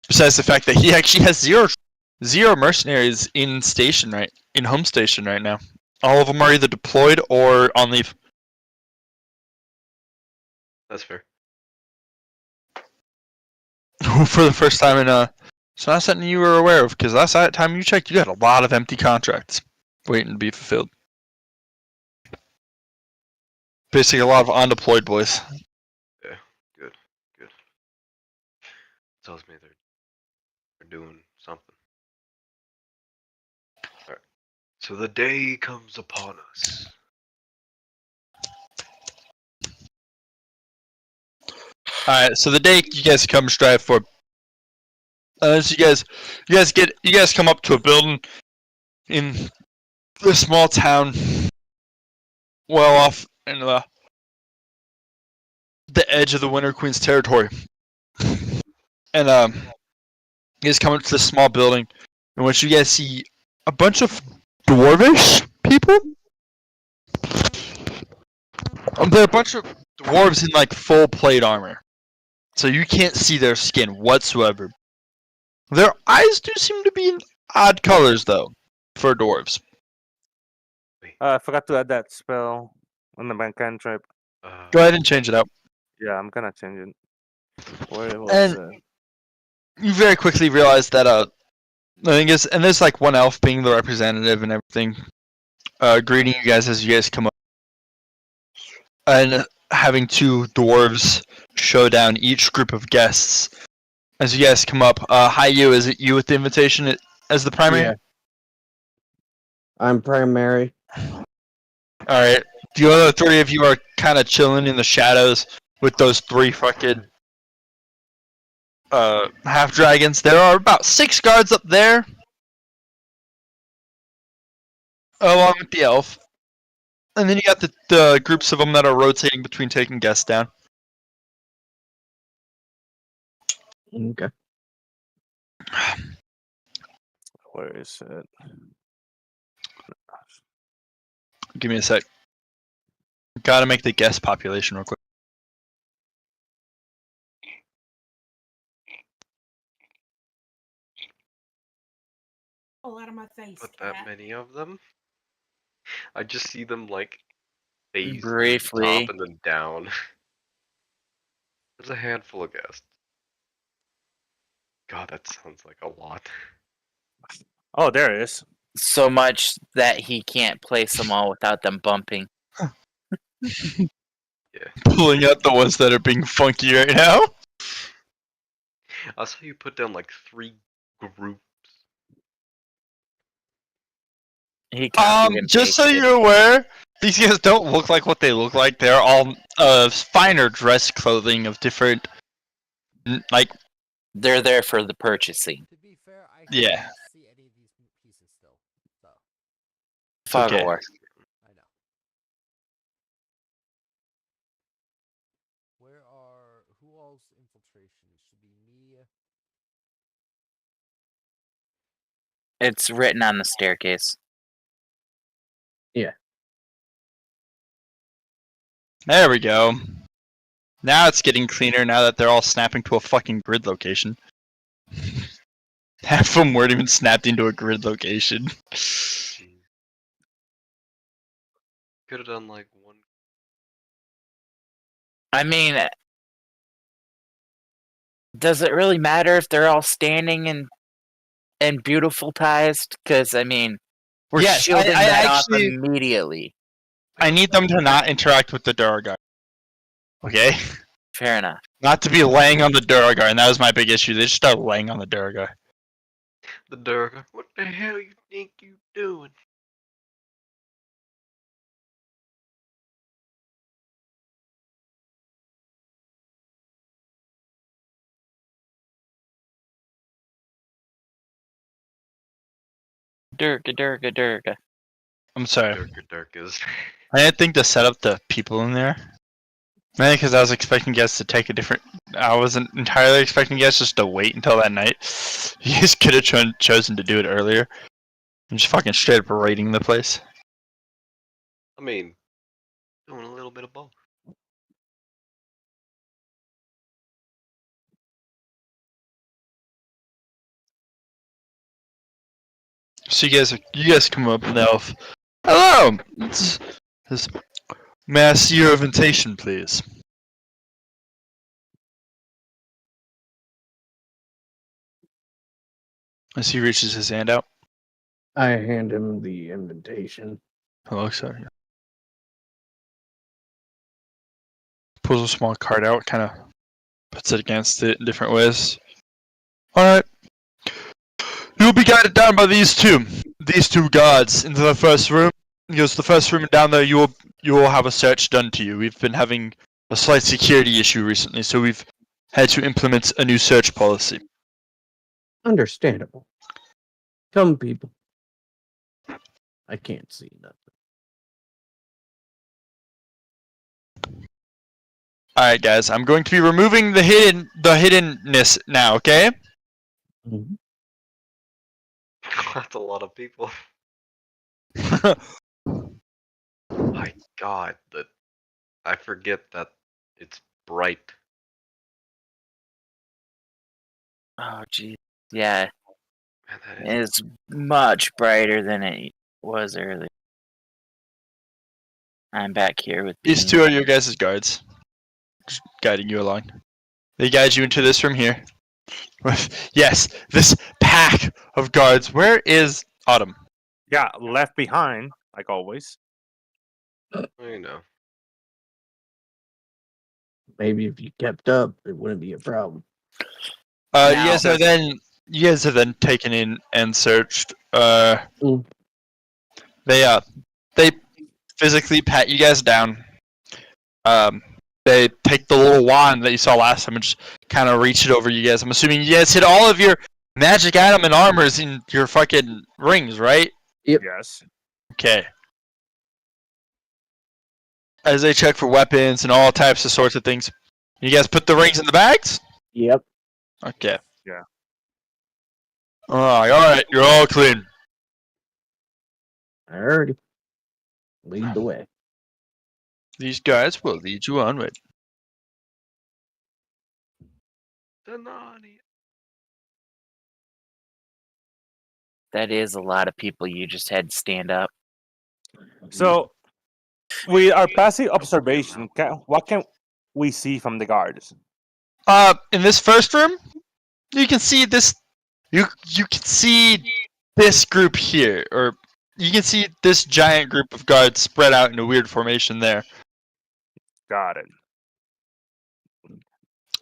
Besides the fact that he actually has zero mercenaries in home station right now. All of them are either deployed or on leave. That's fair. For the first time in it's not something you were aware of, because last time you checked, you had a lot of empty contracts waiting to be fulfilled. Basically, a lot of undeployed boys. Yeah, good. Tells me they're doing something. Alright. So the day comes upon us. Alright, so the day you guys come strive for. So you guys come up to a building in the small town, well off in the edge of the Winter Queen's territory. And you guys come up to this small building in which you guys see a bunch of dwarvish people. There are a bunch of dwarves in like full plate armor, so you can't see their skin whatsoever. Their eyes do seem to be in odd colors though, for dwarves. I forgot to add that spell on the bank cantrip. Go ahead and change it out. Yeah, I'm gonna change it. Where was And it? you very quickly realize that the thing is, and there's like one elf being the representative and everything, greeting you guys as you guys come up, and having 2 dwarves show down each group of guests as you guys come up. Hi, you. Is it you with the invitation as the primary? Yeah. I'm primary. All right. The other 3 of you are kind of chilling in the shadows with those 3 fucking half dragons. There are about 6 guards up there, along with the elf, and then you got the groups of them that are rotating between taking guests down. Okay. Where is it? Give me a sec. Gotta make the guest population real quick. All out of my face, But that cat. many of them? I just see them like phase through the Briefly. top and then down. There's a handful of guests. God, that sounds like a lot. Oh, there it is. So much that he can't place them all without them bumping. Yeah. Pulling out the ones that are being funky right now. I saw you put down like 3 groups. He copied and Just so pasted. you're aware, these guys don't look like what they look like. They're all finer dress clothing of different, like, They're there for the purchasing. To be fair, I Yeah. can't see any of these pieces still. So it's okay. Fog war. I know. Who all's infiltration? It should be me. It's written on the staircase. There we go. Now it's getting cleaner now that they're all snapping to a fucking grid location. Half of them weren't even snapped into a grid location. Could have done like 1. I mean, does it really matter if they're all standing and beautiful ties? Because, I mean, we're Yes, shielding I that actually- off immediately. I need them to not interact with the Duragar. Okay? Fair enough. Not to be laying on the Duragar, and that was my big issue. They just started laying on the Duragar. The Durga. What the hell you think you doing? Durga. I'm sorry. Durkas. I didn't think to set up the people in there. Mainly because I was expecting guests to take a different. I wasn't entirely expecting guests just to wait until that night. You guys could have chosen to do it earlier. And just fucking straight up raiding the place. I mean, doing a little bit of both. So you guys come up now. Hello! May I see your invitation, please? As he reaches his hand out. I hand him the invitation. Hello, sorry. Pulls a small card out, kind of puts it against it in different ways. Alright. You'll be guided down by these two guards into the first room. He goes to the first room, and down there you will have a search done to you. We've been having a slight security issue recently, so we've had to implement a new search policy. Understandable. Come, people. I can't see nothing. Alright guys, I'm going to be removing the hiddenness now, okay? Mhm. That's a lot of people. My God, I forget that it's bright. Oh, geez. Yeah, Man, that is it's much brighter than it was earlier. I'm back here with These Bean. two are your guys' guards. Just guiding you along. They guide you into this room here. Yes, this pack of guards. Where is Autumn? Yeah, left behind, like always. I know. Maybe if you kept up, it wouldn't be a problem. You Now- guys are then taken in and searched. Mm. They physically pat you guys down. They take the little wand that you saw last time and just kind of reach it over you guys. I'm assuming you guys hid all of your magic item and armors in your fucking rings, right? Yep. Yes. Okay. As they check for weapons and all types of sorts of things. You guys put the rings in the bags? Yep. Okay. Yeah. Alright, you're all clean. Alrighty. Lead the way. These guys will lead you onward. Danani. That is a lot of people you just had stand up. So, with our passive observation, what can we see from the guards? In this first room, you can see this. You can see this group here, or you can see this giant group of guards spread out in a weird formation there. Got it.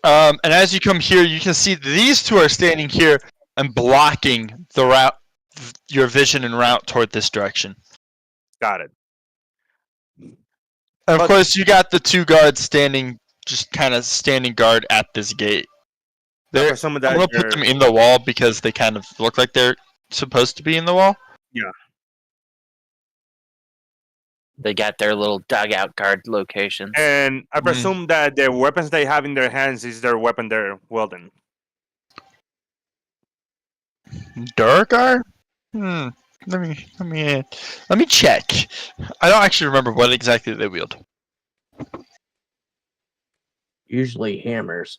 And as you come here, you can see these two are standing here and blocking the route, your vision and route toward this direction. Got it. And of course, you got the two guards standing, just kind of standing guard at this gate. For some of that, I'm gonna put them in the wall because they kind of look like they're supposed to be in the wall. Yeah. They got their little dugout guard locations. And I presume that the weapons they have in their hands is their weapon they're wielding. Durgar? Let me check. I don't actually remember what exactly they wield. Usually hammers.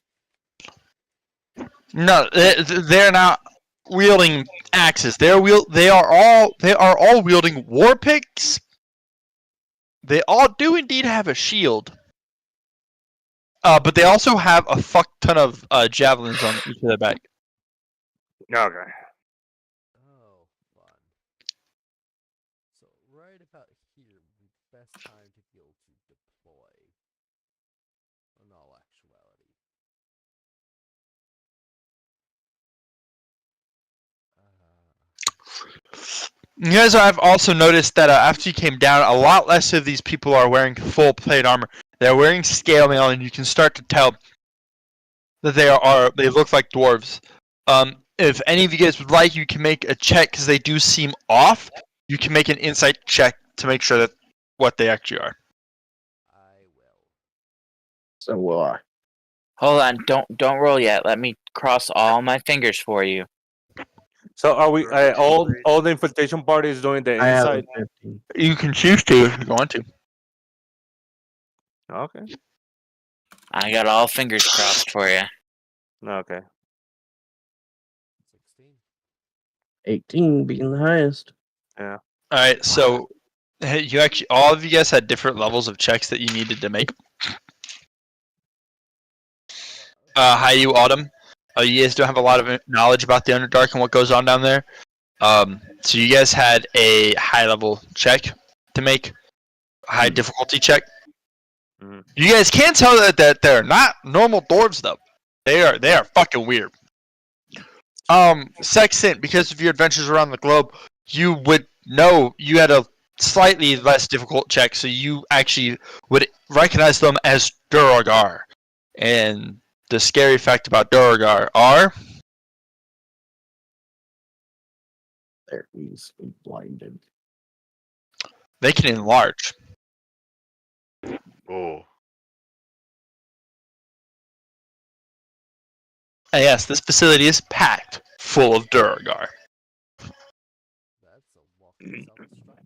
No, they're not wielding axes. They are all wielding war picks. They all do indeed have a shield. But they also have a fuck ton of javelins on each of their back. Okay. Oh, fun. So right about here would be the best time to be able to deploy. In all actuality. You guys have also noticed that after you came down, a lot less of these people are wearing full plate armor. They're wearing scale mail, and you can start to tell that they look like dwarves. If any of you guys would like, you can make a check because they do seem off. You can make an insight check to make sure that what they actually are. I will. So will I. Hold on, don't roll yet. Let me cross all my fingers for you. So are we all the infiltration party is doing the I have a inside? 15. You can choose to if you want to. Okay. I got all fingers crossed for you. Okay. 16. 18 being the highest. All right, so you actually all of you guys had different levels of checks that you needed to make. Hi, you Autumn. You guys don't have a lot of knowledge about the Underdark and what goes on down there. So you guys had a high level check to make, high difficulty check. Mhm. You guys can tell that they're not normal dwarves though. They are fucking weird. Sextant, because of your adventures around the globe, you would know you had a slightly less difficult check, so you actually would recognize them as Duragar. And the scary fact about Duragar are There, he's blinded. they can enlarge. Oh. And yes, this facility is packed full of Duragar. That's a walking self-destruct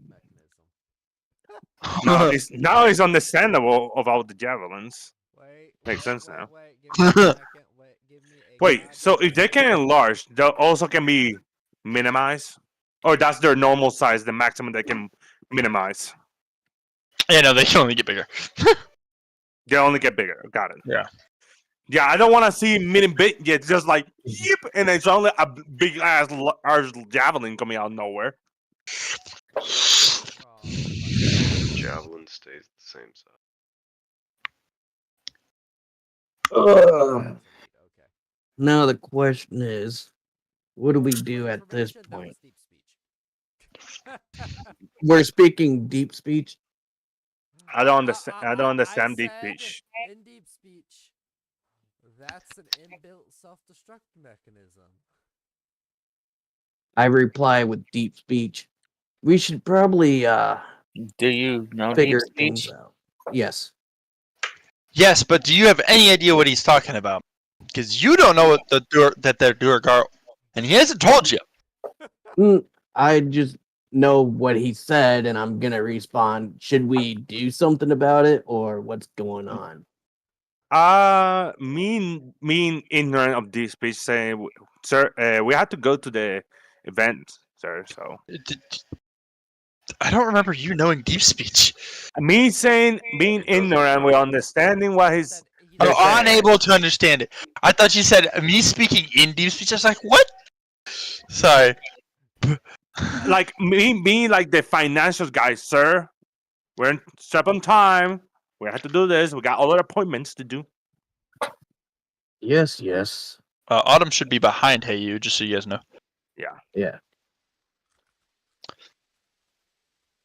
mechanism. Now it's understandable about the javelins. Wait. Makes sense now. Wait, give me a second. Give me a Wait, so goddamn if they can enlarge, they also can be minimized? Or that's their normal size, the maximum they can minimize? Yeah, no, they can only get bigger. They only get bigger. Got it. Yeah. Yeah, I don't want to see mini bit yet. Just like yip, and it's only a big ass javelin coming out of nowhere. Javelin stays the same size. Ugh. Okay. Now the question is, what do we do For at this information, that point? was deep speech. We're speaking deep speech. I don't understand. I don't understand deep said speech. In deep speech, that's an inbuilt self-destruct mechanism. I reply with deep speech. We should probably Do you know figure deep things speech? out. Yes. Yes, but do you have any idea what he's talking about? Because you don't know what that they're Duragar, and he hasn't told you. I just know what he said, and I'm gonna respond. Should we do something about it, or what's going on? Mean ignorant of deep speech saying, sir, we have to go to the event, sir. So I don't remember you knowing deep speech. me saying being ignorant with understanding what he's Said he they're Oh, doesn't- saying. unable to understand it. I thought you said me speaking in deep speech. I was like, what? Sorry. Like me being like the financial guy, sir. We're in strap on time. We have to do this. We got other appointments to do. Yes, yes. Autumn should be behind Hey You, just so you guys know. Yeah.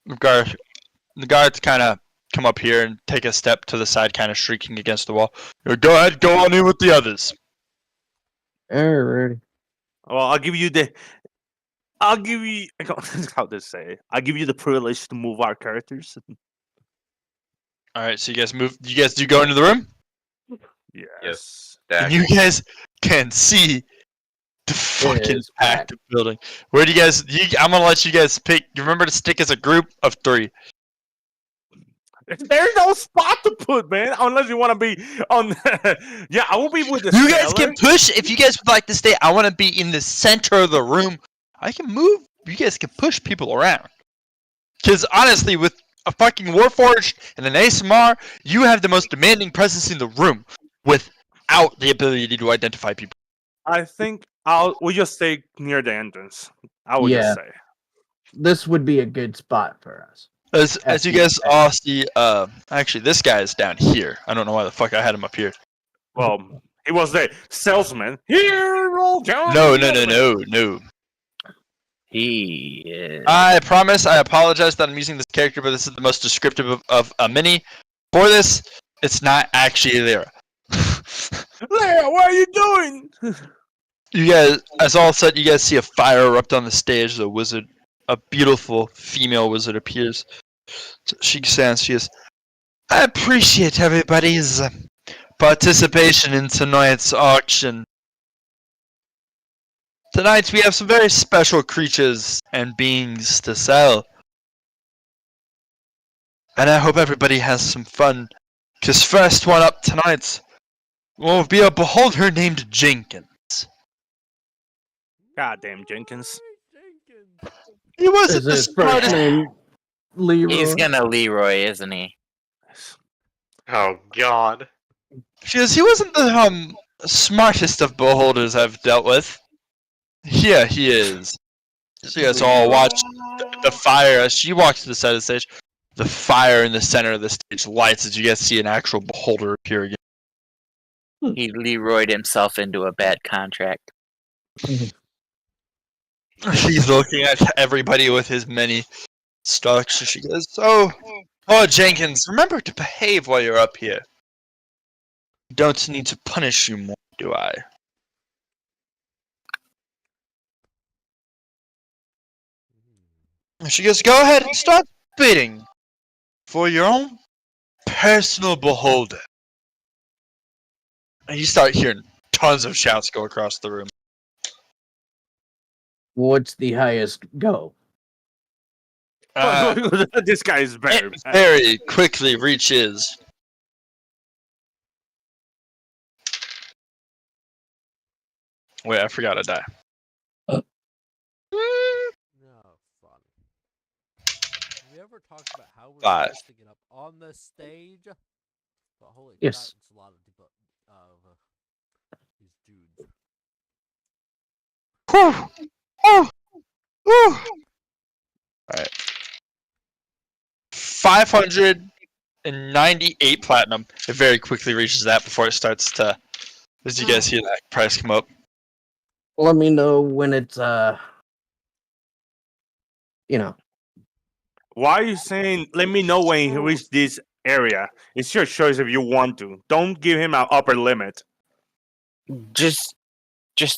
The guards kind of come up here and take a step to the side, kind of shrieking against the wall. Go ahead, go on in with the others. Alrighty. Well, I'll give you how to say it. I'll give you the privilege to move our characters. All right, so you guys move. You guys do go into the room, Yes. and you guys can see the fucking is packed building. Where do you guys? I'm gonna let you guys pick. Remember to stick as a group of 3. There's no spot to put, man, unless you want to be on. Yeah, I will be with the. You guys sailor. can push if you guys would like to stay. I want to be in the center of the room. I can move. You guys can push people around. Because honestly, with a fucking Warforged and an ASMR, you have the most demanding presence in the room without the ability to identify people. I think we'll just stay near the entrance. I would Yeah. just say. This would be a good spot for us. As you guys all see, actually, this guy is down here. I don't know why the fuck I had him up here. Well, he was the salesman. Here, old John. No. He is. I promise, I apologize that I'm using this character, but this is the most descriptive of a mini. For this, it's not actually there. Leia, what are you doing? You guys, as all said, you guys see a fire erupt on the stage. The wizard, a beautiful female wizard, appears. She stands. She is. I appreciate everybody's participation in tonight's auction. Tonight we have some very special creatures and beings to sell. And I hope everybody has some fun. Because first one up tonight will be a beholder named Jenkins. Goddamn Jenkins. Jenkins. He wasn't Is the his first smartest. name Leroy? He's gonna Leroy, isn't he? Oh God. He wasn't the smartest of beholders I've dealt with. Yeah, he is. So you guys all watch the fire as she walks to the side of the stage. The fire in the center of the stage lights as you guys see an actual beholder appear again. He Leroyed himself into a bad contract. He's looking at everybody with his many stocks. And she goes, "Oh, Jenkins, remember to behave while you're up here. Don't need to punish you more, do I?" And she goes, "Go ahead and start bidding for your own personal beholder." And you start hearing tons of shouts go across the room. What's the highest go? This guy is very It bad. very quickly reaches. Wait, I forgot to die. No fun. Have we ever talked about how we're 5. supposed to get up on the stage? But holy Yes. crap, it's a lot of these dudes. Whew. Whew. Alright. 598 platinum. It very quickly reaches that before it starts to, as you guys hear that price come up. Let me know when it's Why are you saying, let me know when he reaches this area? It's your choice if you want to. Don't give him an upper limit. Just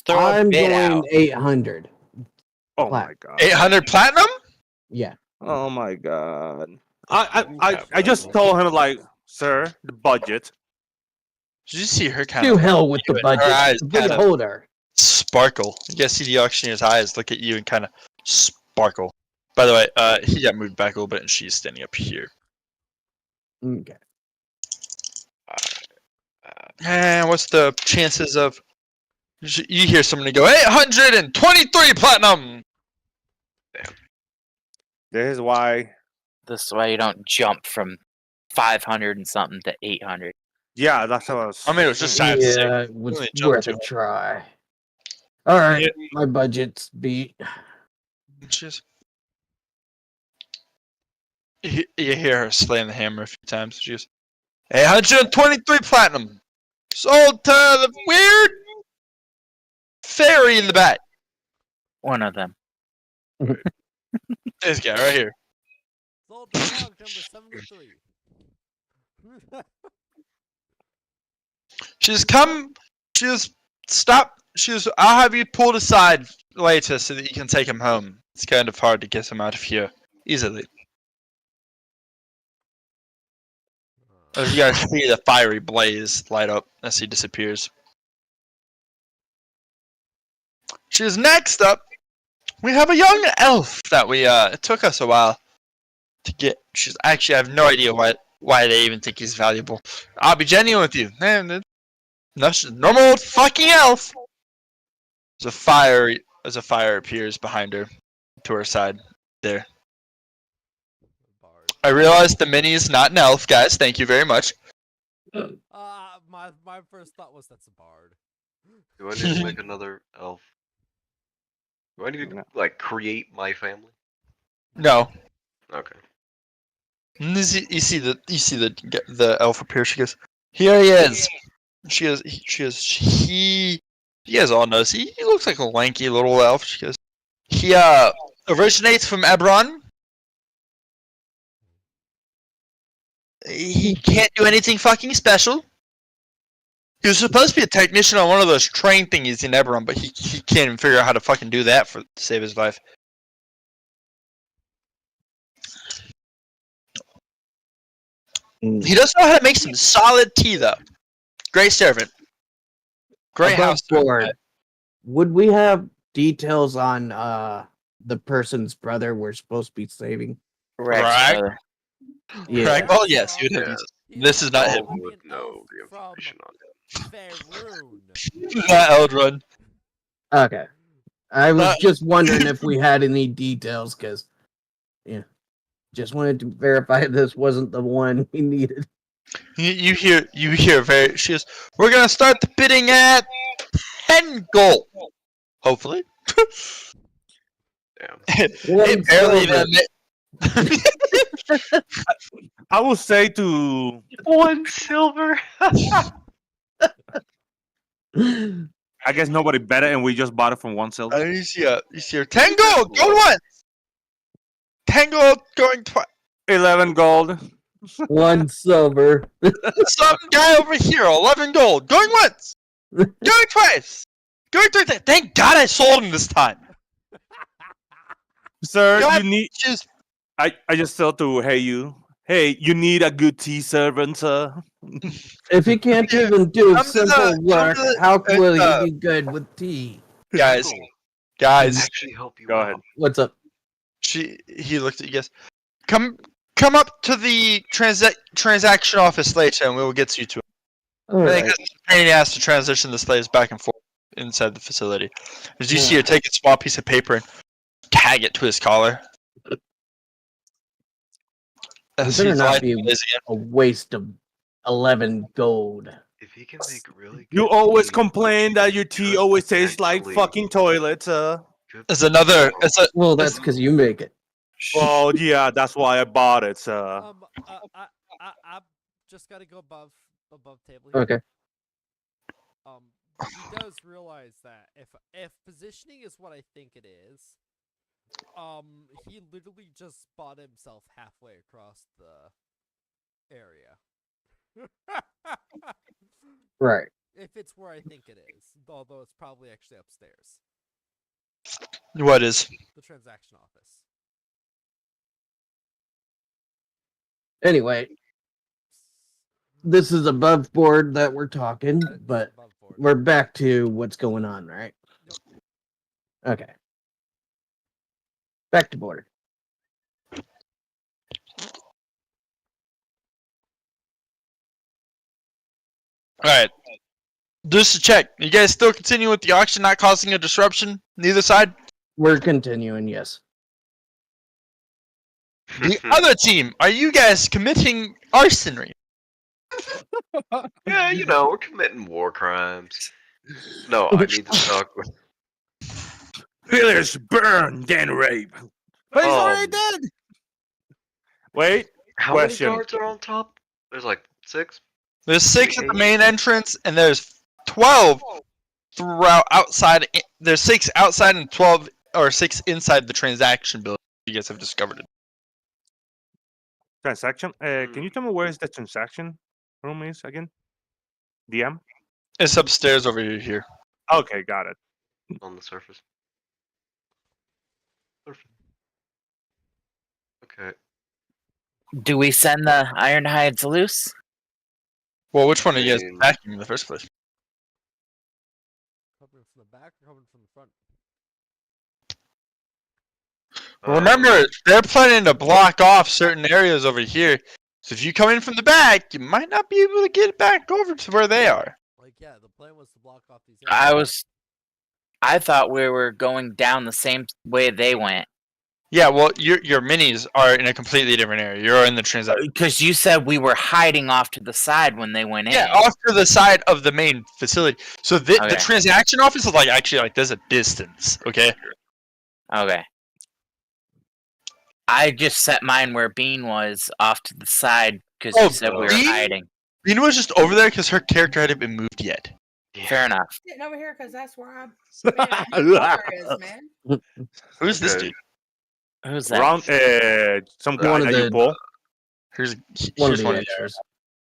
throw a I'm bid going out. 800. Oh Flat. my god. 800 platinum? Yeah. Oh my god. I just told him like, sir, the budget. Did you see her kind To of hell with the Her budget. eyes The kinda- beholder. sparkle? You guys see the auctioneer's eyes look at you and kind of sparkle. By the way, he got moved back a little bit and she's standing up here. Okay. And what's the chances of... You hear somebody go, 823 platinum! This is why. This is why you don't jump from 500 and something to 800. Yeah, that's what I was. I mean, it was just side sick. Yeah, it was Really jumped worth a to it. try. All right, Yeah. my budget's beat. Just you hear her slaying the hammer a few times. She goes, "Hey, 123 platinum, sold to the weird fairy in the back." One of them. This guy right here. Sold to dog number 73. She's come. She's stop. She's. I'll have you pulled aside later so that you can take him home. It's kind of hard to get him out of here easily. As you guys see the fiery blaze light up as he disappears. She's next up. We have a young elf that we it took us a while to get. She's actually I have no idea why they even think he's valuable. I'll be genuine with you. Man, no, she's a normal old fucking elf. As a fire appears behind her, to her side there. Bard. I realize the mini is not an elf, guys. Thank you very much. My first thought was that's a bard. Do I need to make another elf? Do I need to like create my family? No. Okay. And you see the elf appear. She goes, "Here he is." You guys all notice he looks like a lanky little elf. She goes, he originates from Ebron. He can't do anything fucking special. He was supposed to be a technician on one of those train thingies in Ebron, but he can't even figure out how to fucking do that to save his life. He does know how to make some solid tea, though. Great servant. Great Above house. board, would we have details on the person's brother we're supposed to be saving? Right. Yeah. Correct. Oh yes, you would have. Yeah. This is not him. All would know the information on him. Faerun. Not Eldrun. Okay. I was just wondering if we had any details, because, yeah, just wanted to verify this wasn't the one we needed. You hear very. She goes, "We're gonna start the bidding at 10 gold. Hopefully." Damn. It barely even. I will say to 1 silver. I guess nobody bet it, and we just bought it from 1 silver. You see her 10 gold going once. 10 gold going twice. 11 gold. 1 silver. Some guy over here 11 gold going once. Going twice. Going three times. Thank God I sold him this time. Sir, God, you need. just I just thought to hey, you need a good tea servant, sir. If he can't even do Come to simple the- work, come to the- how will uh, he be good with tea? guys, Cool. guys. Actually help you Go out. ahead. What's up? He looked at you guys. Come up to the transaction office later, and we will get you to it. All I think right. it's a pain in the ass to transition the slaves back and forth inside the facility. As you see her take a small piece of paper and tag it to his collar. As Better he's not lighting be- the blaze again. A waste of 11 gold. If he can make really You good always tea, complain that your tea could always tastes like potentially- fucking toilet, sir. could There's another. potentially- Well, that's because you make it. Well, yeah, that's why I bought it, sir. I just gotta go above table here. Okay. He does realize that if positioning is what I think it is, he literally just spot himself halfway across the area. Right. If it's where I think it is, although it's probably actually upstairs, What is? the transaction office. Anyway, this is above board that we're talking, It's but above board. we're back to what's going on, right? Okay. Back to board. Alright. Just to check. You guys still continue with the auction, not causing a disruption? Neither side? We're continuing, yes. The other team, are you guys committing arson? Yeah, you know, we're committing war crimes. No, I need to talk with. Village burn, then rape. But he's already Um, dead. Wait, How question. many guards are on top? There's like 6. There's 6 at the Eight. main entrance, and there's 12 throughout outside. There's 6 outside and 12 or 6 inside the transaction building. You guys have discovered it. Transaction. Can you tell me where is the transaction room is again? DM. It's upstairs over here. Okay, got it. On the surface. Perfect. Okay. Do we send the Ironhides loose? Well, which one are you guys mean- attacking in the first place? Coming from the back or coming from the front? Remember, they're planning to block off certain areas over here. So if you come in from the back, you might not be able to get back over to where they are. Like, yeah, the plan was to block off these I thought we were going down the same way they went. Yeah, well, your minis are in a completely different area. You're in the transaction. Because you said we were hiding off to the side when they went in. Yeah, off to the side of the main facility. So the Okay. transaction office is like actually like there's a distance. Okay. Okay. I just set mine where Bean was off to the side because Oh, you said we were Bean? hiding. Bean was just over there because her character hadn't been moved yet. Fair enough. Sitting over here because that's where I'm. is, man. Who's this Okay. dude? Who's that? Round. Some guy One of that you the- pull. Here's One of here's the one of extras.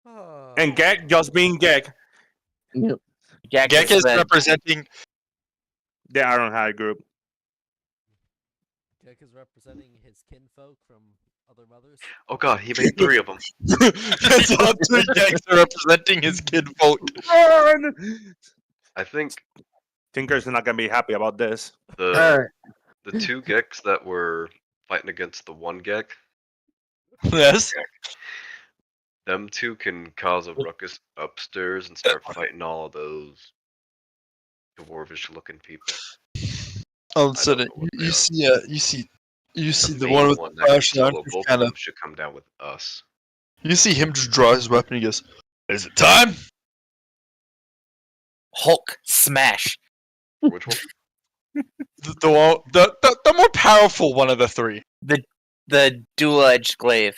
Oh. And Gek just being Gek. Yep. Gek is representing. The Ironhide group. Gek is representing his kinfolk from other mothers. Oh god, he made 3 of them. It's all 3 Geks are representing his kinfolk. I think Tinker's not gonna be happy about this. the Alright. the 2 Geks that were fighting against the 1 Gek, Yes. them 2 can cause a ruckus upstairs and start fighting all of those dwarvish-looking people. All of a I sudden, don't know what they you are. see the main one with the that can flashlight. solo both of Kind of. them should come down with us. You see him just draw his weapon. He goes, "Is it time?" Hulk smash. Which one? The more powerful one of the 3. The dual-edged glaive.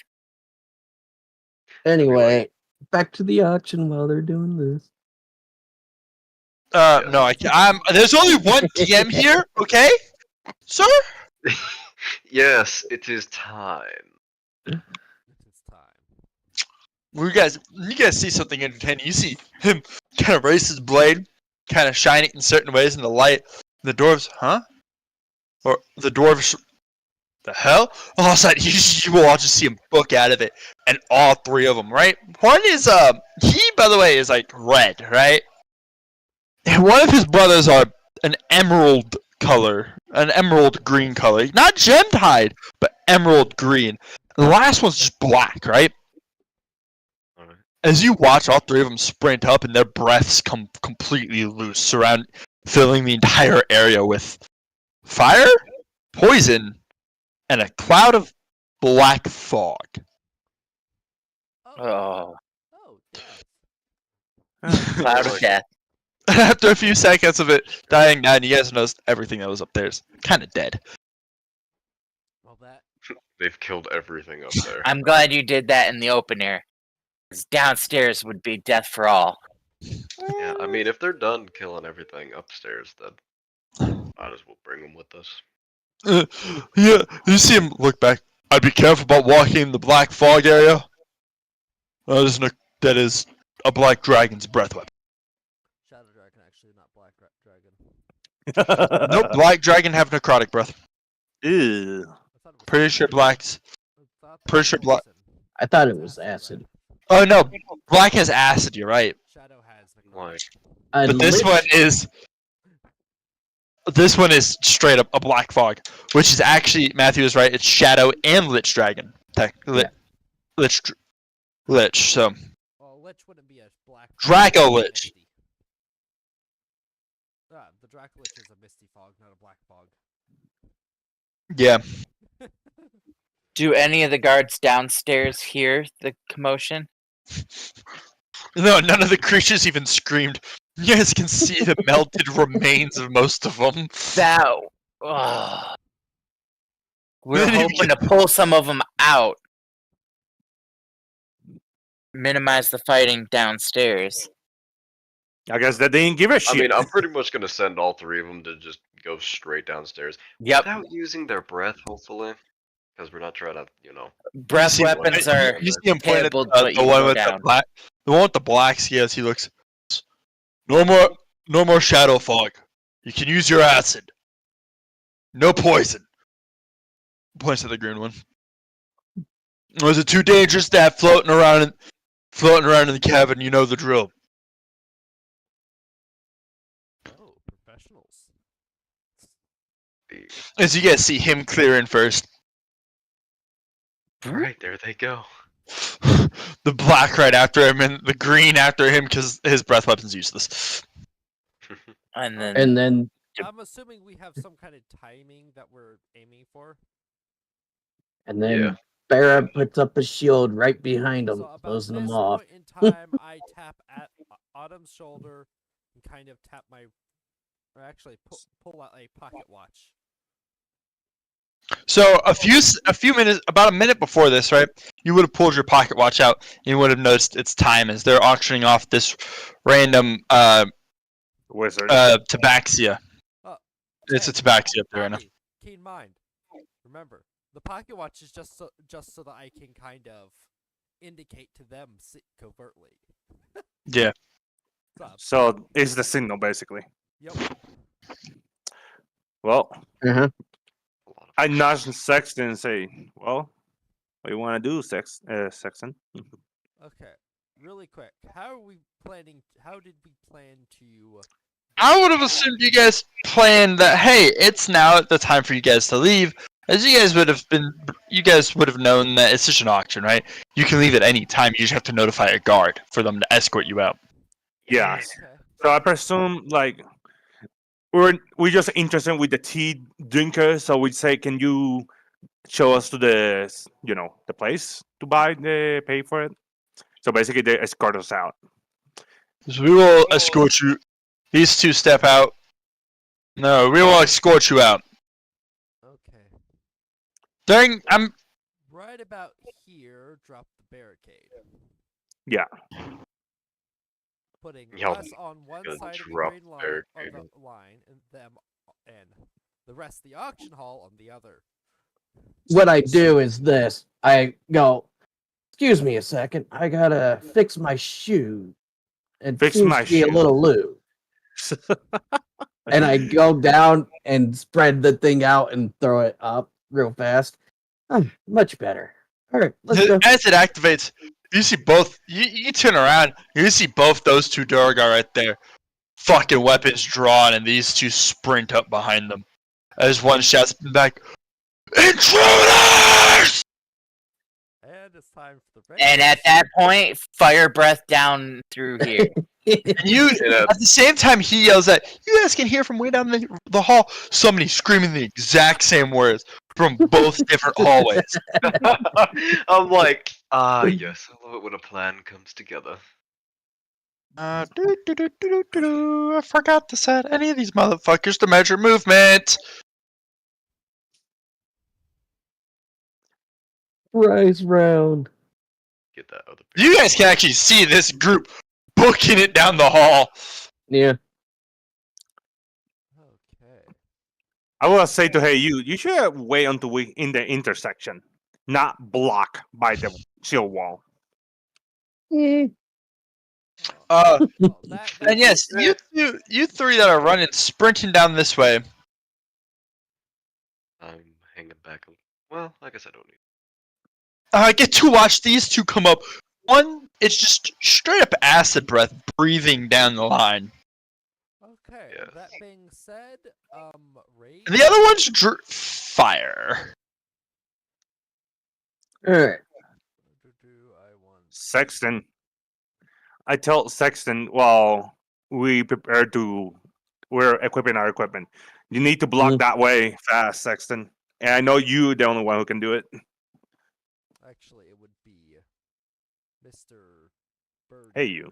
Anyway, back to the auction while they're doing this. No, I can't. There's only one DM here, okay, sir? Yes, it is time. It's time. You guys see something entertaining. You see him kind of raise his blade, kind of shine it in certain ways in the light. The dwarves, huh? Or the dwarves, the hell? All of a sudden, you will all just see him book out of it, and all 3 of them, right? One is he by the way is like red, right? And one of his brothers are an emerald color, an emerald green color, not gemmed hide, but emerald green. And the last one's just black, right? Alright. As you watch all 3 of them sprint up and their breaths come completely loose, filling the entire area with fire, poison, and a cloud of black fog. Oh, Oh, death. cloud of death. After a few seconds of it dying down, you guys noticed everything that was up there is kind of dead. Well, that. They've killed everything up there. I'm glad you did that in the open air. 'Cause downstairs would be death for all. Yeah, I mean, if they're done killing everything upstairs, then might as well bring them with us. Yeah, you see him look back. I'd be careful about walking in the black fog area. That is a black dragon's breath weapon. Shadow Dragon, actually, not Black Dragon. Nope, black dragon have necrotic breath. Ew. I thought it was Pretty sure blacks. I thought that pretty was sure black- poison. I thought it was acid. Oh no, black has acid. You're right. Shadow has necrotic. Like, But this one is. This one is straight up a black fog, which is actually Matthew is right. It's shadow and lich dragon. Lich. So Well, Lich wouldn't be a black. Draco it'd be Lich. misty. The Draco Lich is a misty fog, not a black fog. yeah. Do any of the guards downstairs hear the commotion? No, none of the creatures even screamed. You guys can see the melted remains of most of them. That. Ugh. We're Then you hoping to pull some of them out. Minimize the fighting downstairs. I guess they didn't give a shit. I mean, I'm pretty much gonna send all 3 of them to just go straight downstairs Yep. without using their breath, hopefully, because we're not trying to, Breath see- weapons are You see him point at payable, but the you one go with down. the one with the black skills. He looks. No more shadow fog. You can use your acid. No poison. Points to the green one. Was it too dangerous to have floating around in the cabin? You know the drill. Oh, professionals. As you guys see him clearing first. Alright, there they go. The black right after him and the green after him because his breath weapon's useless. And then And then I'm assuming we have some kind of timing that we're aiming for. Yeah. Barra puts up a shield right behind him, So about closing this them off. point in time, I tap at Autumn's shoulder and kind of tap my, or actually pull out a pocket watch. So a few minutes, about a minute before this, right? You would have pulled your pocket watch out. And you would have noticed its time as they're auctioning off this random Wizard. tabaxia. It's a Hey, tabaxia up there right now. Bobby, keen mind. Remember, the pocket watch is just so that I can kind of indicate to them covertly. Yeah. What's up? So it's the signal, basically. Yep. Well, Uh-huh. I nudge Sexton and say, "Well, what do you want to do, Sexton?" Okay. Really quick. How did we plan to? I would have assumed you guys planned that. Hey, it's now the time for you guys to leave. As you guys would have known that it's just an auction, right? You can leave at any time. You just have to notify a guard for them to escort you out. Yes. Okay. So I presume like we're just interested with the tea drinker. So we say, "Can you show us to the place to pay for it?" So basically, they escort us out. So we will escort you. These two step out. No, we will escort you out. Okay. I'm Right about here, drop the barricade. Yeah. Putting Y'all us on one gonna side of the drop green the line, barricade. and them, and the rest of the auction hall on the other. What I do is this. I go, excuse me a second. I gotta fix my shoe. It Fix seems my to be a shoe. little loose. And I go down and spread the thing out and throw it up real fast. Much better. All right, let's go. As it activates, you see both. You turn around. You see both those two Durgar right there. Fucking weapons drawn, and these two sprint up behind them. As one shouts back, "Intruders!" And it's time for the And at that point, fire breath down through here. And you, Yeah. at the same time, he yells at you guys can hear from way down the hall somebody screaming the exact same words from both different hallways. I'm like, yes, I love it when a plan comes together. I forgot to set any of these motherfuckers to measure movement. Rise round. Get that other. You guys can actually see this group booking it down the hall. Yeah. Okay. I will say to hey, you should wait until we in the intersection, not block by the shield wall. Uh, Well, that and yes, you three that are running, sprinting down this way. I'm hanging back. Well, I guess I don't need. I get to watch these two come up. One, it's just straight up acid breath breathing down the line. Okay. Yes. That being said, Ray. And the other one's fire. All right. Sexton. I tell Sexton while we're equipping our equipment. You need to block that way fast, Sexton. And I know you're the only one who can do it. actually, it would be Mr. Bird. Hey, you.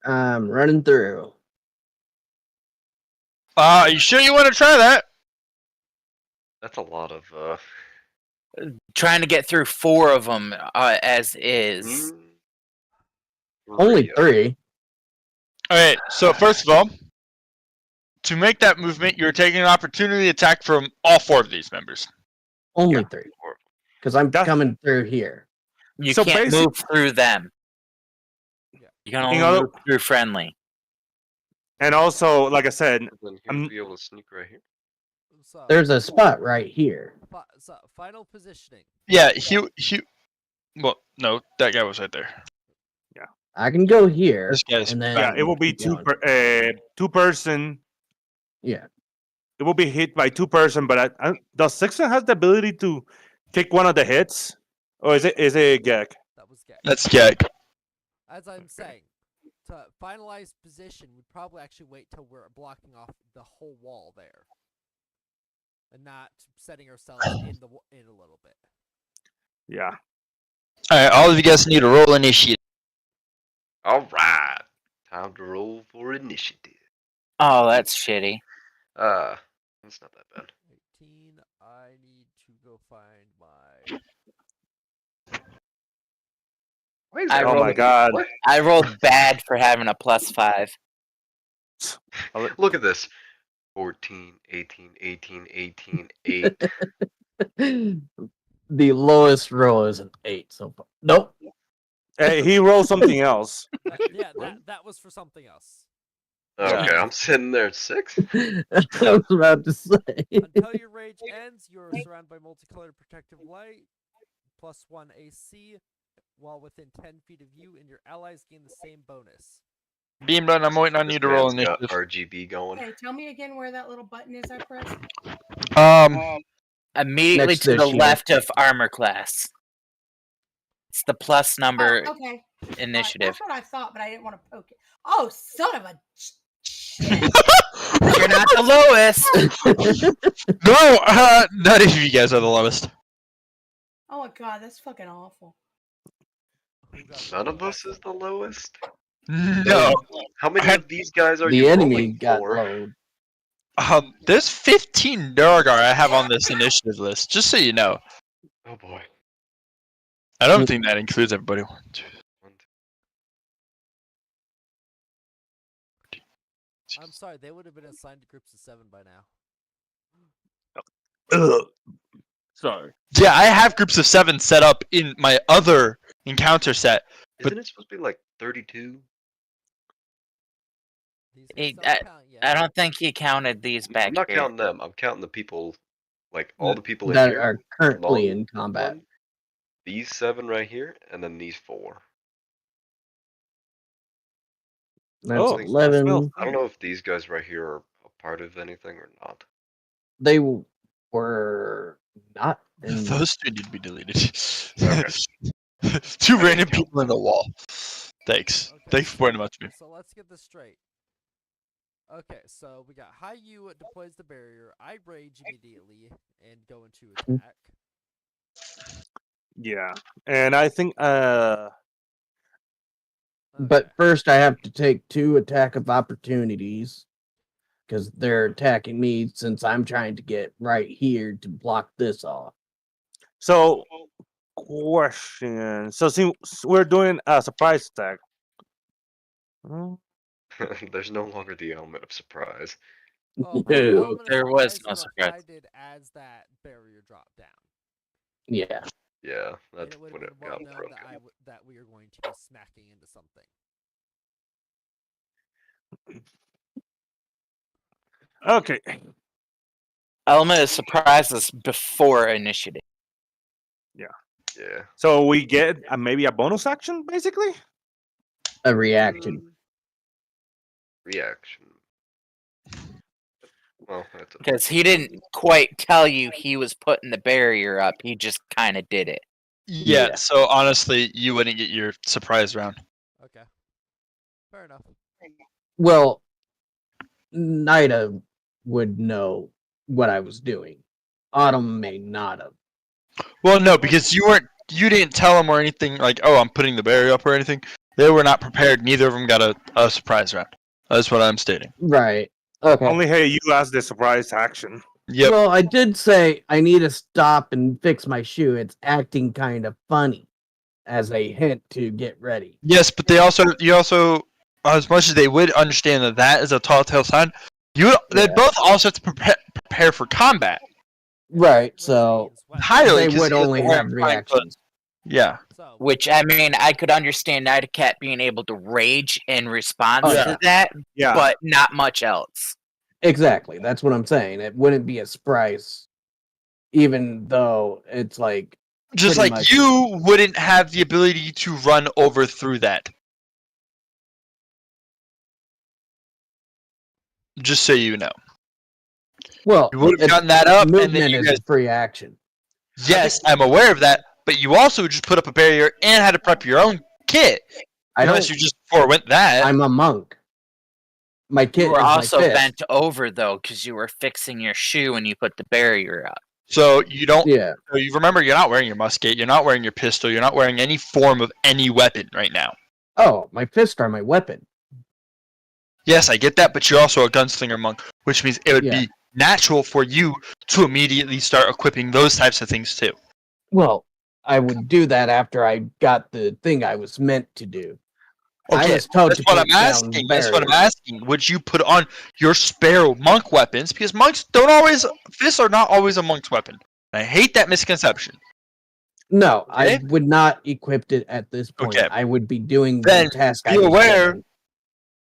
I'm running through. You sure you want to try that? That's a lot of Trying to get through 4 of them as is. Only 3. Alright, so first of all, to make that movement, you're taking an opportunity attack from all 4 of these members. Only 3. Because I'm That's- coming through here. You So can't basic- move through them. Yeah. You can You only know- move through friendly. And also, like I said, Then I'm- he'd be able to sneak right here. So, There's a spot right here. so final positioning. Yeah, he. Well, no, that guy was right there. I can go here. This guy's and then yeah, it will be keep going. two person. Yeah. It will be hit by 2 person, but does Sixon has the ability to take one of the hits, or is it Gek? That was Gek. That's Gek. As I'm saying, to finalize position, we'd probably actually wait till we're blocking off the whole wall there, and not setting ourselves in a little bit. Yeah. Alright, all of you guys need to roll initiative. All right, time to roll for initiative. Oh, that's shitty. That's not that bad. 18. I need to go find my. Why is I that Oh rolled- my god. What? I rolled bad for having a +5. Look at this. 14, 18, 18, 18, 8. The lowest roll is an 8 so far. Nope. Hey, he rolled something else. Yeah, that was for something else. Okay, I'm sitting there at 6. I was about to say. Until your rage ends, you are surrounded by multicolored protective light, +1 AC, while within 10 feet of you, and your allies gain the same bonus. Beam Run, I'm waiting on you to roll Man's got initiative. RGB going. Okay, tell me again where that little button is I press. Immediately Next to the issue. left of armor class. It's the plus number Oh, okay. initiative. That's what I thought, but I didn't want to poke it. Oh, son of a shit. You're not the lowest. No, none of you guys are the lowest. Oh my god, that's fucking awful. Who got None of the us is the lowest. No. How many I- of these guys are The you enemy rolling got for? low. There's 15 Durgar I have on this initiative list, just so you know. Oh boy. I don't think that includes everybody. 1, 2. I'm sorry, they would have been assigned to groups of 7 by now. Ugh. Sorry. Yeah, I have groups of 7 set up in my other encounter set. But- Isn't it supposed to be like 32? These Hey, guys don't count yet. I don't think he counted these back I'm not here. counting them. I'm counting the people, like all the people in That here. are currently long in combat. one, These 7 right here, and then these 4. That's Oh, 11. I don't know if these guys right here are a part of anything or not. They were not. In, Those 2 need to be deleted. Okay. 2 random people in the wall. Thanks. Okay, Thanks for pointing them out to me. So let's get this straight. Okay, so we got Hayu deploys the barrier. I rage immediately and go into attack. Yeah. And I think But Okay. first, I have to take 2 attack of opportunities because they're attacking me since I'm trying to get right here to block this off. so question. So see we're doing a surprise attack. Oh, There's no longer the element of surprise. Oh, No. element of There was surprise no was surprise. applied as that barrier dropped down. Yeah. Yeah, And that's it would when have it been well got known broken. that we are going to be smacking into something. okay. Element of surprise is before initiative. Yeah. So we get maybe a bonus action, basically? A reaction. Reaction. Well, that's a, Because he didn't quite tell you he was putting the barrier up. He just kind of did it. Yeah, Yeah. so honestly, you wouldn't get your surprise round. Okay. Fair enough. Well, Nida would know what I was doing. Autumn may not have. Well, no, because you weren't you didn't tell them or anything like, oh, I'm putting the barrier up or anything. They were not prepared. Neither of them got a surprise round. That's what I'm stating. Right. Okay. Only hey, you asked the surprise action. Yep. Well, I did say I need to stop and fix my shoe. It's acting kind of funny, as a hint to get ready. Yes, but you also, as much as they would understand that is a tall tale sign, they both also have to prepare for combat. Right. So Entirely, they 'cause would he has only to wear have fine reactions. Yeah. So, Which I mean, I could understand Nightcat being able to rage in response Oh, to that, Yeah. but not much else. Exactly. That's what I'm saying. It wouldn't be a surprise, even though it's like Just pretty like much- you wouldn't have the ability to run over through that. Just so you know. well, You would have it's- gotten that up, and then movement you is guys. a free action. Yes, I'm aware of that, but you also just put up a barrier and had to prep your own kit. I Unless don't. you just forewent that. I'm a monk. My kit You were is my also fist. bent over though, because you were fixing your shoe when you put the barrier up. So you don't. Yeah. So you remember, you're not wearing your musket. You're not wearing your pistol. You're not wearing any form of any weapon right now. Oh, my fists are my weapon. Yes, I get that, but you're also a gunslinger monk, which means it would Yeah. be natural for you to immediately start equipping those types of things too. Well, I would do that after I got the thing I was meant to do. I Okay, was told that's to what put I'm down asking. That's what I'm barriers. asking. Would you put on your sparrow monk weapons? Because monks don't always. Fists are not always a monk's weapon. I hate that misconception. No, Okay. I would not equip it at this point. Okay. I would be doing Then the task be I was aware- given.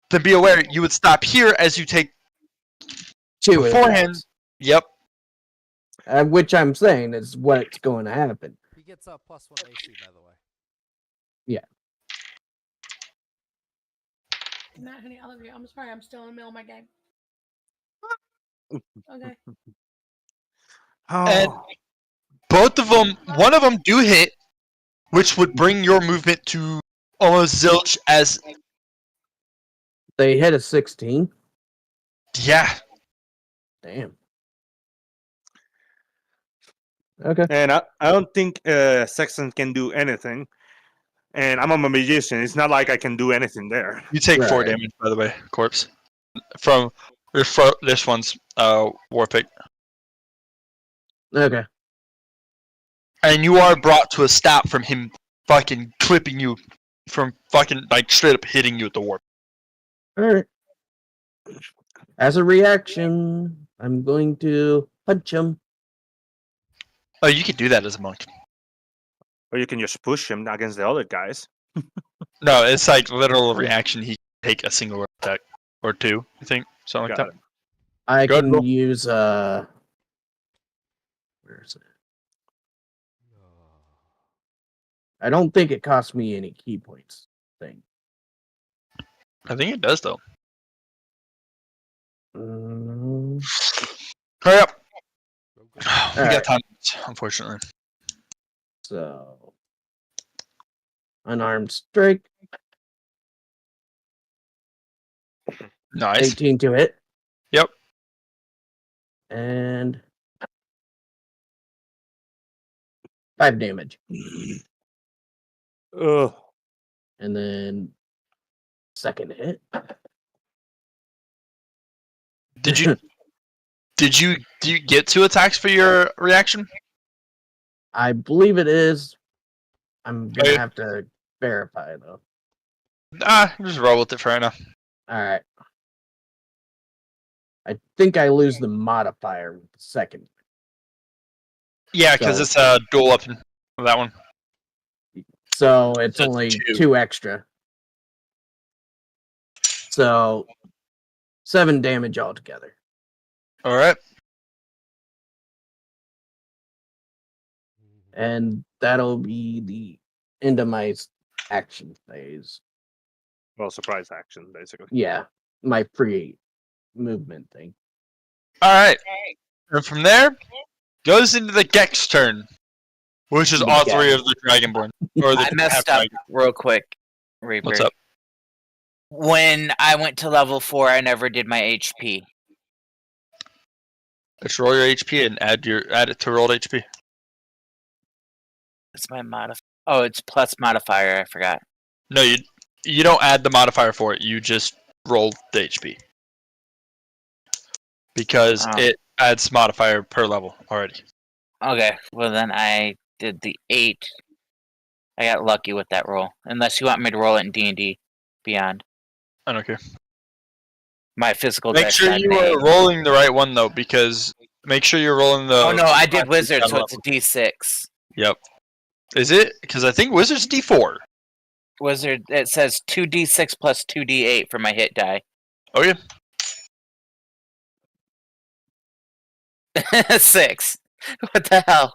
Then be aware, you would stop here as you take Two beforehand. attacks. Yep. Which I'm saying is what's going to happen. he gets a +1 AC, by the way. Good night, honey. I love you. I'm sorry. I'm still in the middle of my game. Okay. And Oh, both of them, one of them do hit, which would bring your movement to almost zilch as, They hit a 16. yeah. Damn. Okay. and I don't think Sexton can do anything. And I'm a magician. It's not like I can do anything there. You take 4 Right. damage, by the way, corpse. From this one's war pick. Okay. And you are brought to a stop from him fucking clipping you, from fucking like straight up hitting you with the warp. All right. As a reaction, I'm going to punch him. Oh, you can do that as a monk. Or you can just push him against the other guys. No, it's like literal reaction. He can take a single attack or two, I think, something like Got that. it. I Go ahead, can roll. use where is it? I don't think it costs me any key points thing. I think it does though. Mm, Hurry up. We Alright. got time, unfortunately. so unarmed strike, Nice. 18 to hit. Yep. And 5 damage. Ugh. And then second hit. Did you do you get 2 attacks for your reaction? I believe it is. I'm gonna Okay. have to verify though. Just roll with it for right now. Alright. I think I lose the modifier with the second. Yeah, because So- it's a dual weapon. That one. So it's So it's only 2. 2 extra. So 7 damage altogether. All right. And that'll be the end of my action phase. Well, surprise action, basically. Yeah, my free movement thing. All right. And from there, goes into the Gex turn, which is The all Gex. 3 of the Dragonborn. Or the I messed up half-dragon. real quick, Reaper. What's up? When I went to level 4, I never did my HP. Let's roll your HP and add it to rolled HP. It's my modif. Oh, it's plus modifier. I forgot. No, you don't add the modifier for it. You just roll the HP because Oh. it adds modifier per level already. Okay, well then I did the 8. I got lucky with that roll. Unless you want me to roll it in D&D Beyond. I don't care. My physical Make dice sure got you an are 8. rolling the right one though, because make sure you're rolling the. Oh no, I did classic wizard, down so it's a level. D6. Yep. Is it? Because I think wizard's D4. Wizard, it says 2d6 plus 2d8 for my hit die. Oh yeah. 6. What the hell?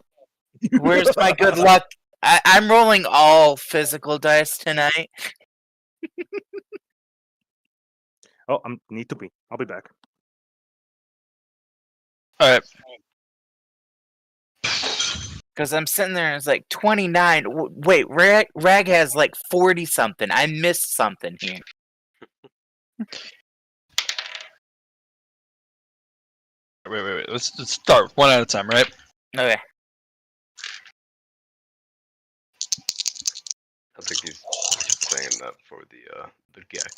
Where's my good luck? I'm rolling all physical dice tonight. Oh, I need to pee. I'll be back. All right. Because I'm sitting there and it's like 29. Wait, Rag has like 40 something. I missed something here. Wait. Let's start one at a time, right? Okay. I think he's saying that for the Gex.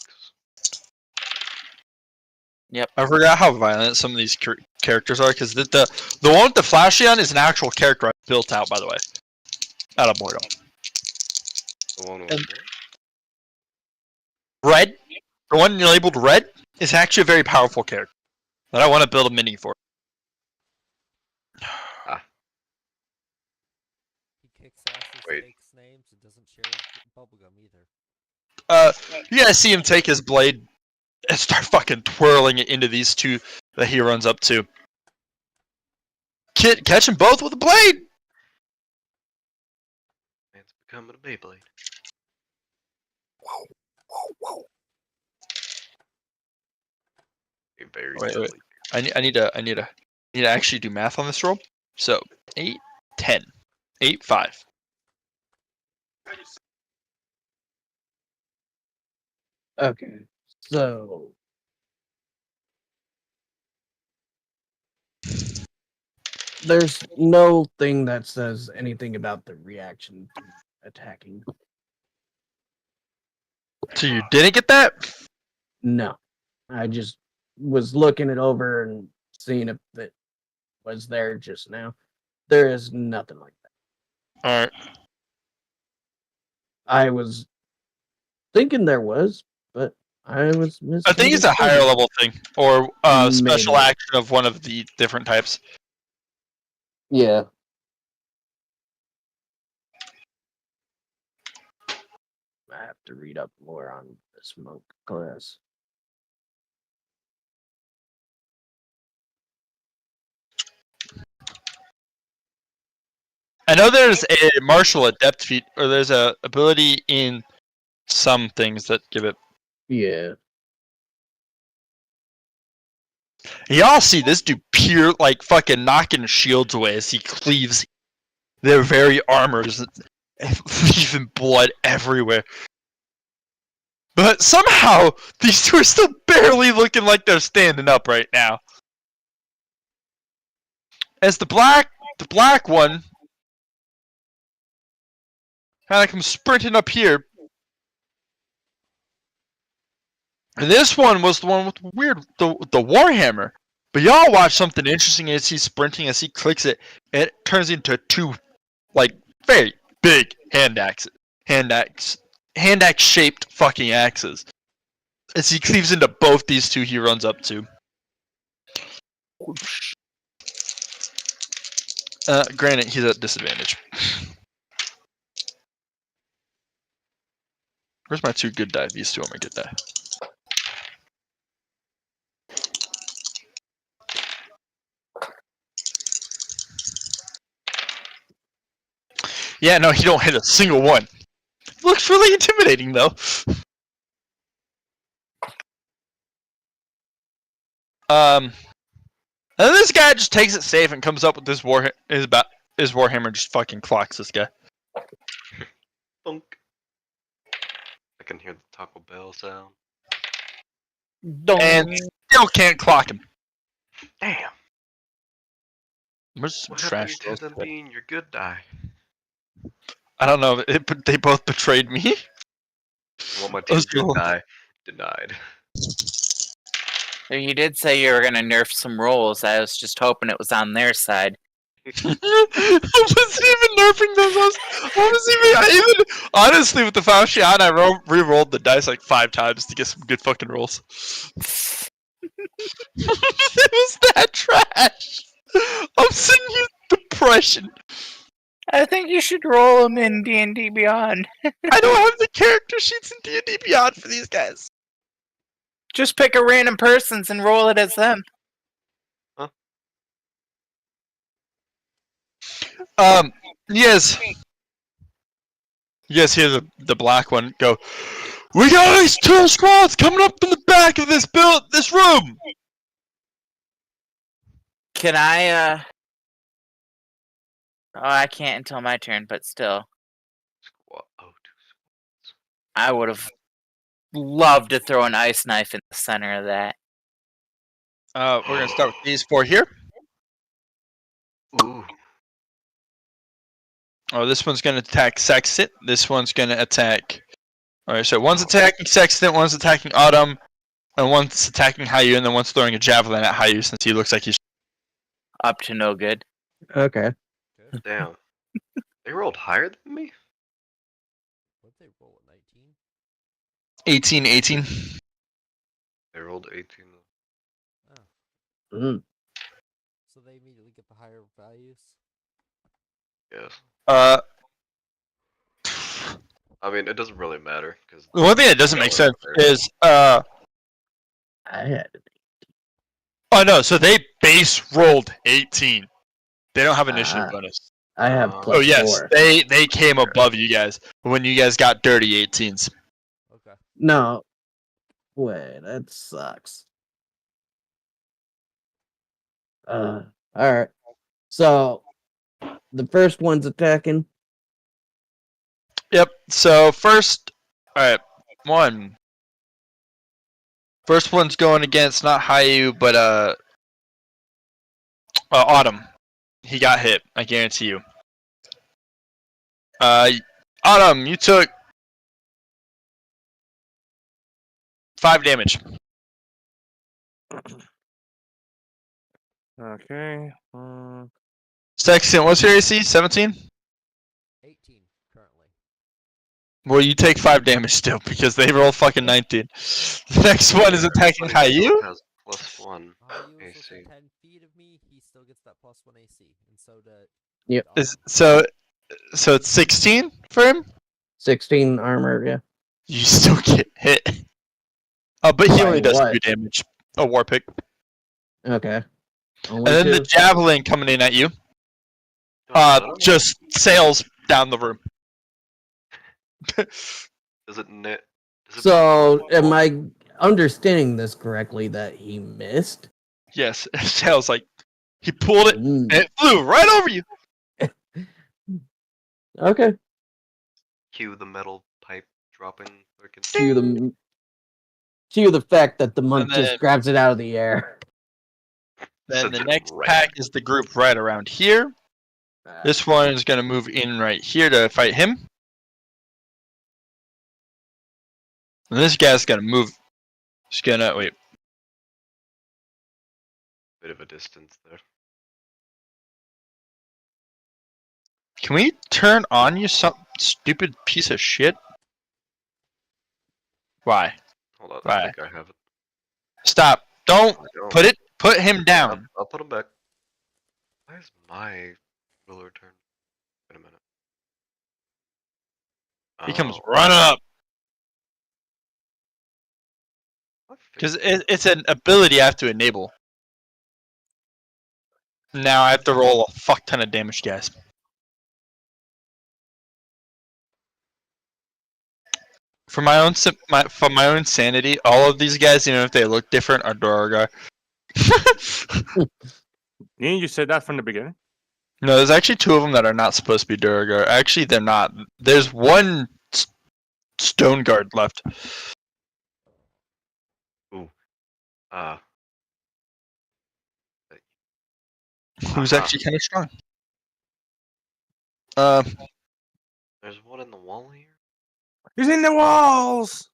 I forgot how violent some of these characters are, because the one with the flashy on is an actual character I built out, by the way. Out of boredom. The one with Red, the one you're labeled Red, is actually a very powerful character that I want to build a mini for. He kicks asses, Wait. takes names, and doesn't share bubblegum either. You guys see him take his blade and start fucking twirling it into these two that he runs up to. Catch them both with a blade! Man's becoming a Beyblade. You're very Wait. silly. I need to actually do math on this roll. So 8, 10, 8, 5. Okay, so there's no thing that says anything about the reaction to attacking. So you didn't get that? No, I just was looking it over and seeing if it was there just now. There is nothing like that. All right. I was thinking there was, but I was missing. I think it's a higher level thing, or special Maybe. action of one of the different types. Yeah. I have to read up more on the smoke class. I know there's a martial adept feat, or there's a ability in some things that give it. Yeah. Y'all see this dude pure, like fucking knocking shields away as he cleaves their very armors, leaving blood everywhere. But somehow these two are still barely looking like they're standing up right now. As the black one kind of comes sprinting up here. And this one was the one with the Warhammer. But y'all watch something interesting as he's sprinting, as he clicks it, and it turns into two, like, very big hand axe shaped fucking axes. As he cleaves into both these two he runs up to. Granted, he's at disadvantage. Where's my two good die? These two are my good die. Yeah, no, he don't hit a single one. Looks really intimidating, though. And then this guy just takes it safe and comes up with his Warhammer, just fucking clocks this guy. Thunk. I can hear the Taco Bell sound. And still can't clock him. Damn. Where's some What trash? happened to them being your good die? I don't know. They both betrayed me. Well, my team Let's did go. die. Denied. So you did say you were gonna nerf some rolls. I was just hoping it was on their side. I wasn't even nerfing those. I even honestly with the Faushian, I re-rolled the dice like 5 times to get some good fucking rolls. It was that trash. I'm sending you depression. I think you should roll them in D&D Beyond. I don't have the character sheets in D&D Beyond for these guys. Just pick a random person's and roll it as them. Yes. You guys hear the black one go, "We got these 2 squads coming up in the back of this room." Can I, Oh, I can't until my turn, but still. Squad. Oh, 2 I would have loved to throw an ice knife in the center of that. We're gonna start with these 4 here. Ooh. Oh, this one's gonna attack Sextant. This one's gonna attack. Alright, so one's attacking Sextant, one's attacking Autumn, and one's attacking Hayu, and then one's throwing a javelin at Hayu since he looks like he's Up to no good. Okay. Damn. They rolled higher than me? What they roll at 19? 18. They rolled 18. Oh, Mm. so they immediately get the higher values. Yes. The I mean, it doesn't really matter because one thing that doesn't make sense is I had it. oh no, so they base rolled 18. They don't have initiative Ah. bonus. I have Oh, plus Oh yes, 4. they came above you guys when you guys got dirty 18s. Okay. No. Wait, that sucks. Alright. So the first one's attacking. Yep. So first, all right, one. First one's going against not Hayu, but Autumn. He got hit. I guarantee you. Autumn, you took 5 damage. Okay. Sexton, what's your AC? 17. 18 currently. Well, you take 5 damage still because they roll fucking 19. The next one is attacking Everybody still Hayu. has +1 Hayu is AC. within 10 feet of me. He still gets that +1 AC, and so does. Yep. So it's 16 for him. 16 armor, yeah. You still get hit. But he By only does what? 2 damage. A war pick. Okay. And then the javelin coming in at you. Just sails down the room. Does it net? So, am I understanding this correctly that he missed? Yes, it sails like he pulled it Mm. and it flew right over you. Okay. Cue the metal pipe dropping. Cue the fact that the monk And then- just grabs it out of the air. Then Sends the it next right pack back. is the group right around here. This one is gonna move in right here to fight him. And this guy's gonna move. He's gonna wait. Bit of a distance there. Can we turn on you some stupid piece of shit? Why? Hold on, I Right. think I have it. Stop. Don't I don't. put him down. I'll put him back. Why is my ruler turned? Wait a minute. He comes Oh, running up. what Because fix- it's an ability I have to enable. Now I have to roll a fuck ton of damage, guys. For my own sanity, all of these guys, even if they look different, are Duragar. You said that from the beginning. No, there's actually 2 of them that are not supposed to be Duragar. Actually, they're not. There's one Stone Guard left. Uh, Who's Aha. actually kind of strong. There's one in the wall here. He's in the walls.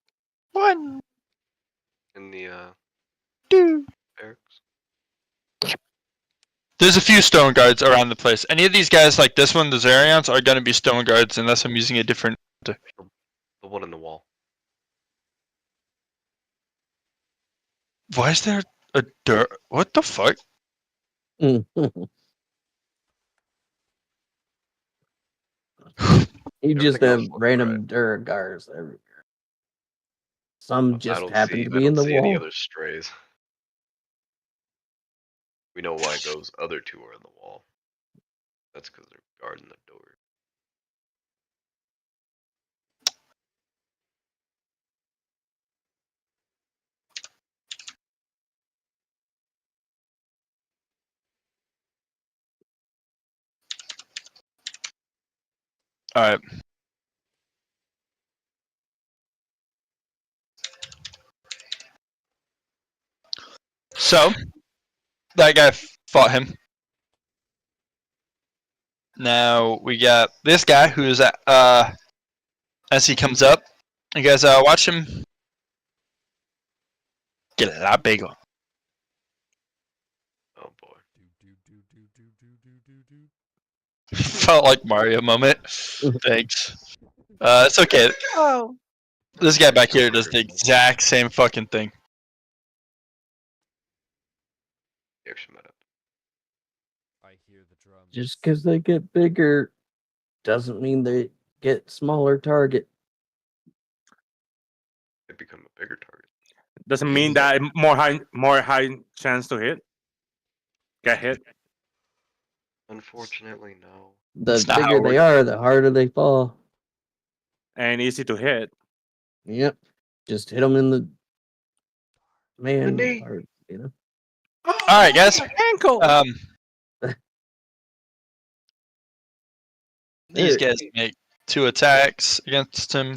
One, In the two. barracks. There's a few stone guards around the place. Any of these guys, like this one, the Zarians, are gonna be stone guards unless I'm using a different. The one in the wall. Why is there a dirt? What the fuck? You just Everything else have looks random Duragars everywhere. Some I just don't happen see. to I be don't in the see any wall. other strays. We know why those other two are in the wall. That's because they're guarding the door. All right. So that guy fought him. Now we got this guy who's as he comes up, you guys watch him get a lot bigger. Oh boy. Felt like Mario moment. Thanks. It's okay. Oh. This guy back here does the exact same fucking thing. He actually met up. I hear the drums. Just because they get bigger doesn't mean they get smaller target. They become a bigger target. Doesn't mean that more high chance to hit. Get hit. Unfortunately, no. The It's not how bigger it they are, the harder they fall. And easy to hit. Yep. Just hit them in the man knee. part, you know. All right, guys. Ankle. These guys make 2 attacks against him.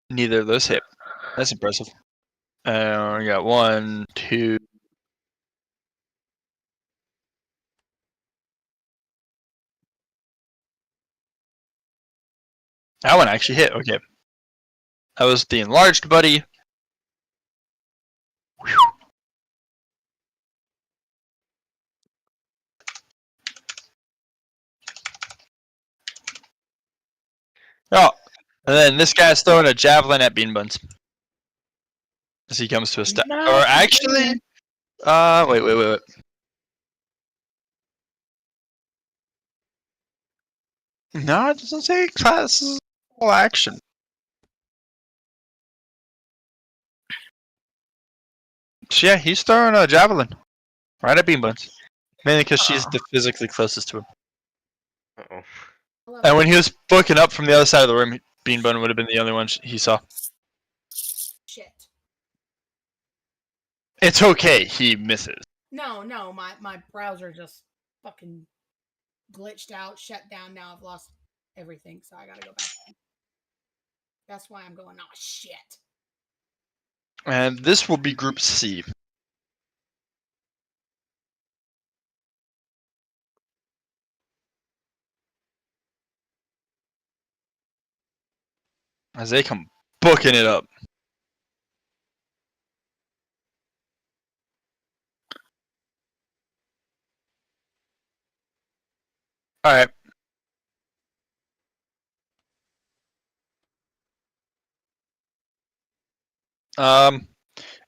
Neither of those hit. That's impressive. We got 1, 2. That one actually hit. Okay. That was the enlarged buddy. Whew. Oh, and then this guy's throwing a javelin at Bean Buns as he comes to a step. No, Or actually, wait. No, it doesn't say classes all action. So yeah, he's throwing a javelin right at Bean Buns, mainly because she's the physically closest to him. Uh-oh. And when he was looking up from the other side of the room, Bean Bun would have been the only one he saw. Shit. It's okay, he misses. No, my browser just fucking glitched out, shut down. Now I've lost everything, so I gotta go back. That's why I'm going, oh shit. And this will be Group C. As they come booking it up. Alright.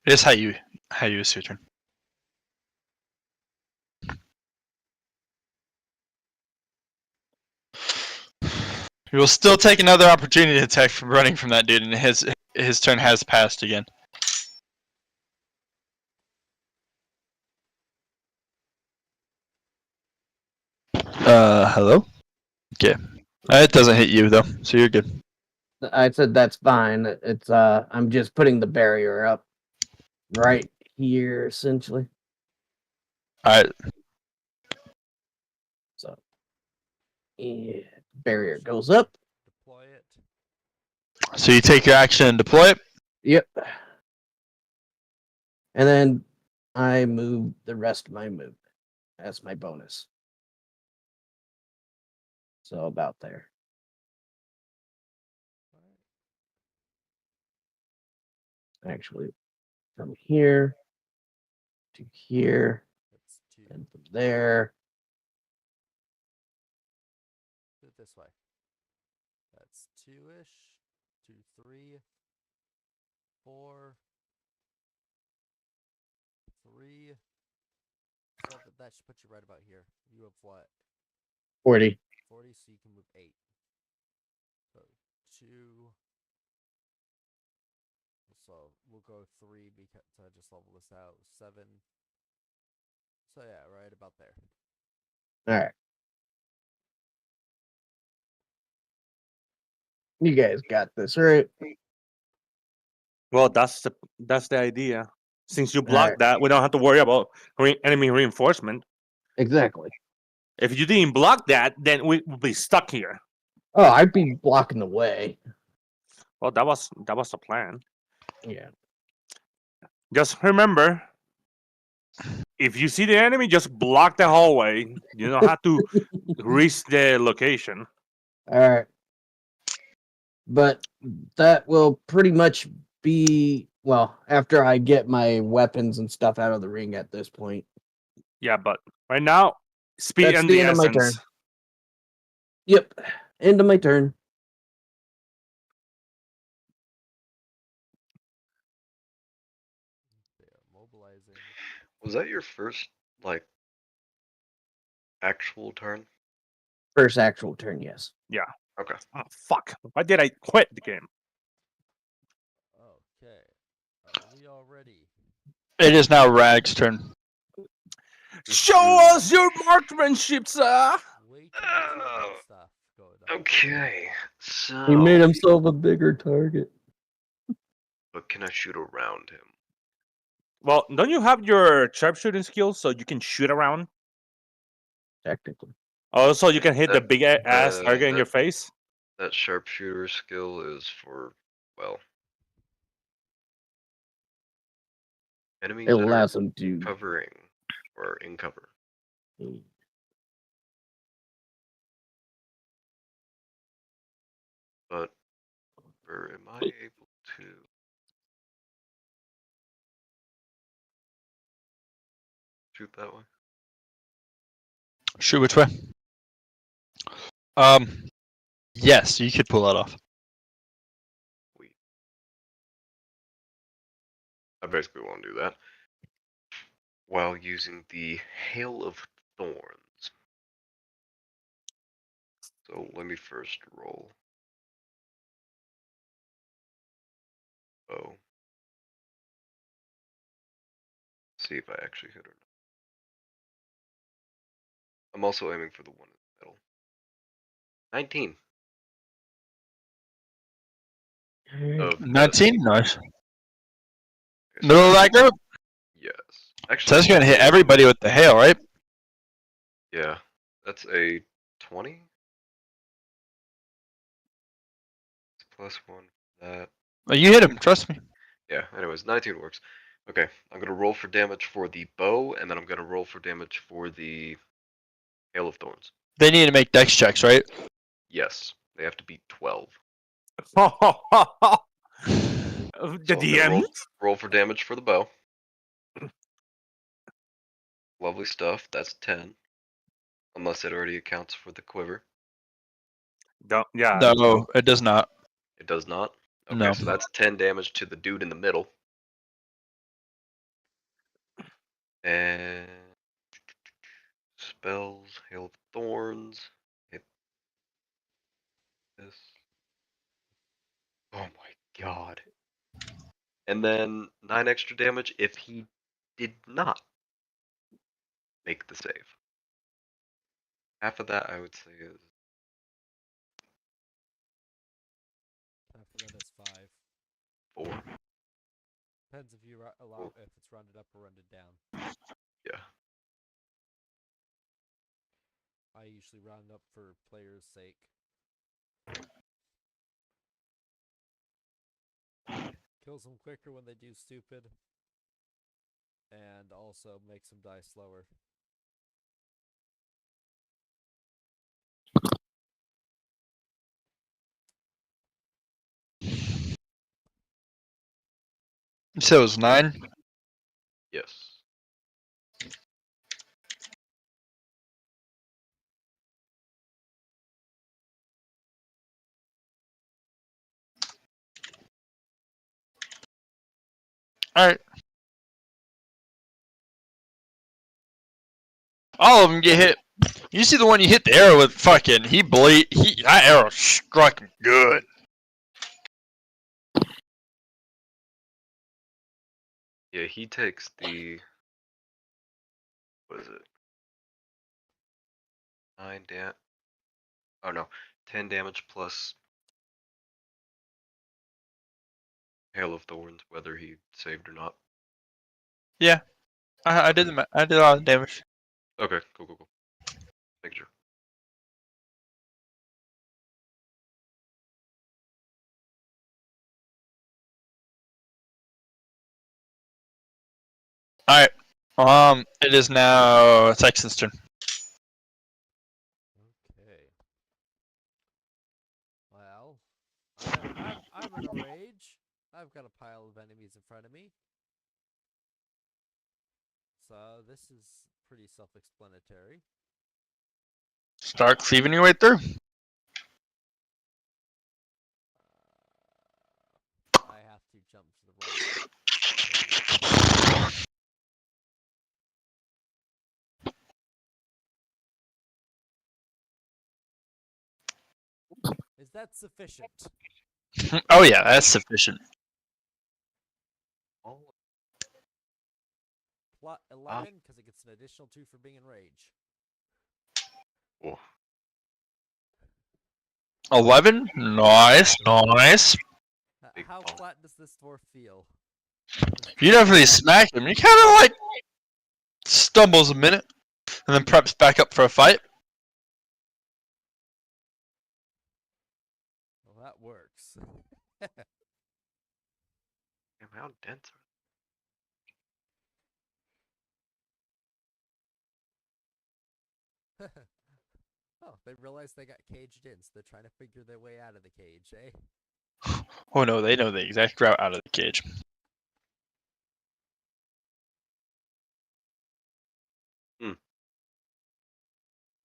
It is how you use your turn. You will still take another opportunity attack from running from that dude, and his turn has passed again. Hello? Okay. It doesn't hit you though, so you're good. I said that's fine. It's I'm just putting the barrier up right here, essentially. Alright. So yeah, barrier goes up. Deploy it. So you take your action and deploy it. Yep. And then I move the rest of my movement as my bonus. So about there. Actually, from here to here, That's 2. and from there. Do it this way. That's 2-ish. 2, 3, 4, 3, 7. That should put you right about here. You have what? 40. 40, so you can move 8. So 2. So we'll go 3 because I just level this out. 7. So yeah, right about there. All right. You guys got this, right? Well, that's the idea. Since you All blocked right. that, we don't have to worry about enemy reinforcement. Exactly. If you didn't block that, then we would be stuck here. Oh, I'd be blocking the way. Well, that was the plan. Yeah. Just remember, if you see the enemy, just block the hallway. You don't have to reach the location. All right. But that will pretty much be, well, after I get my weapons and stuff out of the ring at this point. Yeah, but right now, speed That's and the the end of my essence. turn. Yep. End of my turn. They are mobilizing. Was that your first like actual turn? First actual turn, yes. Yeah. Okay. Oh, fuck. Why did I quit the game? Okay. Are we all ready? It is now Rag's turn. Show us your marksmanship, sir. Way too much movement stuff going on. Okay. So. He made himself a bigger target. But can I shoot around him? Well, don't you have your sharpshooting skills so you can shoot around? Technically. Also, you can hit the That- big ass target in your face. That sharpshooter skill is for, well, enemies It that are allows him to. covering or in cover. But, or am I able to? Shoot that way? Shoot which way? Yes, you could pull that off. Wait. I basically won't do that. While using the Hail of Thorns. So let me first roll. Oh. See if I actually hit or not. I'm also aiming for the one in the middle. 19. Of 19, nice. Okay, Middle of that group. yes. So Actually, that's gonna hit everybody with the hail, right? yeah. That's a 20. Plus 1 for that. Oh, you hit him. Trust me. Yeah, anyways, 19 works. Okay, I'm gonna roll for damage for the bow, and then I'm gonna roll for damage for the Hail of Thorns. They need to make dex checks, right? Yes, they have to beat 12. The So I'm gonna DM. roll for damage for the bow. Lovely stuff, that's 10. Unless it already accounts for the quiver. Yeah. No, it does not. It does not? Okay, No. so that's 10 damage to the dude in the middle. And spells, Hail of Thorns. Hit this. Oh my god. And then 9 extra damage if he did not make the save. Half of that I would say is After that is 5. 4. Depends if you allow if it's rounded up or rounded down. Yeah. I usually round up for players' sake. Kills them quicker when they do stupid. And also makes them die slower. You said it was 9? Yes. Alright. All of them get hit. You see the one you hit the arrow with, fucking, that arrow struck him good. Yeah, he takes the. What is it? 9 damage. Oh no, 10 damage plus Hail of Thorns, whether he saved or not. Yeah. I did I did all the damage. Okay, cool. Make sure. Alright. It is now Texan's turn. Okay. Well, I'm in a rage. I've got a pile of enemies in front of me. So this is pretty self-explanatory. Start cleaving your way through. I have to jump to the right. Is that sufficient? Oh yeah, that's sufficient. Plot 11, because it gets an additional 2 for being in rage. Oh. 11? Nice. Big How bonk. flat does this dwarf feel? You definitely smack him. He kind of like stumbles a minute and then preps back up for a fight. Well, that works. Damn, how dense are Oh, they realize they got caged in, so they're trying to figure their way out of the cage, eh? Oh no, they know the exact route out of the cage.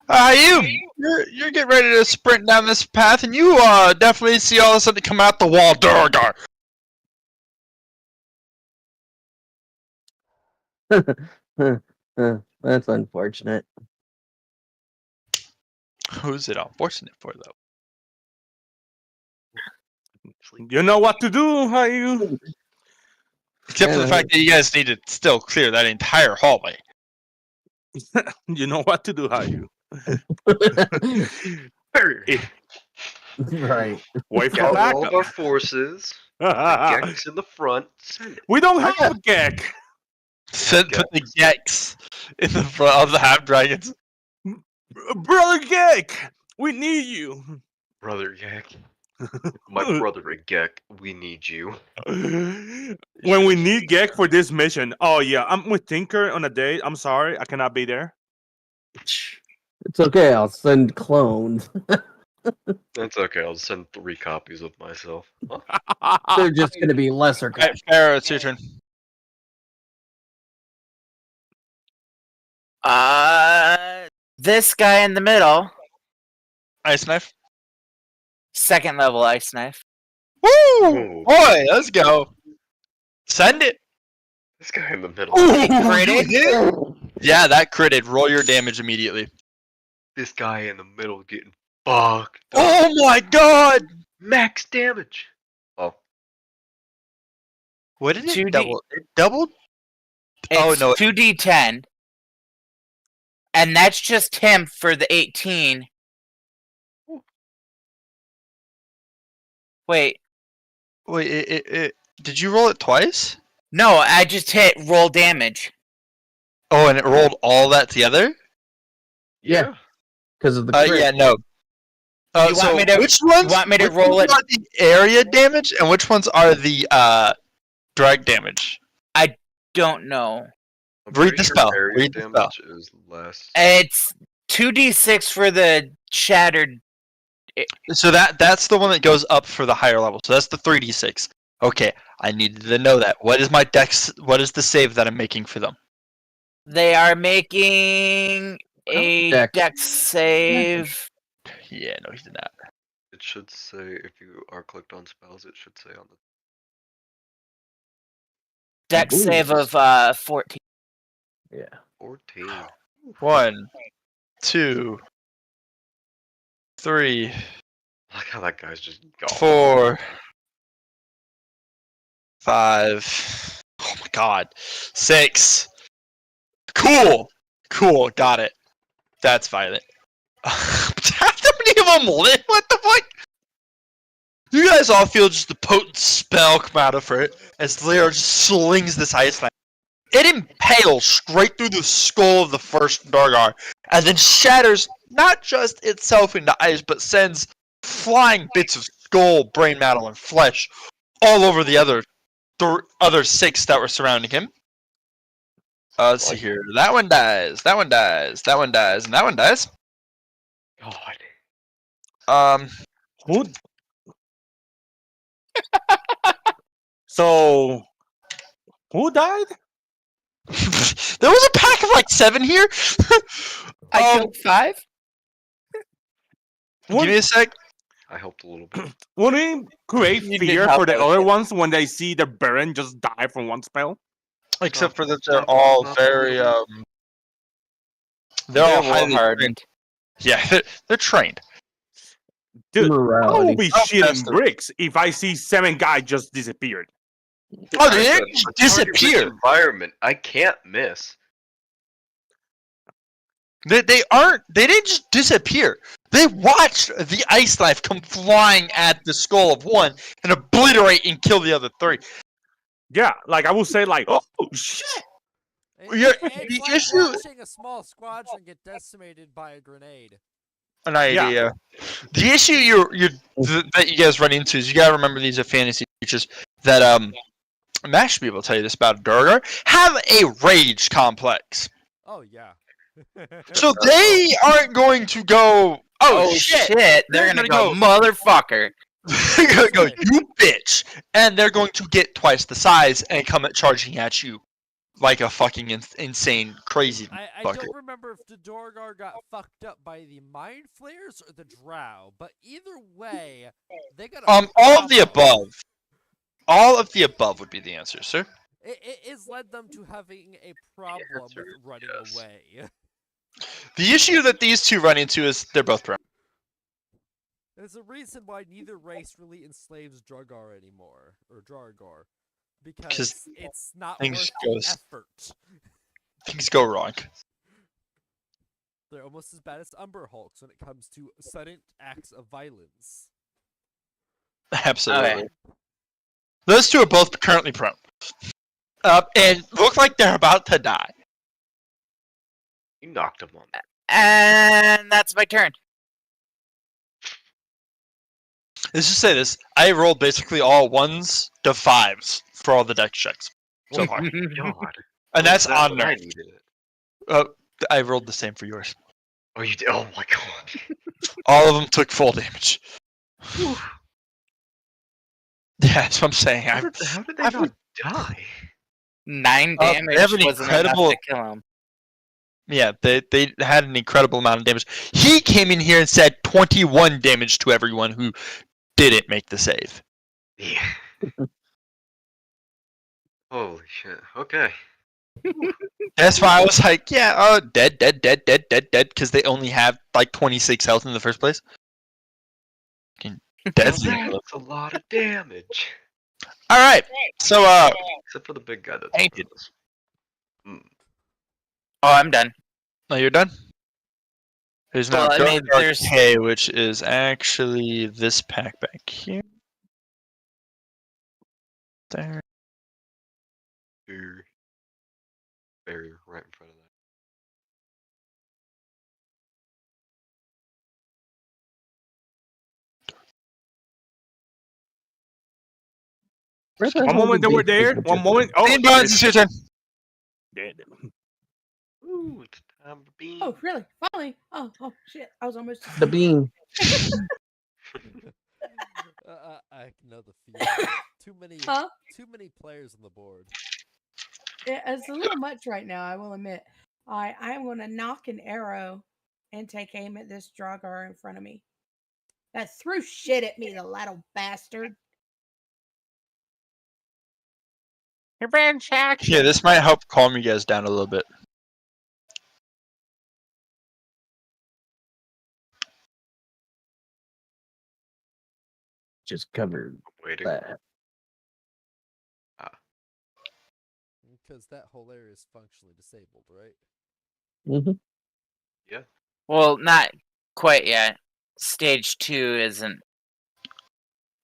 You're getting ready to sprint down this path, and you definitely see all of a sudden come out the wall. Durgar. That's unfortunate. Who's it unfortunate for though? You know what to do, how you? Except for the fact that you guys need to still clear that entire hallway. You know what to do, how you? Right. Wait for Gather all of backup. our forces. Gex in the front. Send it. We don't have a Gek. Put the Gex in the front of the half dragons. Brother Gek, we need you. Brother Gek. My brother Gek, we need you. When we need Gek for this mission. Oh yeah, I'm with Tinker on a date. I'm sorry, I cannot be there. It's okay. I'll send clones. That's okay, I'll send 3 copies of myself. Huh? They're just going to be lesser. Alright, Pharaoh, it's your turn. This guy in the middle, Ice knife. 2nd level ice knife. Woo! Ooh. Boy, let's go. Send it. This guy in the middle. Critted? Yeah, that critted. Roll your damage immediately. This guy in the middle getting fucked. Oh my god! Max damage. Oh, What did it 2D double? It doubled? Oh, It's no. 2d10. And that's just him for the 18. Wait. Wait, it did you roll it twice? No, I just hit roll damage. Oh, and it rolled all that together? Yeah. Because of the crit. Yeah, no. You want me to- which ones, want me to which roll ones it? are the area damage, and which ones are the drag damage? Don't know. I'm Read pretty the sure spell. area Read the damage is less. It's 2d6 for the shattered. So that's the one that goes up for the higher level. So that's the 3d6. Okay, I needed to know that. What is my dex? What is the save that I'm making for them? They are making a Dex. dex save. Yeah, no, he did not. It should say, if you are clicked on spells, it should say on the. Dex Ooh. save of 14. Yeah. 14. 1, 2, 3, I like how that guy's just gone. 4, 5. Oh my god. 6. Cool. Cool. Got it. That's violent. How many of them live? What the fuck? You guys all feel just the potent spell come out of her as Leo just slings this ice knife. It impales straight through the skull of the first Dargar, and then shatters not just itself into ice, but sends flying bits of skull, brain matter, and flesh all over the other 6 that were surrounding him. Let's see here. That one dies. That one dies. That one dies. And that one dies. God. Who? So, who died? There was a pack of like 7 here. I killed 5. Give me a sec. I helped a little bit. Wouldn't it create You did fear help for the us, other yeah. ones when they see the Baron just die from one spell? Except for that Not- they're all not very really. they're all war highly trained. hardened. Yeah, they're trained. Dude, I will Morality. be Oh, shitting that's the- bricks if I see 7 guys just disappeared. Oh, they It's a didn't just target-rich disappear. environment. I can't miss. They aren't. They didn't just disappear. They watched the ice knife come flying at the skull of one and obliterate and kill the other 3. Yeah, like I would say, like, oh shit. Yeah, It's the like issue- watching a small squadron get decimated by a grenade. An idea. The issue that you guys run into is you gotta remember these are fantasy creatures that Mash should be able to tell you this about Durgar have a rage complex. Oh yeah. So they aren't going to go. Oh, shit! They're They're gonna gonna go, motherfucker. They're gonna go, you bitch, and they're going to get twice the size and come at charging at you like a fucking insane, crazy I fucker. don't remember if the Dorgar got fucked up by the mind flares or the drow, but either way, they got a All of problem. the above. All of the above would be the answer, sir. It has led them to having a problem with answer is running yes. away. The issue that these two run into is they're both brown. There's a reason why neither race really enslaves Dragar anymore, or Dragar, because it's not things worth goes- the effort. Things go wrong. They're almost as bad as Umber Hulks when it comes to sudden acts of violence. Absolutely. Okay. Those two are both currently prone. And look like they're about to die. You knocked him on. And that's my turn. Let's just say this. I rolled basically all 1s to 5s for all the dex checks so far. God. And that's That on when I there. needed it. I rolled the same for yours. Oh, you did? Oh my god. All of them took full damage. Yeah, that's what I'm saying. How did they I've- not die? 9 they damage have an wasn't incredible- enough to kill him. Yeah, they had an incredible amount of damage. He came in here and said 21 damage to everyone who didn't make the save. Yeah. Holy shit. Okay. That's why I was like, yeah, dead, because they only have like 26 health in the first place. Fucking deadly. That's a lot of damage. All right, so Except for the big guy that's Thank up in this. Oh, I'm done. no, you're done. There's now Well, I mean, Dark there's- K, which is actually this pack back here. There. Barrier right in front of that. Where the One hell moment did they were they there. take One the moment. Oh, Dean Barnes, it's your turn. dead. Ooh, it's time to be. Oh, really? Finally? Oh, shit! I was almost. The bean. I know the feeling. Too many Huh? too many players on the board. It's a little much right now, I will admit. I am going to knock an arrow and take aim at this Dragar in front of me. That threw shit at me, the little bastard. Revenge action. Yeah, this might help calm you guys down a little bit. Just covered Waiting. that. Because that whole area is functionally disabled, right? Mm-hmm. Yeah. Well, not quite yet. Stage 2 isn't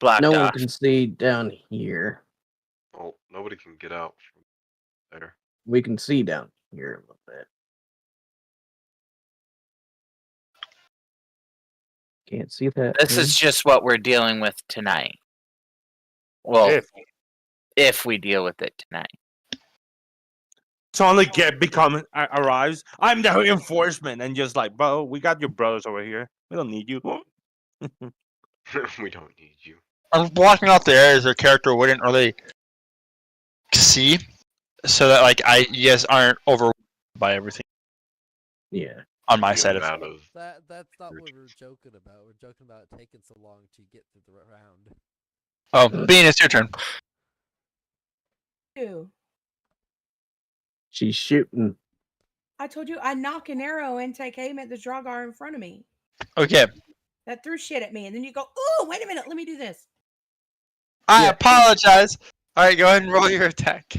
blocked No one off. can see down here. Oh, nobody can get out from there. We can see down here a little bit. Can't see that. This is just what we're dealing with tonight. Well, if we deal with it tonight. Suddenly arrives. I'm the reinforcement, and just like, bro, we got your brothers over here. We don't need you. We don't need you. I'm blocking out the areas their character wouldn't really see, so that like you guys aren't overwhelmed by everything Yeah. on my The side of amount of That's not what Routine. we're joking about. We're joking about it taking so long to get through the round. Oh, Bean, it's your turn. Ew. She's shooting. I told you I knock an arrow and take aim at the Dragar in front of me. Okay. That threw shit at me, and then you go, "Ooh, wait a minute, let me do this." I Yeah. apologize. Alright, go ahead and roll your attack.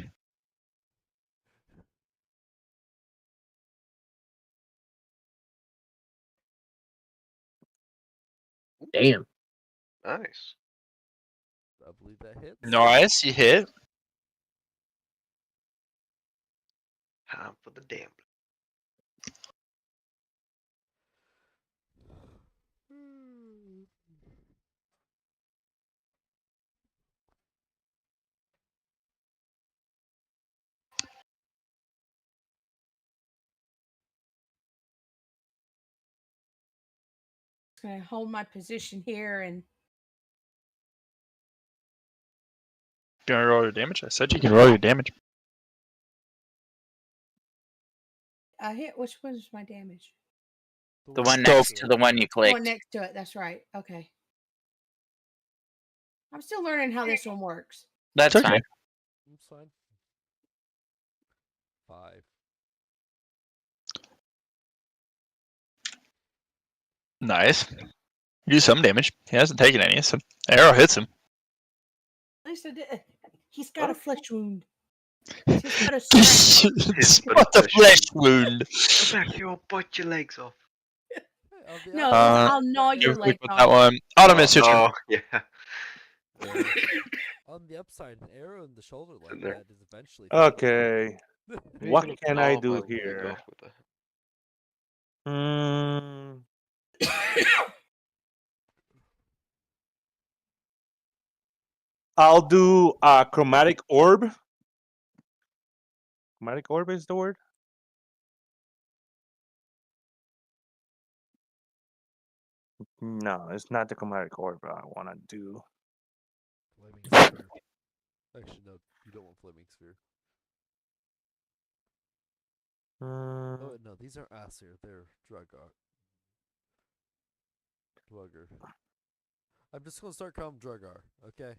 Damn. nice. I believe that hits. Nice, you hit. Time for the damn. I'm gonna hold my position here, and Gonna roll your damage? I said you can roll your damage. I hit. Which one is my damage? The one Scope. next to the one you The one clicked. next to it. That's right. Okay. I'm still learning how this one works. That's It's okay. fine. That's fine. 5. Nice. You do some damage. He hasn't taken any, so arrow hits him. At least I did. He's got a flesh wound. He's got a scratch. What the flesh wound. Go back here, I'll bite your legs off. No, I'll gnaw your We leg put off. that one. Autumn, it's your turn. Oh, yeah. On the upside, an arrow in the shoulder like In there. that is eventually. Okay. Are you What gonna can I gnaw do my leg here? off with a- Hmm. I'll do a chromatic orb. Chromatic orb is the word. No, it's not the chromatic orb I want to do. Flaming sphere. Actually, no, you don't want flaming sphere. Oh no, these are Aesir. They're Drugger. I'm just gonna start calling them Druggar. Okay.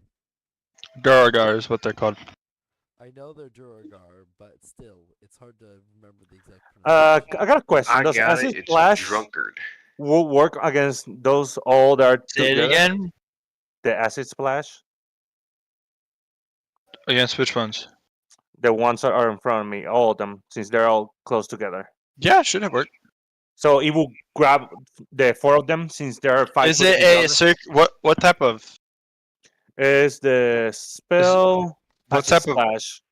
Duragar is what they're called. I know they're Duragar, but still, it's hard to remember the exact. I pronunciation. got a question. I Does got acid it. It's splash drunkard. will work against those all that are Say it together? again. The acid splash, Against which ones? the ones that are in front of me, all of them, since they're all close together. Yeah, should have worked. So it will grab the 4 of them since there are 5. Is it a what type of Is the spell what acid type of splash?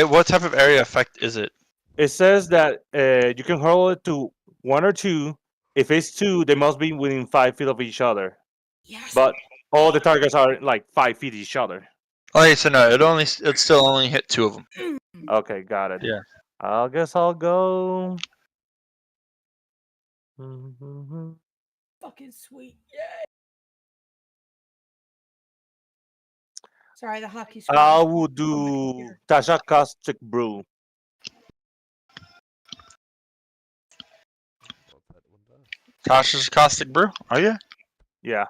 what type of area effect is it? It says that you can hurl it to 1 or 2. If it's 2, they must be within 5 feet of each other. Yes. But all the targets are like 5 feet each other. Okay, so no, it still only hit 2 of them. Okay, got it. Yeah. I guess I'll go. Fucking sweet. Yay. Sorry, the hockey I screen. will do Tasha Caustic Brew. Both had one done. Tasha's Caustic Brew. Are you? Yeah.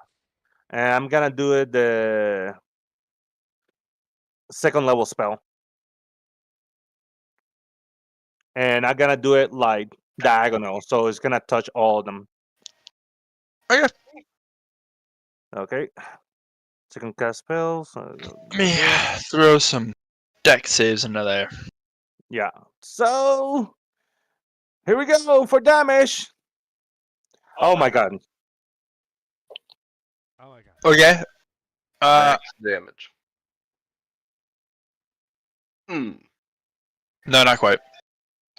And I'm gonna do it the second level spell. And I'm gonna do it like diagonal, so it's gonna touch all of them. Okay. Okay. Second cast spells. Let me throw some deck saves into there. Yeah. So here we go for damage. Oh my god. Oh my god. Okay. Max damage. Hmm. No, not quite.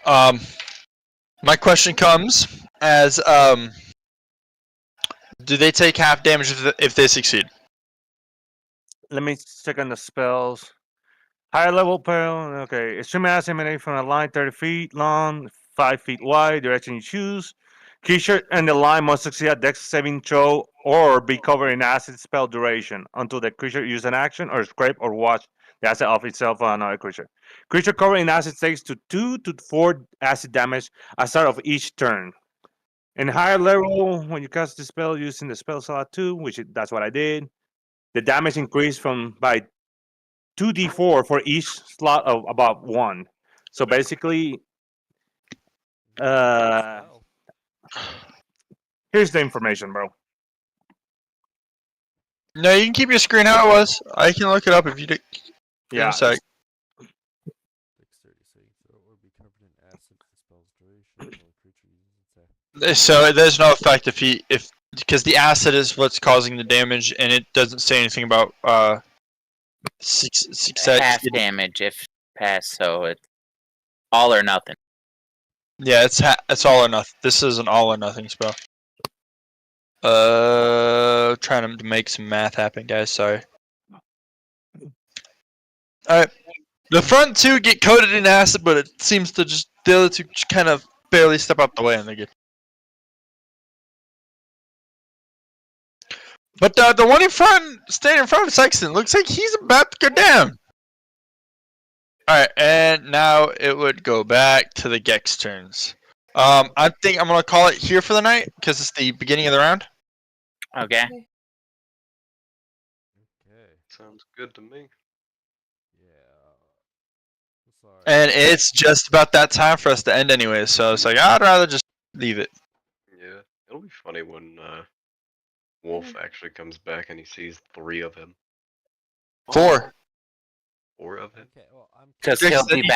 My question comes as do they take half damage if they succeed? Let me check on the spells. Higher level spell. Okay. Extreme mass emanate from a line 30 feet long, 5 feet wide, direction you choose. Creature and the line must succeed a dex saving throw or be covered in acid spell duration until the creature uses an action or scrape or wash the acid off itself or another creature. Creature covered in acid takes 2 to 4 acid damage at the start of each turn. In higher level, when you cast the spell using the spell slot 2, that's what I did, the damage increased from by 2d4 for each slot of about 1. So basically, Spell. here's the information, bro. No, you can keep your screen how it was. I can look it up if you do. In Yeah. a sec. Dexterity saving throw or be covered in acid for the spell's duration while the creature uses its action. So there's no effect if because the acid is what's causing the damage, and it doesn't say anything about success. Half damage if pass, so it's all or nothing. Yeah, it's all or nothing. This is an all or nothing spell. Trying to make some math happen, guys. Sorry. All right. The front two get coated in acid, but it seems to just the other two just kind of barely step out the way, and they get. But the one in front, standing in front of Sexton, looks like he's about to go down. Alright, and now it would go back to the Gex turns. I think I'm going to call it here for the night, because it's the beginning of the round. Okay. Okay. Sounds good to me. Yeah. Sorry. And it's just about that time for us to end anyway, so it's like, I'd rather just leave it. Yeah, it'll be funny when Wolf actually comes back and he sees 3 of him. 4. 4 of him? Okay, well, I'm Because Fix he'll the- be back